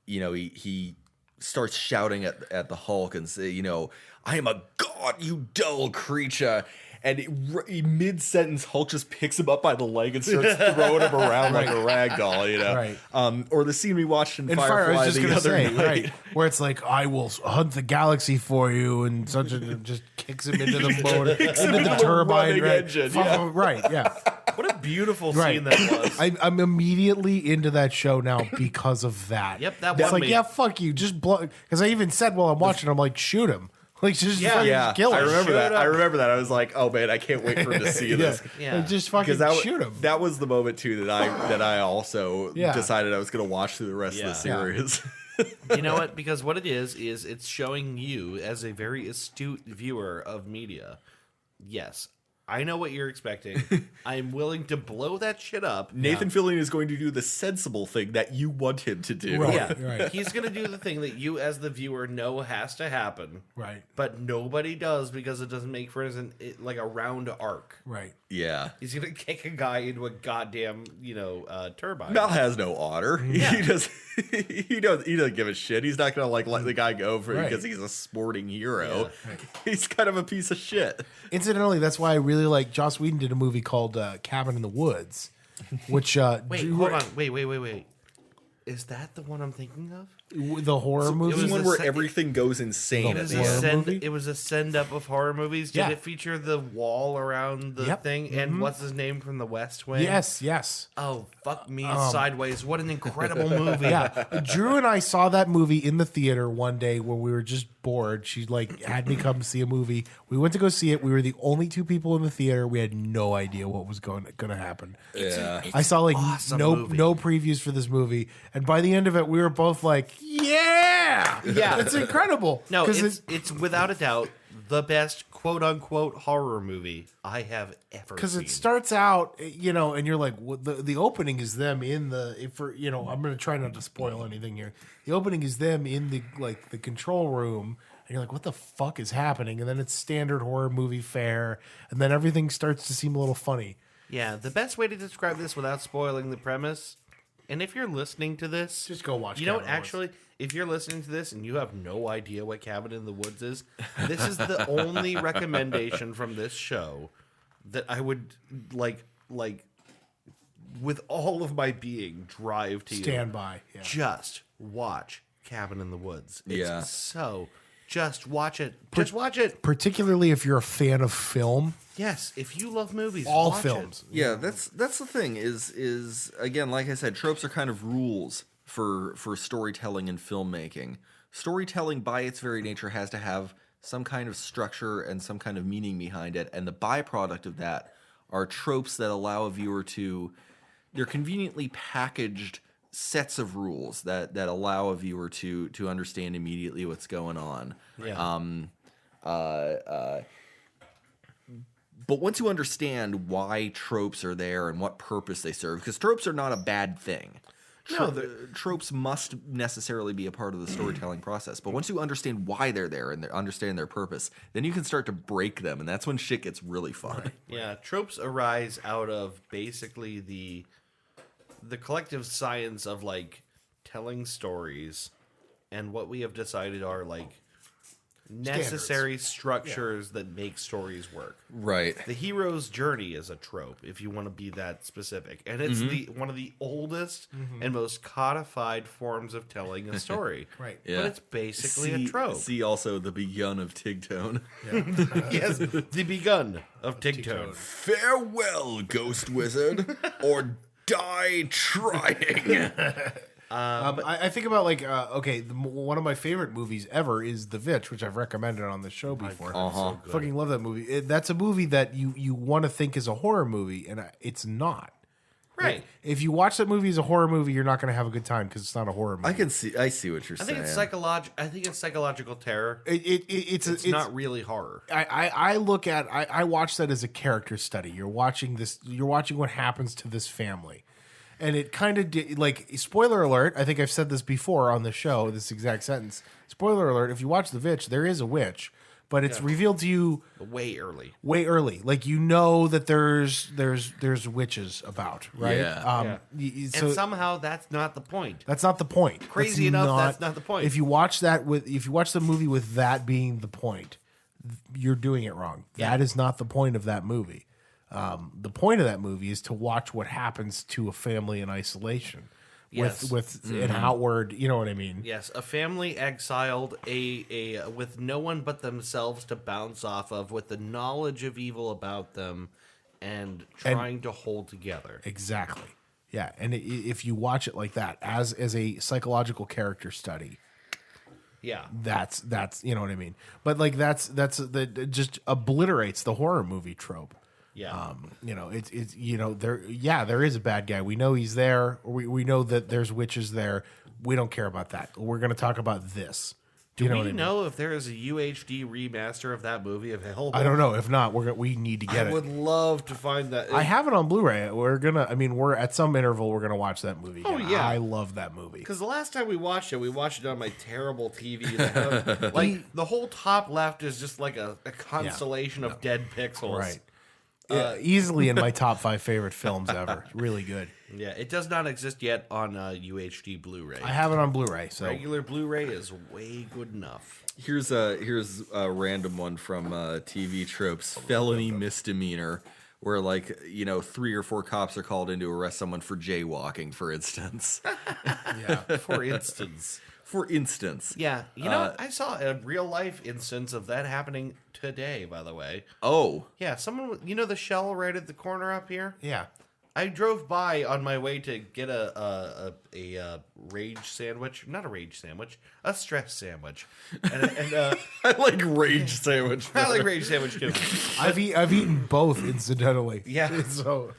he starts shouting at the Hulk and say, I am a god, you dull creature. And mid-sentence, Hulk just picks him up by the leg and starts throwing him around like a rag doll, Right. Or the scene we watched in I Firefly was just the gonna other say, night. right, where it's like, I will hunt the galaxy for you, and just kicks him into the motor, into the turbine, running right? engine, yeah. Right, yeah. What a beautiful Right. scene that was. I'm immediately into that show now because of that. Yep, that It's won like, me. yeah, fuck you, just blow. Because I even said while I'm watching, I'm like, shoot him, like just fucking Yeah, kill him. I remember Shoot that. up. I remember that. I was like, "Oh man, I can't wait for him to see this." Yeah. Like, just fucking Because shoot him. that was the moment too that I also Yeah. decided I was going to watch through the rest of the series. You know what? Because what it is it's showing you as a very astute viewer of media. Yes, I know what you're expecting. I'm willing to blow that shit up. Nathan Fillion is going to do the sensible thing that you want him to do. Right. Yeah, Right. he's going to do the thing that you as the viewer know has to happen. Right, But nobody does because it doesn't make for like a round arc. right. Yeah. He's gonna kick a guy into a goddamn, turbine. Mal has no honor. Yeah. He doesn't give a shit. He's not gonna let the guy go for Right. because he's a sporting hero. Yeah. He's kind of a piece of shit. Incidentally, that's why I really like Joss Whedon did a movie called Cabin in the Woods, which Wait, hold on. Wait. Is that the one I'm thinking of? The horror movie? This was one a where se- everything goes insane. The at the horror end. movie? It was a send up of horror movies. Did Yeah. it feature the wall around the Yep. thing? And what's his name from the West Wing? Yes. Oh, fuck me sideways. What an incredible movie. Yeah. Drew and I saw that movie in the theater one day when we were just bored. She had me come see a movie. We went to go see it. We were the only two people in the theater. We had no idea what was going to happen. Yeah. I saw awesome no movie. previews for this movie, and by the end of it, we were both like, "Yeah, it's incredible." No, 'Cause it's without a doubt the best quote unquote horror movie I have ever because seen. it starts out, and you're like, the opening is them in the I'm going to try not to spoil anything here. The opening is them in the control room, and you're like, what the fuck is happening? And then it's standard horror movie fare, and then everything starts to seem a little funny. Yeah, the best way to describe this without spoiling the premise, and if you're listening to this, Just go watch You know what? Cabin in the Woods. Actually, if you're listening to this and you have no idea what Cabin in the Woods is, this is the only recommendation from this show that I would like with all of my being drive to you. Stand by. Yeah. Just watch Cabin in the Woods. It's Yeah. so just watch it. Just watch it. Particularly if you're a fan of film, Yes, if you love movies, all watch films. It. Yeah, that's the thing is again, like I said, tropes are kind of rules for storytelling and filmmaking. Storytelling by its very nature has to have some kind of structure and some kind of meaning behind it, and the byproduct of that are tropes that allow a viewer to they're conveniently packaged sets of rules that allow a viewer to understand immediately what's going on. Yeah. But once you understand why tropes are there and what purpose they serve, because tropes are not a bad thing. Tropes must necessarily be a part of the storytelling process. But once you understand why they're there and understand their purpose, then you can start to break them, and that's when shit gets really fun. Yeah, tropes arise out of basically the collective science of telling stories and what we have decided are necessary structures that make stories work. Right. The hero's journey is a trope, if you want to be that specific, and it's one of the oldest and most codified forms of telling a story. Right. Yeah. But it's basically a trope. See also the begun of Tigtone. Yes, the begun of Tigtone. Farewell, ghost wizard, or die trying. I think about one of my favorite movies ever is The Vitch, which I've recommended on the show before. Fucking love that movie. That's a movie that you want to think is a horror movie, and it's not. Right. If you watch that movie as a horror movie, you're not going to have a good time because it's not a horror movie. I see what you're I saying. think it's psychological terror. It's Not really horror. I watch that as a character study. You're watching what happens to this family. And it kind of spoiler alert. I think I've said this before on the show. This exact sentence. Spoiler alert. If you watch The Vitch, there is a witch, but it's revealed to you Way early. way early. Like that there's witches about, right? Yeah. So And somehow that's not the point. that's not the point. Crazy enough, that's not the point. If you watch the movie with that being the point, you're doing it wrong. That is not the point of that movie. The point of that movie is to watch what happens to a family in isolation, Yes. with an outward. You know what I mean? Yes, a family exiled, a with no one but themselves to bounce off of, with the knowledge of evil about them, and trying to hold together. Exactly. Yeah, and if you watch it like that as a psychological character study, Yeah. that's you know what I mean. But that just obliterates the horror movie trope. Yeah. There is a bad guy. We know he's there. We know that there's witches there. We don't care about that. We're going to talk about this. Do you know what I mean? know if there is a UHD remaster of that movie available? I don't know. If not, we need to get I it. would love to find that. I have it on Blu-ray. We're at some interval. We're gonna watch that movie. Oh, again. yeah. I love that movie. Because the last time we watched it on my terrible TV. That had, the whole top left is just like a constellation of dead pixels. Right. Easily in my top 5 favorite films ever. Really good. Yeah, it does not exist yet on UHD Blu-ray. I have it on Blu-ray. So Regular Blu-ray is way good enough. Here's a random one from TV Tropes. Felony misdemeanor. where like, you know, 3 or 4 cops are called in to arrest someone for jaywalking, for instance. Yeah, for instance. For instance. Yeah, you know, I saw a real life instance of that happening today, by the way. Oh. Yeah, someone, you know the Shell right at the corner up here? Yeah. I drove by on my way to get a rage sandwich. Not a rage sandwich, a stress sandwich. And I like rage sandwich. I like rage sandwich too. I've eaten both, incidentally. Yeah. So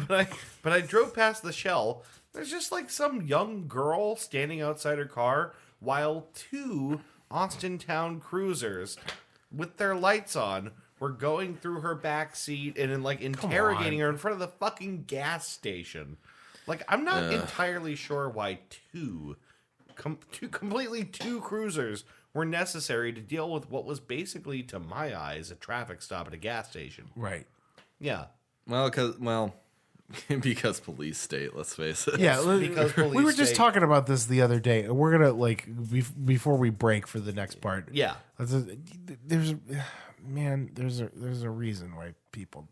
But I drove past the Shell. There's just like some young girl standing outside her car while 2 Austin Town cruisers with their lights on were going through her back seat and like interrogating her in front of the fucking gas station. Like, I'm not entirely sure why two cruisers were necessary to deal with what was basically, to my eyes, a traffic stop at a gas station. right. Yeah. Well, because police state, let's face it. Yeah, Because police we were just state- talking about this the other day. We're gonna like before we break for the next part. Yeah. There's a reason why people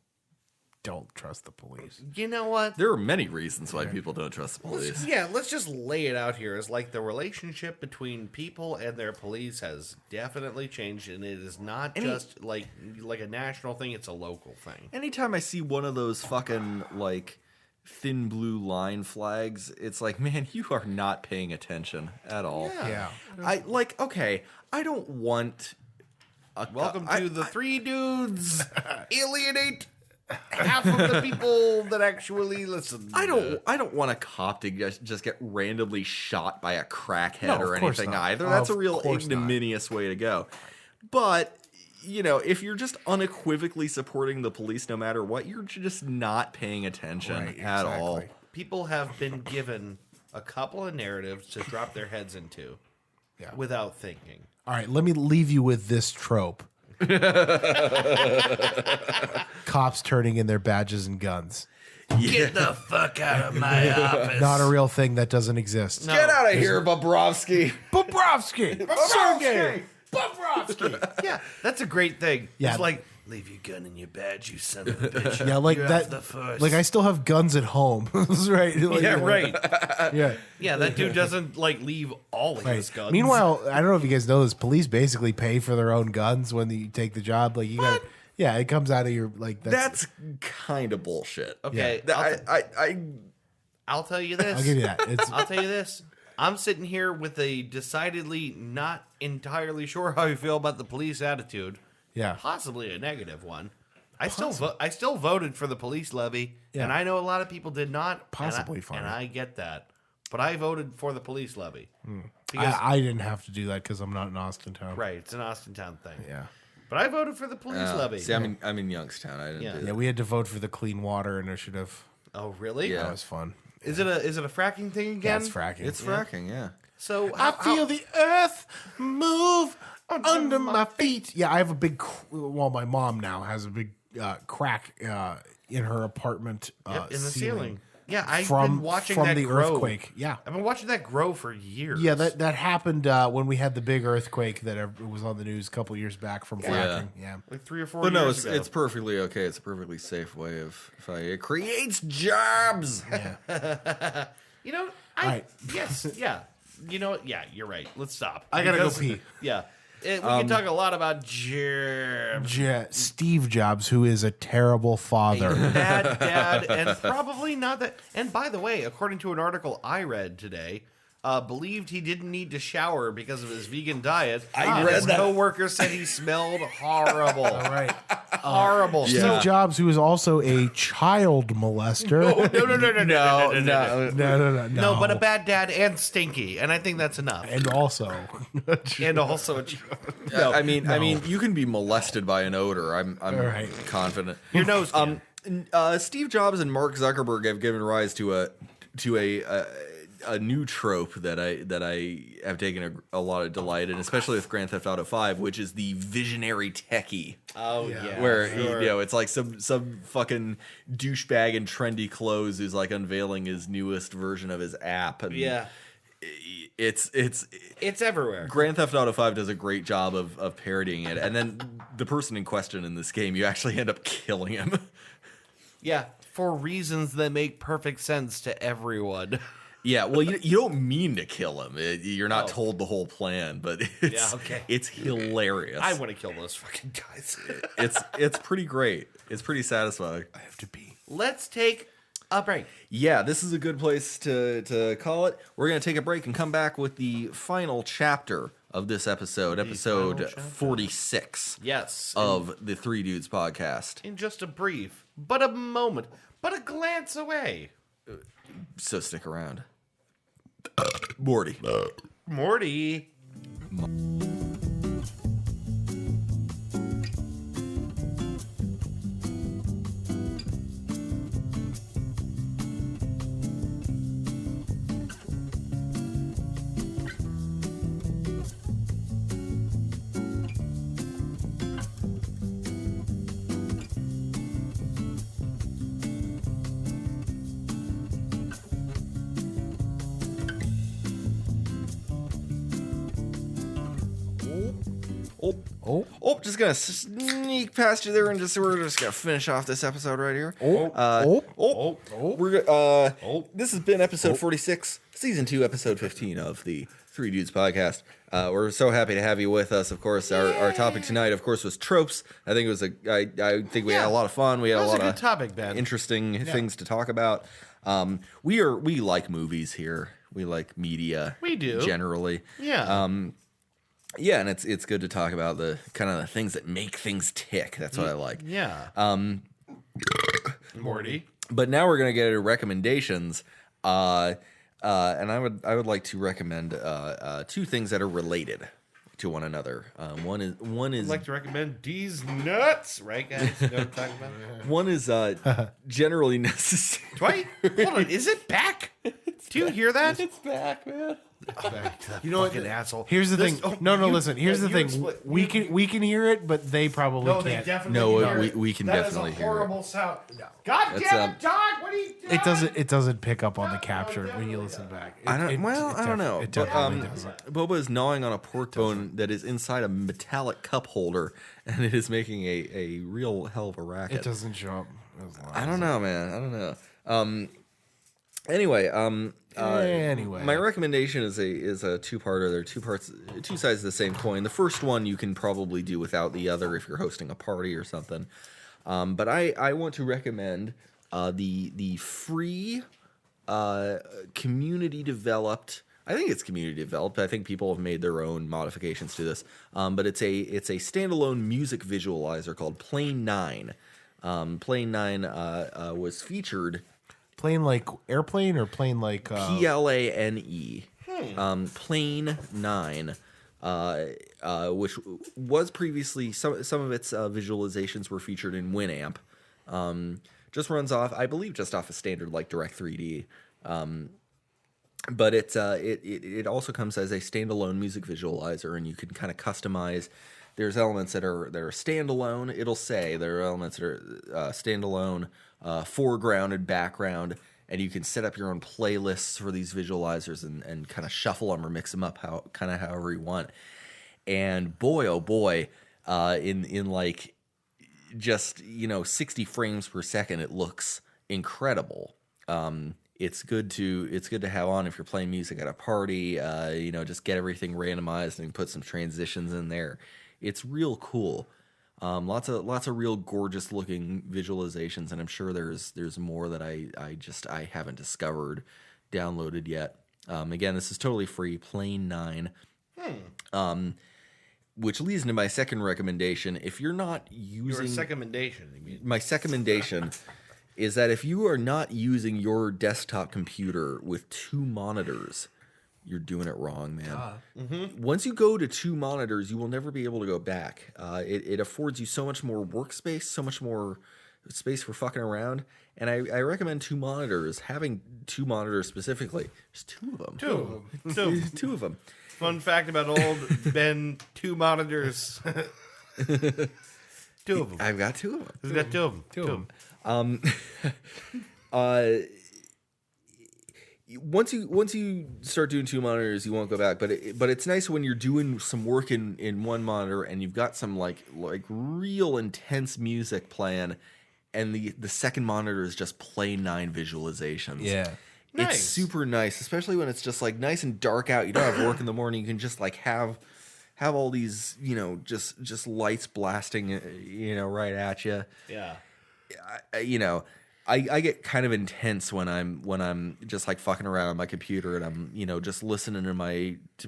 don't trust the police. You know what? There are many reasons why people don't trust the police. Let's just lay it out here. It's like the relationship between people and their police has definitely changed, and it is not just like a national thing, it's a local thing. Anytime I see one of those fucking, like, thin blue line flags, it's like, man, you are not paying attention at all. Yeah. I don't want... Welcome to the 3 dudes alienate half of the people that actually listen. I don't want a cop to just get randomly shot by a crackhead No, or of course anything not. either. That's a Of real course not. ignominious way to go. But, you know, if you're just unequivocally supporting the police no matter what, you're just not paying attention Right, at all. exactly. People have been given a couple of narratives to drop their heads into Yeah. without thinking. All right, let me leave you with this trope. Cops turning in their badges and guns. Get the fuck out of my office. Not a real thing that doesn't exist. No. Get out of here, Bobrovsky. Bobrovsky! Sergey! Bobrovsky! Yeah, that's a great thing. Yeah. It's like, leave your gun in your badge, you son of a bitch. Yeah, like You're that. off the force. Like I still have guns at home. That's right. Like, Yeah, right. Yeah. Yeah, that dude doesn't like leave all his Right. guns. Meanwhile, I don't know if you guys know this. Police basically pay for their own guns when you take the job. Like you got, yeah, it comes out of your like. That's kind of bullshit. okay, I'll tell you this. I'll give you that. It's I'll tell you this. I'm sitting here with a decidedly not entirely sure how I feel about the police attitude. yeah. Possibly a negative one. I still voted for the police levy, Yeah. and I know a lot of people did not. Possibly and fine. and I get that, but I voted for the police levy because I didn't have to do that because I'm not in Austin town. right, it's an Austin Town thing. Yeah. But I voted for the police levy. See, I'm in Youngstown. I didn't Yeah. do Yeah, that. we had to vote for the Clean Water Initiative. Oh, really? Yeah. That was fun. Is it a fracking thing again? That's fracking. It's fracking, yeah. So I feel the earth move under my feet. Yeah, I have a big. Well, my mom now has a big crack in her apartment Yep, in the ceiling. Yeah, I've from been watching from that the grow. earthquake. Yeah, I've been watching that grow for years. yeah, that happened when we had the big earthquake that was on the news a couple years back from fracking. Yeah, like 3 or 4 But no, years ago. it's perfectly okay. It's a perfectly safe way of fighting. It creates jobs. You know, Right. yes, yeah. You know what? Yeah, you're right. Let's stop. I gotta go Because- pee. Yeah. We can talk a lot about germs. Steve Jobs, who is a terrible father. Bad dad, and probably not that. And by the way, according to an article I read today, believed he didn't need to shower because of his vegan diet. I read his that. coworker said he smelled horrible. All right. Horrible. Yeah. Steve Jobs, who is also a child molester. No. No, but a bad dad and stinky, and I think that's enough. And also, And also, I mean, you can be molested by an odor. I'm right. confident. your nose. Can. Steve Jobs and Mark Zuckerberg have given rise to a new trope that I have taken a lot of delight in, especially with Grand Theft Auto 5, which is the visionary techie. Oh yeah, Where sure. you know it's like some fucking douchebag in trendy clothes who's like unveiling his newest version of his app, and Yeah, it's everywhere. Grand Theft Auto 5 does a great job of parodying it, and then the person in question in this game, you actually end up killing him. Yeah, for reasons that make perfect sense to everyone. Yeah, well, you don't mean to kill him. You're not told the whole plan, but it's hilarious. I want to kill those fucking guys. It's pretty great. It's pretty satisfying. I have to pee. Let's take a break. Yeah, this is a good place to call it. We're going to take a break and come back with the final chapter of this episode, episode 46. Yes. Of the Three Dudes podcast. In just a brief, but a moment, but a glance away. So stick around. Morty. Morty. Just gonna sneak past you there and we're just gonna finish off this episode right here. This has been episode 46, season 2, episode 15 of the Three Dudes podcast. We're so happy to have you with us. Of course, our topic tonight, of course, was tropes. I think it was I think we had a lot of fun. We had a lot of topic, Ben. Interesting things to talk about. We like movies here. We like media. We do generally. Yeah. Yeah, and it's good to talk about the kind of the things that make things tick. That's what I like. Yeah. Morty. But now we're gonna get into recommendations. And I would like to recommend two things that are related to one another. One is I'd like to recommend D's nuts, right, guys? You know what I'm talking about? One is generally necessary. Dwight, hold on, is it back? Do you hear that? It's back, man. You know what? Asshole. Here's the thing. Listen. Here's the thing. We can hear it, but they probably can't. They definitely we can definitely hear it. Horrible sound. No. God damn it, Dog! What are you doing? It doesn't pick up on the capture when you listen back. I don't know. It definitely doesn't. Boba is gnawing on a pork bone that is inside a metallic cup holder, and it is making a real hell of a racket. It doesn't show up. I don't know, man. I don't know. Anyway, my recommendation is a two-parter. There are two parts, two sides of the same coin. The first one you can probably do without the other if you're hosting a party or something. But I want to recommend the free community developed. I think it's community developed. I think people have made their own modifications to this. But it's a standalone music visualizer called Plane 9. Plane 9 was featured. Plane like airplane or plane like Plane. Plane 9, which was previously some of its visualizations were featured in Winamp. Just runs off, I believe, just off a standard like Direct 3D. But it also comes as a standalone music visualizer, and you can kind of customize. There's elements that are standalone. It'll say there are elements that are standalone, foreground and background, and you can set up your own playlists for these visualizers and kind of shuffle them or mix them up however you want. And boy, oh boy, in like just 60 frames per second, it looks incredible. It's good to have on if you're playing music at a party. Just get everything randomized and put some transitions in there. It's real cool. Lots of real gorgeous looking visualizations, and I'm sure there's more that I haven't discovered, downloaded yet. Again, this is totally free, Plane 9. Which leads into my second recommendation. If you're not using your recommendation, you mean? My recommendation is that if you are not using your desktop computer with two monitors, you're doing it wrong, man. Once you go to two monitors, you will never be able to go back. It affords you so much more workspace, so much more space for fucking around. And I recommend two monitors. Having two monitors specifically. There's two of them. Two of them. Fun fact about old Ben, two monitors. Two of them. I've got two of them. He's got two of them. Two of them. Once you start doing two monitors, you won't go back. But it's nice when you're doing some work in one monitor and you've got some like real intense music playing, and the second monitor is just plain 9 visualizations. Yeah. Nice. It's super nice, especially when it's just like nice and dark out. You don't have work in the morning. You can just like have all these, just lights blasting, right at you. Yeah. I get kind of intense when I'm just like fucking around on my computer and I'm just listening to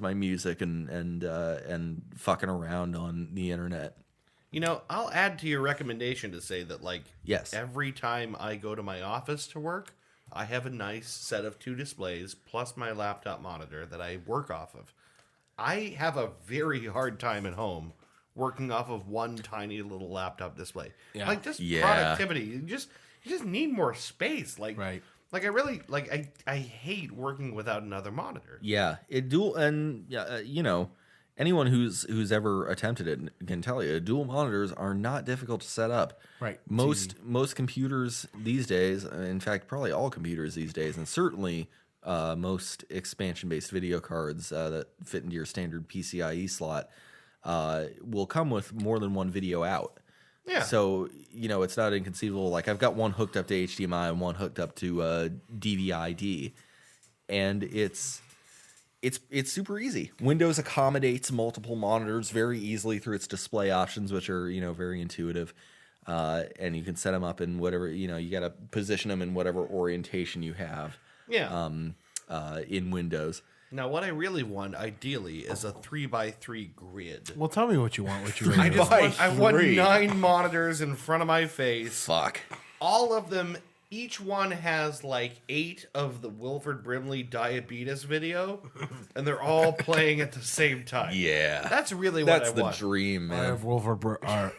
my music and fucking around on the internet. I'll add to your recommendation to say that Yes. every time I go to my office to work, I have a nice set of 2 displays plus my laptop monitor that I work off of. I have a very hard time at home working off of one tiny little laptop display. Yeah. Productivity. You just need more space. Right. I really I hate working without another monitor. Yeah, anyone who's ever attempted it can tell you, dual monitors are not difficult to set up. Right. Most computers these days, in fact, probably all computers these days, and certainly most expansion-based video cards that fit into your standard PCIe slot will come with more than one video out. Yeah. So, it's not inconceivable. Like, I've got one hooked up to HDMI and one hooked up to DVI-D, and it's super easy. Windows accommodates multiple monitors very easily through its display options, which are, very intuitive. And you can set them up in whatever, you got to position them in whatever orientation you have. Yeah. In Windows. Now, what I really want, ideally, is a 3x3 grid. Well, tell me what you want. What you I really want 9 monitors in front of my face. Fuck. All of them, each one has 8 of the Wilford Brimley diabetes video, and they're all playing at the same time. Yeah. That's really what That's I the want. dream, man. I have Wilford. I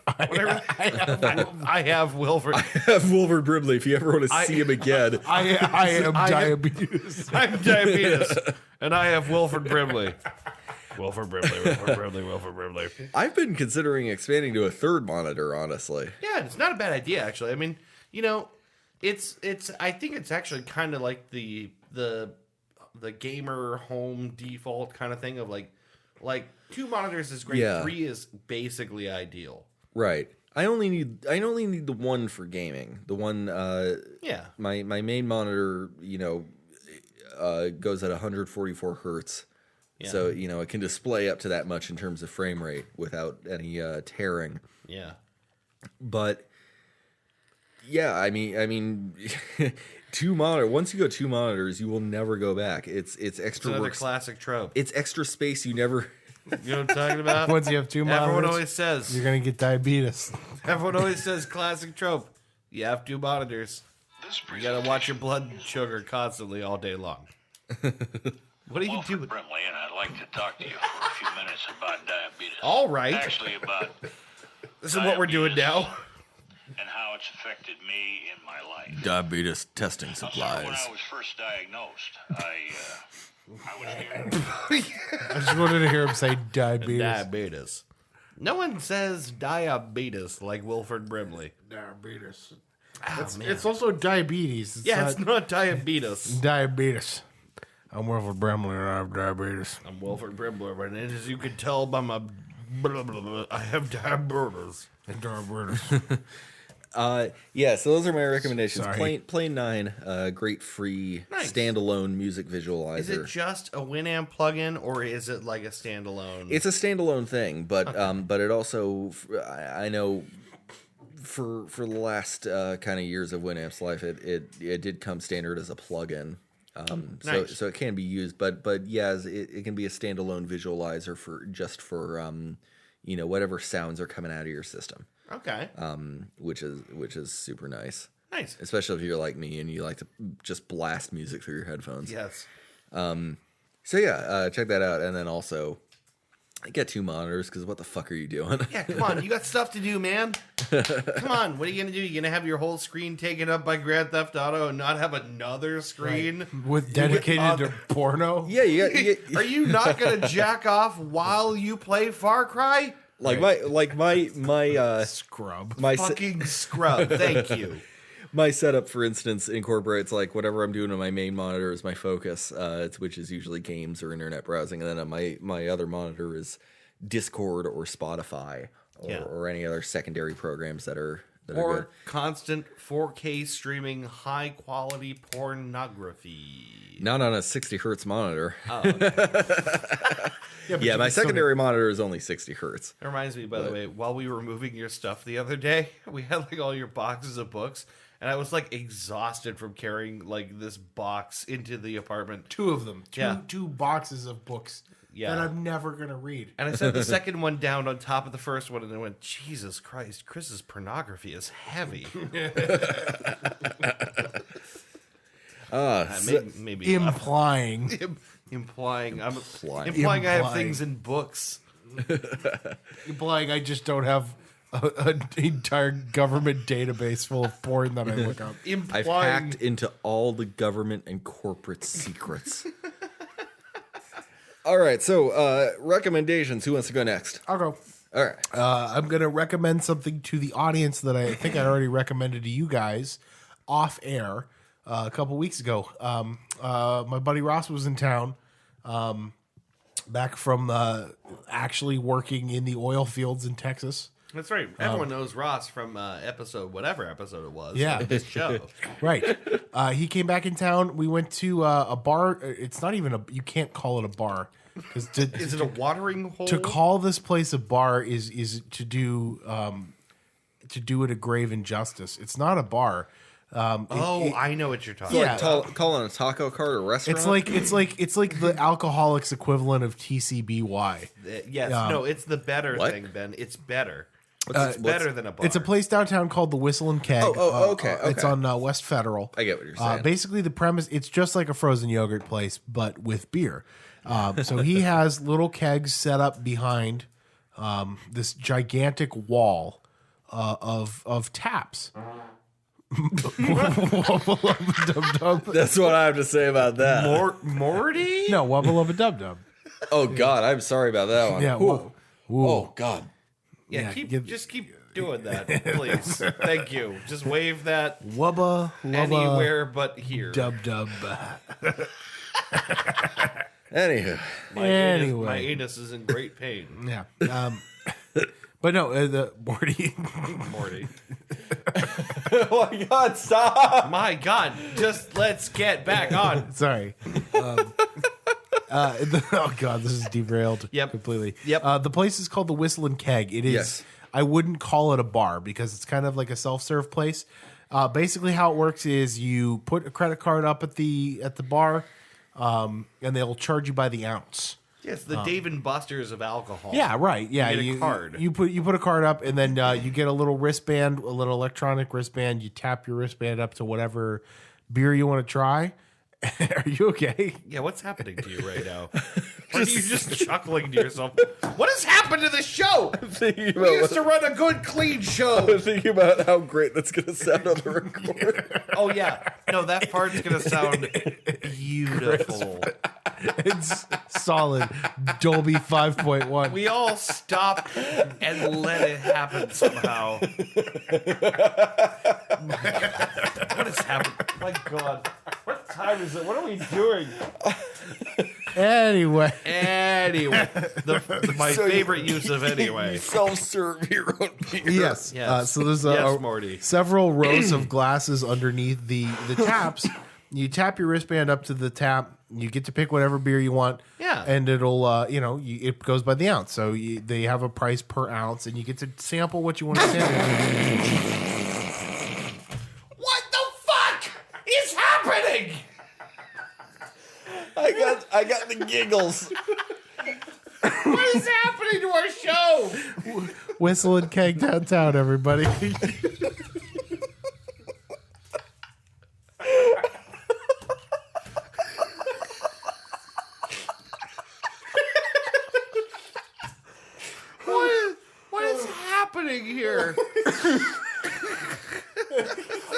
have Wilford. I have Wilford Brimley. If you ever want to see him again. I am diabetes. I'm diabetes, and I have Wilford Brimley. Wilford Brimley. I've been considering expanding to a third monitor, honestly. Yeah, it's not a bad idea, actually. I mean, it's. I think it's actually kind of like the gamer home default kind of thing of like 2 monitors is great. Yeah. 3 is basically ideal. Right. I only need the one for gaming. The one. Yeah. My main monitor, goes at 144 hertz. Yeah. So, it can display up to that much in terms of frame rate without any tearing. Yeah. But yeah, I mean 2 monitors. Once you go 2 monitors, you will never go back. It's extra It's another work. classic trope. It's extra space you never. You know what I'm talking about? Once you have 2 monitors, Everyone always says. you're gonna get diabetes. Everyone always says classic trope. You have 2 monitors. You gotta watch your blood sugar constantly all day long. What are you doing? Brimley, and I'd like to talk to you for a few minutes about diabetes. All right. Actually, about This is what we're doing now. and how it's affected me in my life. Diabetes testing When supplies. I was first diagnosed, I was here. I just wanted to hear him say diabetes. Diabetes. No one says diabetes like Wilford Brimley. Diabetes. Oh, It's also diabetes. it's not diabetes. diabetes. I'm Wilford Brimley and I have diabetes. I'm Wilford Brimley, and as you can tell by my I have diabetes. Diabetes. Yeah, so those are my recommendations. Sorry. Plain 9, great free Nice. standalone music visualizer. Is it just a Winamp plugin, or is it like a standalone? It's a standalone thing, but it also, I know, for the last kind of years of Winamp's life, it did come standard as a plugin. Nice. So it can be used, but yeah, it can be a standalone visualizer for whatever sounds are coming out of your system. Okay. Which is super nice. Nice. Especially if you're like me and you like to just blast music through your headphones. Yes. So yeah, check that out, and then also get 2 monitors because what the fuck are you doing? Yeah, come on. You got stuff to do, man. Come on. What are you going to do? You going to have your whole screen taken up by Grand Theft Auto and not have another screen? With dedicated to porno? Yeah, Are you not going to jack off while you play Far Cry? my Scrub. my Fucking scrub. Thank you. my setup, for instance, incorporates like whatever I'm doing on my main monitor is my focus, which is usually games or internet browsing, and then on my other monitor is Discord or Spotify or any other secondary programs that are that are Or good. constant 4K streaming high quality pornography. Not on a 60 hertz monitor. Oh, okay. Yeah, my secondary monitor is only 60 hertz. That reminds me, by the way, while we were moving your stuff the other day, we had like all your boxes of books, and I was like exhausted from carrying like this box into the apartment. Two of them. Yeah. Two boxes of books Yeah. that I'm never going to read. And I set the second one down on top of the first one, and I went, Jesus Christ, Chris's pornography is heavy. Maybe Implying. implying I have Implying. things in books. Implying I just don't have an entire government database full of porn that I look up. I've hacked into all the government and corporate secrets. All right, so recommendations. Who wants to go next? I'll go. All right. I'm going to recommend something to the audience that I think I already recommended to you guys off air a couple weeks ago. My buddy Ross was in town back from actually working in the oil fields in Texas. That's right. Everyone knows Ross from whatever episode it was. Yeah. Of this show. Right. He came back in town. We went to a bar. It's not even you can't call it a bar. Is it a watering hole? To call this place a bar is to do it a grave injustice. It's not a bar. I know what you're talking Yeah. about. Like calling a taco cart a restaurant. It's like the alcoholics equivalent of TCBY. Yes. No, it's the better What? thing, Ben. It's better. What's- It's better than a bar. It's a place downtown called the Whistle and Keg. Okay. It's on West Federal. I get what you're saying. Basically, the premise, it's just like a frozen yogurt place, but with beer. So he has little kegs set up behind this gigantic wall of taps. That's what I have to say about that. Morty? No, wubble of a dub dub. Oh God, I'm sorry about that one. Yeah. Ooh. Whoa. Oh God. Yeah, Yeah, just keep doing that, please. Thank you. Just wave that Wubba anywhere but here. dub dub. Anywho, My Anyway. anus is in great pain. Yeah. But no, the Morty. Morty. oh my God, stop! My God, just let's get back on. Sorry. Oh God, this is derailed. Yep. Completely. Yep. The place is called the Whistle and Keg. It is. Yes. I wouldn't call it a bar because it's kind of like a self-serve place. Basically, how it works is you put a credit card up at the bar, and they'll charge you by the ounce. Yes, the Dave and Buster's of alcohol. Yeah, right. Yeah, You get a card. You put a card up, and then you get a little wristband, a little electronic wristband. You tap your wristband up to whatever beer you want to try. Are you okay? Yeah, what's happening to you right now? Are you just chuckling to yourself? What has happened to the show? Thinking We used about, to run a good, clean show. thinking about how great that's gonna sound on the record. Oh, yeah. No, that part's going to sound beautiful. It's solid. Dolby 5.1. We all stopped and let it happen somehow. What has happened? My God. What time is it? What are we doing? Anyway, My favorite use of anyway. You self-serve your own beer. yes. Yes. So there's Yes, Morty. several rows of glasses underneath the taps. You tap your wristband up to the tap. You get to pick whatever beer you want. Yeah. And it'll, it goes by the ounce. So they have a price per ounce, and you get to sample what you want to sample. What the fuck is happening? I got the giggles. What is happening to our show? Whistle and Keg downtown, everybody. What is happening here?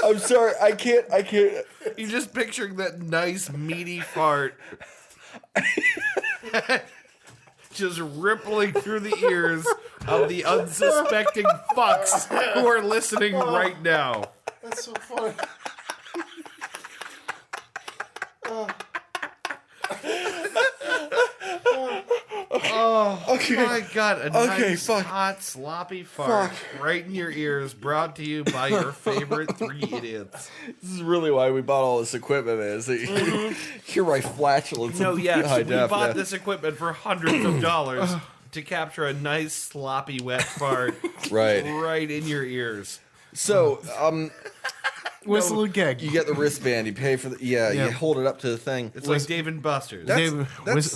I'm sorry. I can't. You just picturing that nice meaty fart just rippling through the ears of the unsuspecting fucks who are listening right now. That's so funny. Oh, my God. A nice, fuck. hot, sloppy fart right in your ears, brought to you by your favorite three idiots. This is really why we bought all this equipment, man. is that you hear my flatulence. No, in yes, high we def, bought yeah. this equipment for hundreds of dollars to capture a nice, sloppy, wet fart right in your ears. So, Whistle and keg. you get the wristband, you pay for the, you hold it up to the thing. It's like Dave and Buster's.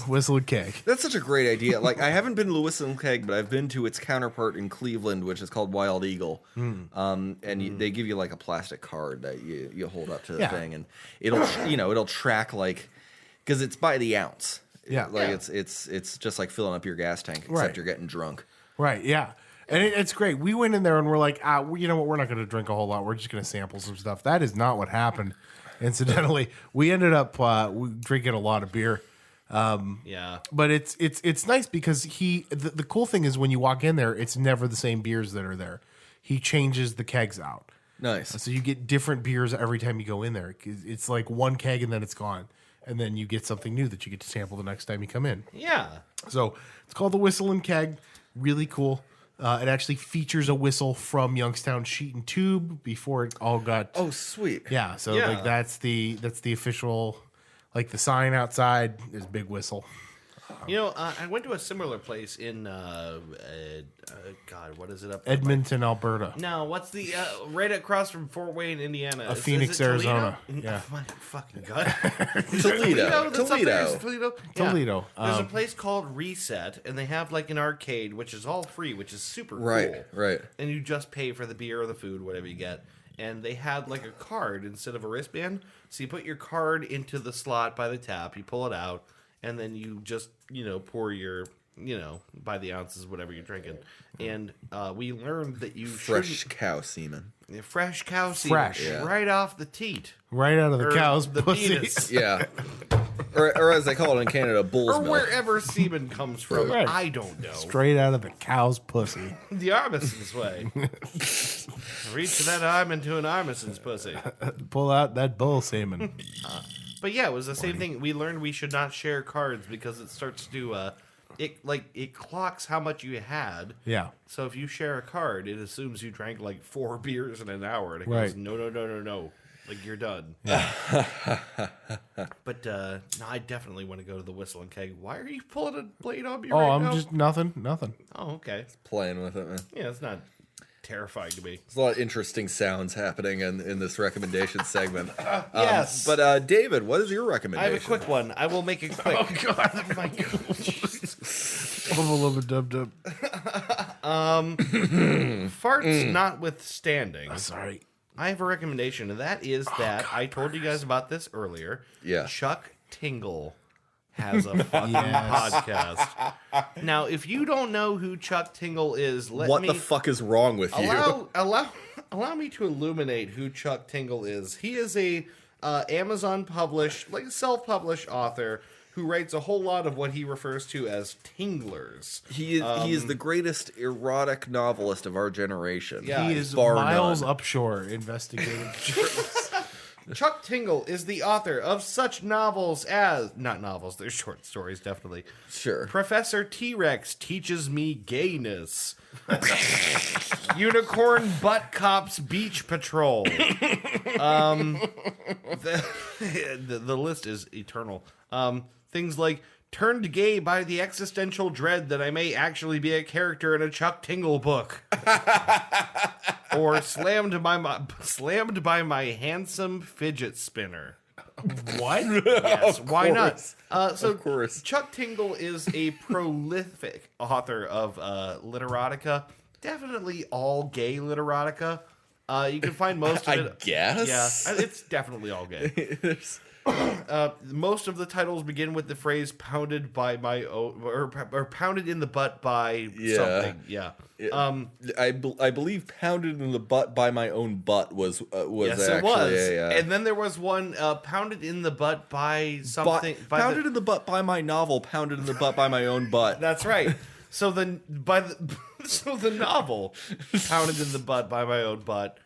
Whistle and keg. That's such a great idea. Like, I haven't been to the Whistle and Keg, but I've been to its counterpart in Cleveland, which is called Wild Eagle. They give you like a plastic card that you hold up to the thing, and it'll track like, because it's by the ounce. Yeah. Like it's just like filling up your gas tank, except you're getting drunk. Right, yeah. And it's great. We went in there and we're like, you know what? We're not going to drink a whole lot. We're just going to sample some stuff. That is not what happened. Incidentally, we ended up drinking a lot of beer. But it's nice because the cool thing is when you walk in there, it's never the same beers that are there. He changes the kegs out. Nice. So you get different beers every time you go in there. It's like one keg and then it's gone. And then you get something new that you get to sample the next time you come in. Yeah. So it's called the Whistle and Keg. Really cool. It actually features a whistle from Youngstown Sheet and Tube before it all got. Oh, sweet. Yeah. So like that's the official, like the sign outside is big whistle. You know, I went to a similar place in, God, what is it up there? Edmonton, Alberta. No, what's the, right across from Fort Wayne, Indiana. Phoenix, is it Arizona. Toledo? Yeah. Oh, my fucking God. Toledo. That's up there? Is it Toledo. Yeah. Toledo. There's a place called Reset, and they have like an arcade, which is all free, which is super cool. Right. And you just pay for the beer or the food, whatever you get. And they had like a card instead of a wristband. So you put your card into the slot by the tap, you pull it out, and then you just, pour your, by the ounces, whatever you're drinking. And we learned that you Fresh cow semen. Fresh cow semen. Right off the teat. Right out of the cow's the pussy. penis. Yeah. or as they call it in Canada, bull's Or milk. wherever semen comes from. Right. I don't know. Straight out of the cow's pussy. The Armison's way. Reach that arm into an Armison's pussy. Pull out that bull semen. But yeah, it was the same thing. We learned we should not share cards because it starts to it clocks how much you had. Yeah. So if you share a card, it assumes you drank like 4 beers in an hour, and it Right. goes no, like you're done. But no, I definitely want to go to the Whistle and Keg. Why are you pulling a blade on me right I'm now? just nothing. Oh, okay. Playing with it, man. Yeah, it's not terrifying to me. There's a lot of interesting sounds happening in this recommendation segment. Yes. But David, what is your I recommendation? have a quick one. I will make it quick. Oh God! My God. Dub. Farts notwithstanding, Sorry. I have a recommendation, and that is that I told you guys about this earlier. Yeah. Chuck Tingle has a fucking podcast. Now, if you don't know who Chuck Tingle is, What the fuck is wrong with you? allow me to illuminate who Chuck Tingle is. He is a Amazon published, like self-published author who writes a whole lot of what he refers to as tinglers. He is the greatest erotic novelist of our generation. Yeah, He is bar Miles none. Upshore investigative journalist. Chuck Tingle is the author of such novels as... Not novels, they're short stories, definitely. Sure. Professor T-Rex Teaches Me Gayness. Unicorn Butt Cops Beach Patrol. The list is eternal. Things like Turned Gay by the Existential Dread That I May Actually Be a Character in a Chuck Tingle Book. Or Slammed by My Handsome Fidget Spinner. What? Yes, why not? So Of course. Chuck Tingle is a prolific author of literotica. Definitely all gay literotica. You can find most of it. I guess. Yeah, it's definitely all gay. Most of the titles begin with the phrase "pounded by my own" or "pounded in the butt by something." Yeah. I believe "pounded in the butt by my own butt" was Yes, actually it was. a And then there was one pounded in the butt by something. pounded in the butt by my novel, pounded in the butt by my own butt. That's right. So the novel pounded in the butt by my own butt,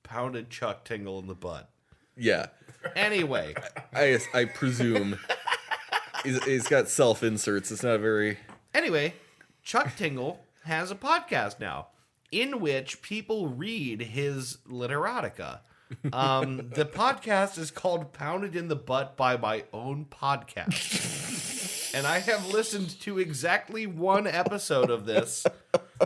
pounded Chuck Tingle in the butt. Yeah. Anyway, I presume he's got self inserts. It's not a very Anyway, Chuck Tingle has a podcast now in which people read his literotica. The podcast is called Pounded in the Butt by My Own Podcast. And I have listened to exactly one episode of this.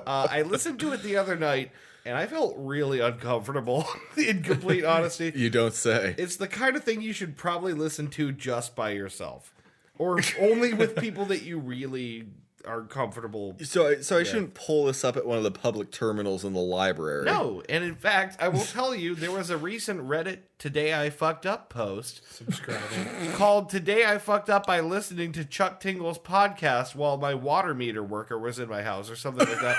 I listened to it the other night, and I felt really uncomfortable, in complete honesty. You don't say. It's the kind of thing you should probably listen to just by yourself. Or only with people that you really are comfortable. So I shouldn't pull this up at one of the public terminals in the library. No, and in fact, I will tell you, there was a recent Reddit Today I Fucked Up post called Today I Fucked Up by listening to Chuck Tingle's podcast while my water meter worker was in my house or something like that.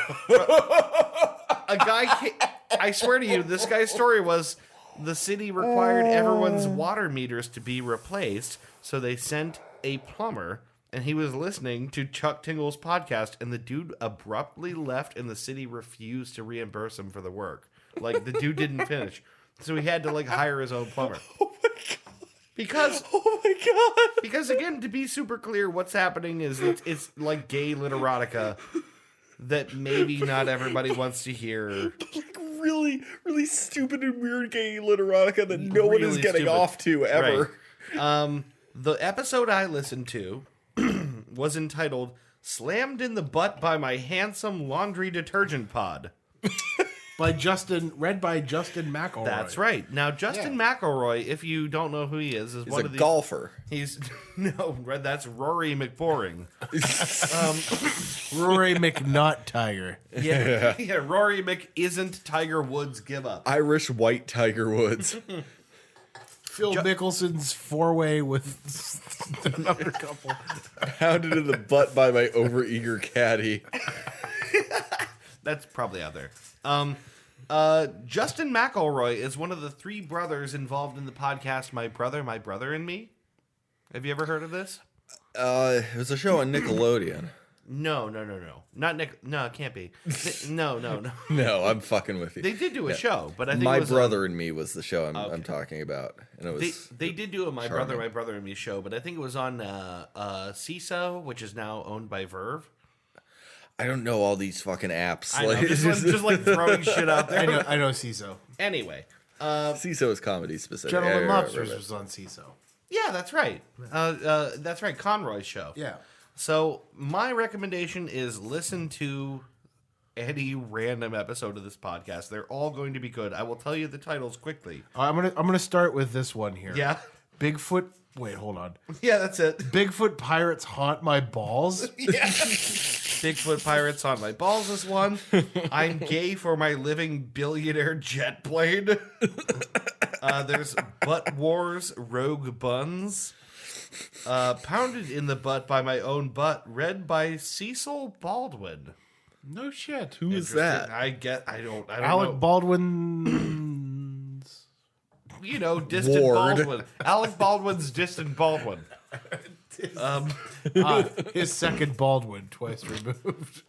A guy, I swear to you, this guy's story was the city required everyone's water meters to be replaced, so they sent a plumber. And he was listening to Chuck Tingle's podcast, and the dude abruptly left, and the city refused to reimburse him for the work. Like, the dude didn't finish. So he had to, like, hire his own plumber. Oh my god. Oh my god. Because, again, to be super clear, what's happening is it's like gay literotica that maybe not everybody wants to hear. Like really, really stupid and weird gay literotica that no one is Really getting stupid. off to ever. Right. The episode I listened to was entitled Slammed in the Butt by My Handsome Laundry Detergent Pod. Read by Justin McElroy. That's right. Now, Justin McElroy, if you don't know who he is He's one a of these... golfer. He's... No, that's Rory McBoring. Rory McNutt Tiger. Yeah, Rory Mc isn't Tiger Woods give up. Irish white Tiger Woods. Phil Mickelson's four-way with another couple. Pounded in the butt by my overeager caddy. That's probably out there. Justin McElroy is one of the three brothers involved in the podcast My Brother, and Me. Have you ever heard of this? It was a show on Nickelodeon. No. Not Nick. No, it can't be. No. No, I'm fucking with you. They did do a show, but I think My it was Brother and Me was the show I'm talking about, and it was They did do a My Brother and Me show, but I think it was on CISO, which is now owned by Verve. I don't know all these fucking apps. I know, just like throwing shit out there. I know CISO. Anyway, CISO is comedy specific. Gentlemen Yeah, Lobsters right. was on CISO. yeah, that's right. That's right, Conroy's show. Yeah. So my recommendation is listen to any random episode of this podcast. They're all going to be good. I will tell you the titles quickly. I'm gonna start with this one here. Yeah. Bigfoot. Wait, hold on. Yeah, that's it. Bigfoot pirates haunt my balls. Yeah. Bigfoot Pirates on My Balls is one. I'm gay for my living billionaire jet plane. There's Butt Wars Rogue Buns. Pounded in the Butt by My Own Butt, read by Cecil Baldwin. No shit. Who is that? I don't Alec know. Baldwin's. You know, distant Ward. Baldwin. Alec Baldwin's distant Baldwin. His second Baldwin, twice removed.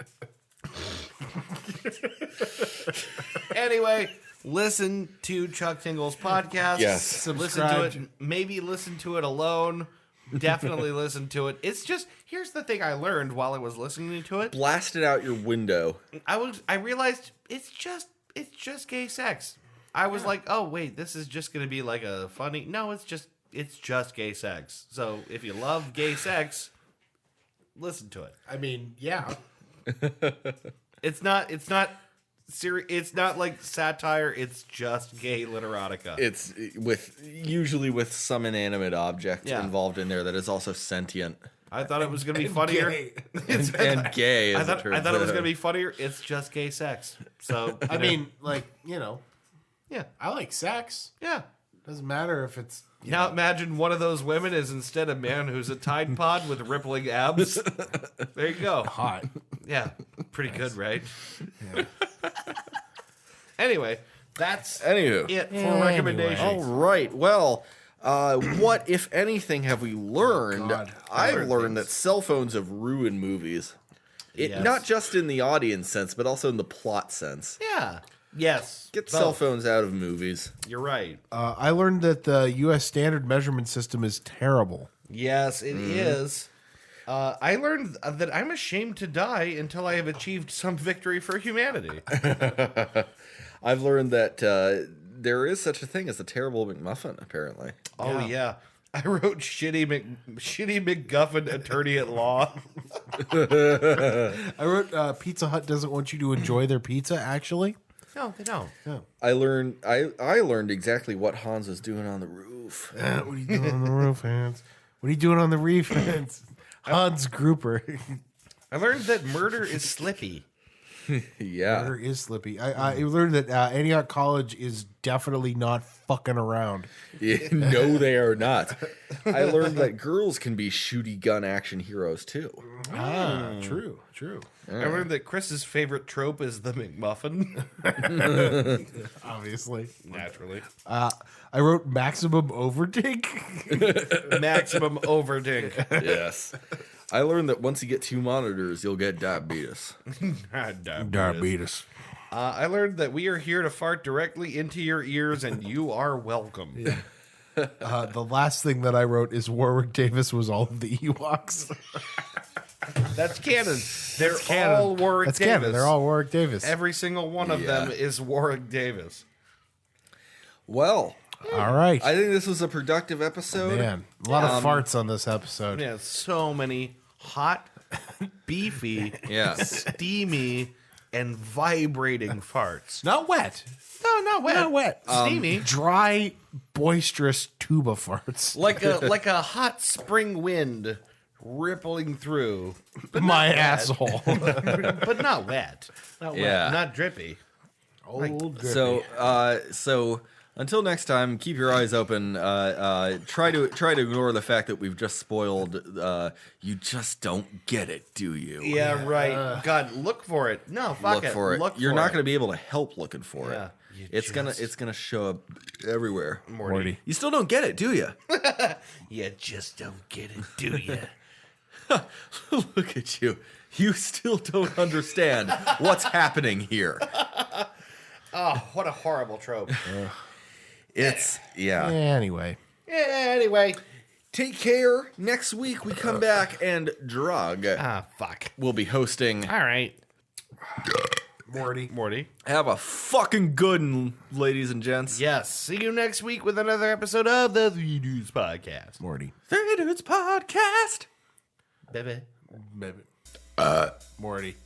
Anyway, listen to Chuck Tingle's podcast. Yes. Listen to it. Maybe listen to it alone. Definitely listen to it. It's just, here's the thing I learned while I was listening to it. Blast it out your window. I realized it's just gay sex. I was like, oh wait, this is just gonna be like a funny. No, it's just gay sex. So if you love gay sex, listen to it. I mean, yeah. It's not serious. It's not like satire. It's just gay literotica. It's usually with some inanimate object involved in there that is also sentient I thought it was gonna be funnier. Gay. and gay. I thought it was gonna be funnier. It's just gay sex. So I mean, like, you know, yeah, I like sex. yeah. Doesn't matter if it's Now imagine one of those women is instead a man who's a Tide Pod with rippling abs. There you go. hot. Yeah, pretty good, right? Anyway, that's it for recommendations. All right. Well, what, if anything, have we learned? God. I've learned that cell phones have ruined movies. Yes. Not just in the audience sense, but also in the plot sense. Yeah. Yes. Get Both. cell phones out of movies. You're right. I learned that the U.S. standard measurement system is terrible. Yes, it is. I learned that I'm ashamed to die until I have achieved some victory for humanity. I've learned that there is such a thing as a terrible McMuffin, apparently. Oh, yeah. I wrote shitty McGuffin attorney at law. I wrote Pizza Hut doesn't want you to enjoy their pizza, actually. No, they don't. I learned exactly what Hans was doing on the roof. What are you doing on the roof, Hans? What are you doing on the reef, Hans? Hans Grouper. I learned that murder is slippy. Yeah. Murder is slippy. I learned that Antioch College is definitely not fucking around. No, they are not. I learned that girls can be shooty gun action heroes too. True. I learned that Chris's favorite trope is the McMuffin. Obviously. Naturally. I wrote maximum overdink. Maximum overdink. Yes. I learned that once you get 2 monitors, you'll get diabetes. Diabetes. I learned that we are here to fart directly into your ears, and you are welcome. The last thing that I wrote is Warwick Davis was all of the Ewoks. That's canon. They're Canon. all Warwick That's Davis. canon. They're all Warwick Davis. Every single one of them is Warwick Davis. Well, all right. I think this was a productive episode. Man, a lot of farts on this episode. Yeah, so many hot, beefy, Yes. steamy, and vibrating farts. Not wet. No, not wet. Not wet. Steamy. Dry, boisterous tuba farts. like a hot spring wind rippling through. My asshole. But not wet. Not wet. Yeah. Not drippy. Old drippy. So until next time, keep your eyes open. Try to ignore the fact that we've just spoiled. You just don't get it, do you? Yeah, right. God, look for it. No, fuck Look it. for it. Look You're for not it. going to be able to help looking for Yeah. it. You It's just- gonna show up everywhere. Morty. You still don't get it, do you? You just don't get it, do you? Look at you. You still don't understand what's happening here. Oh, what a horrible trope. It's yeah. Anyway. Anyway. Take care. Next week we come back and Drug Fuck. will be hosting. All right. Morty. Have a fucking good one, ladies and gents. Yes. See you next week with another episode of the Three Dudes Podcast. Morty. Three Dudes Podcast. Baby. Morty.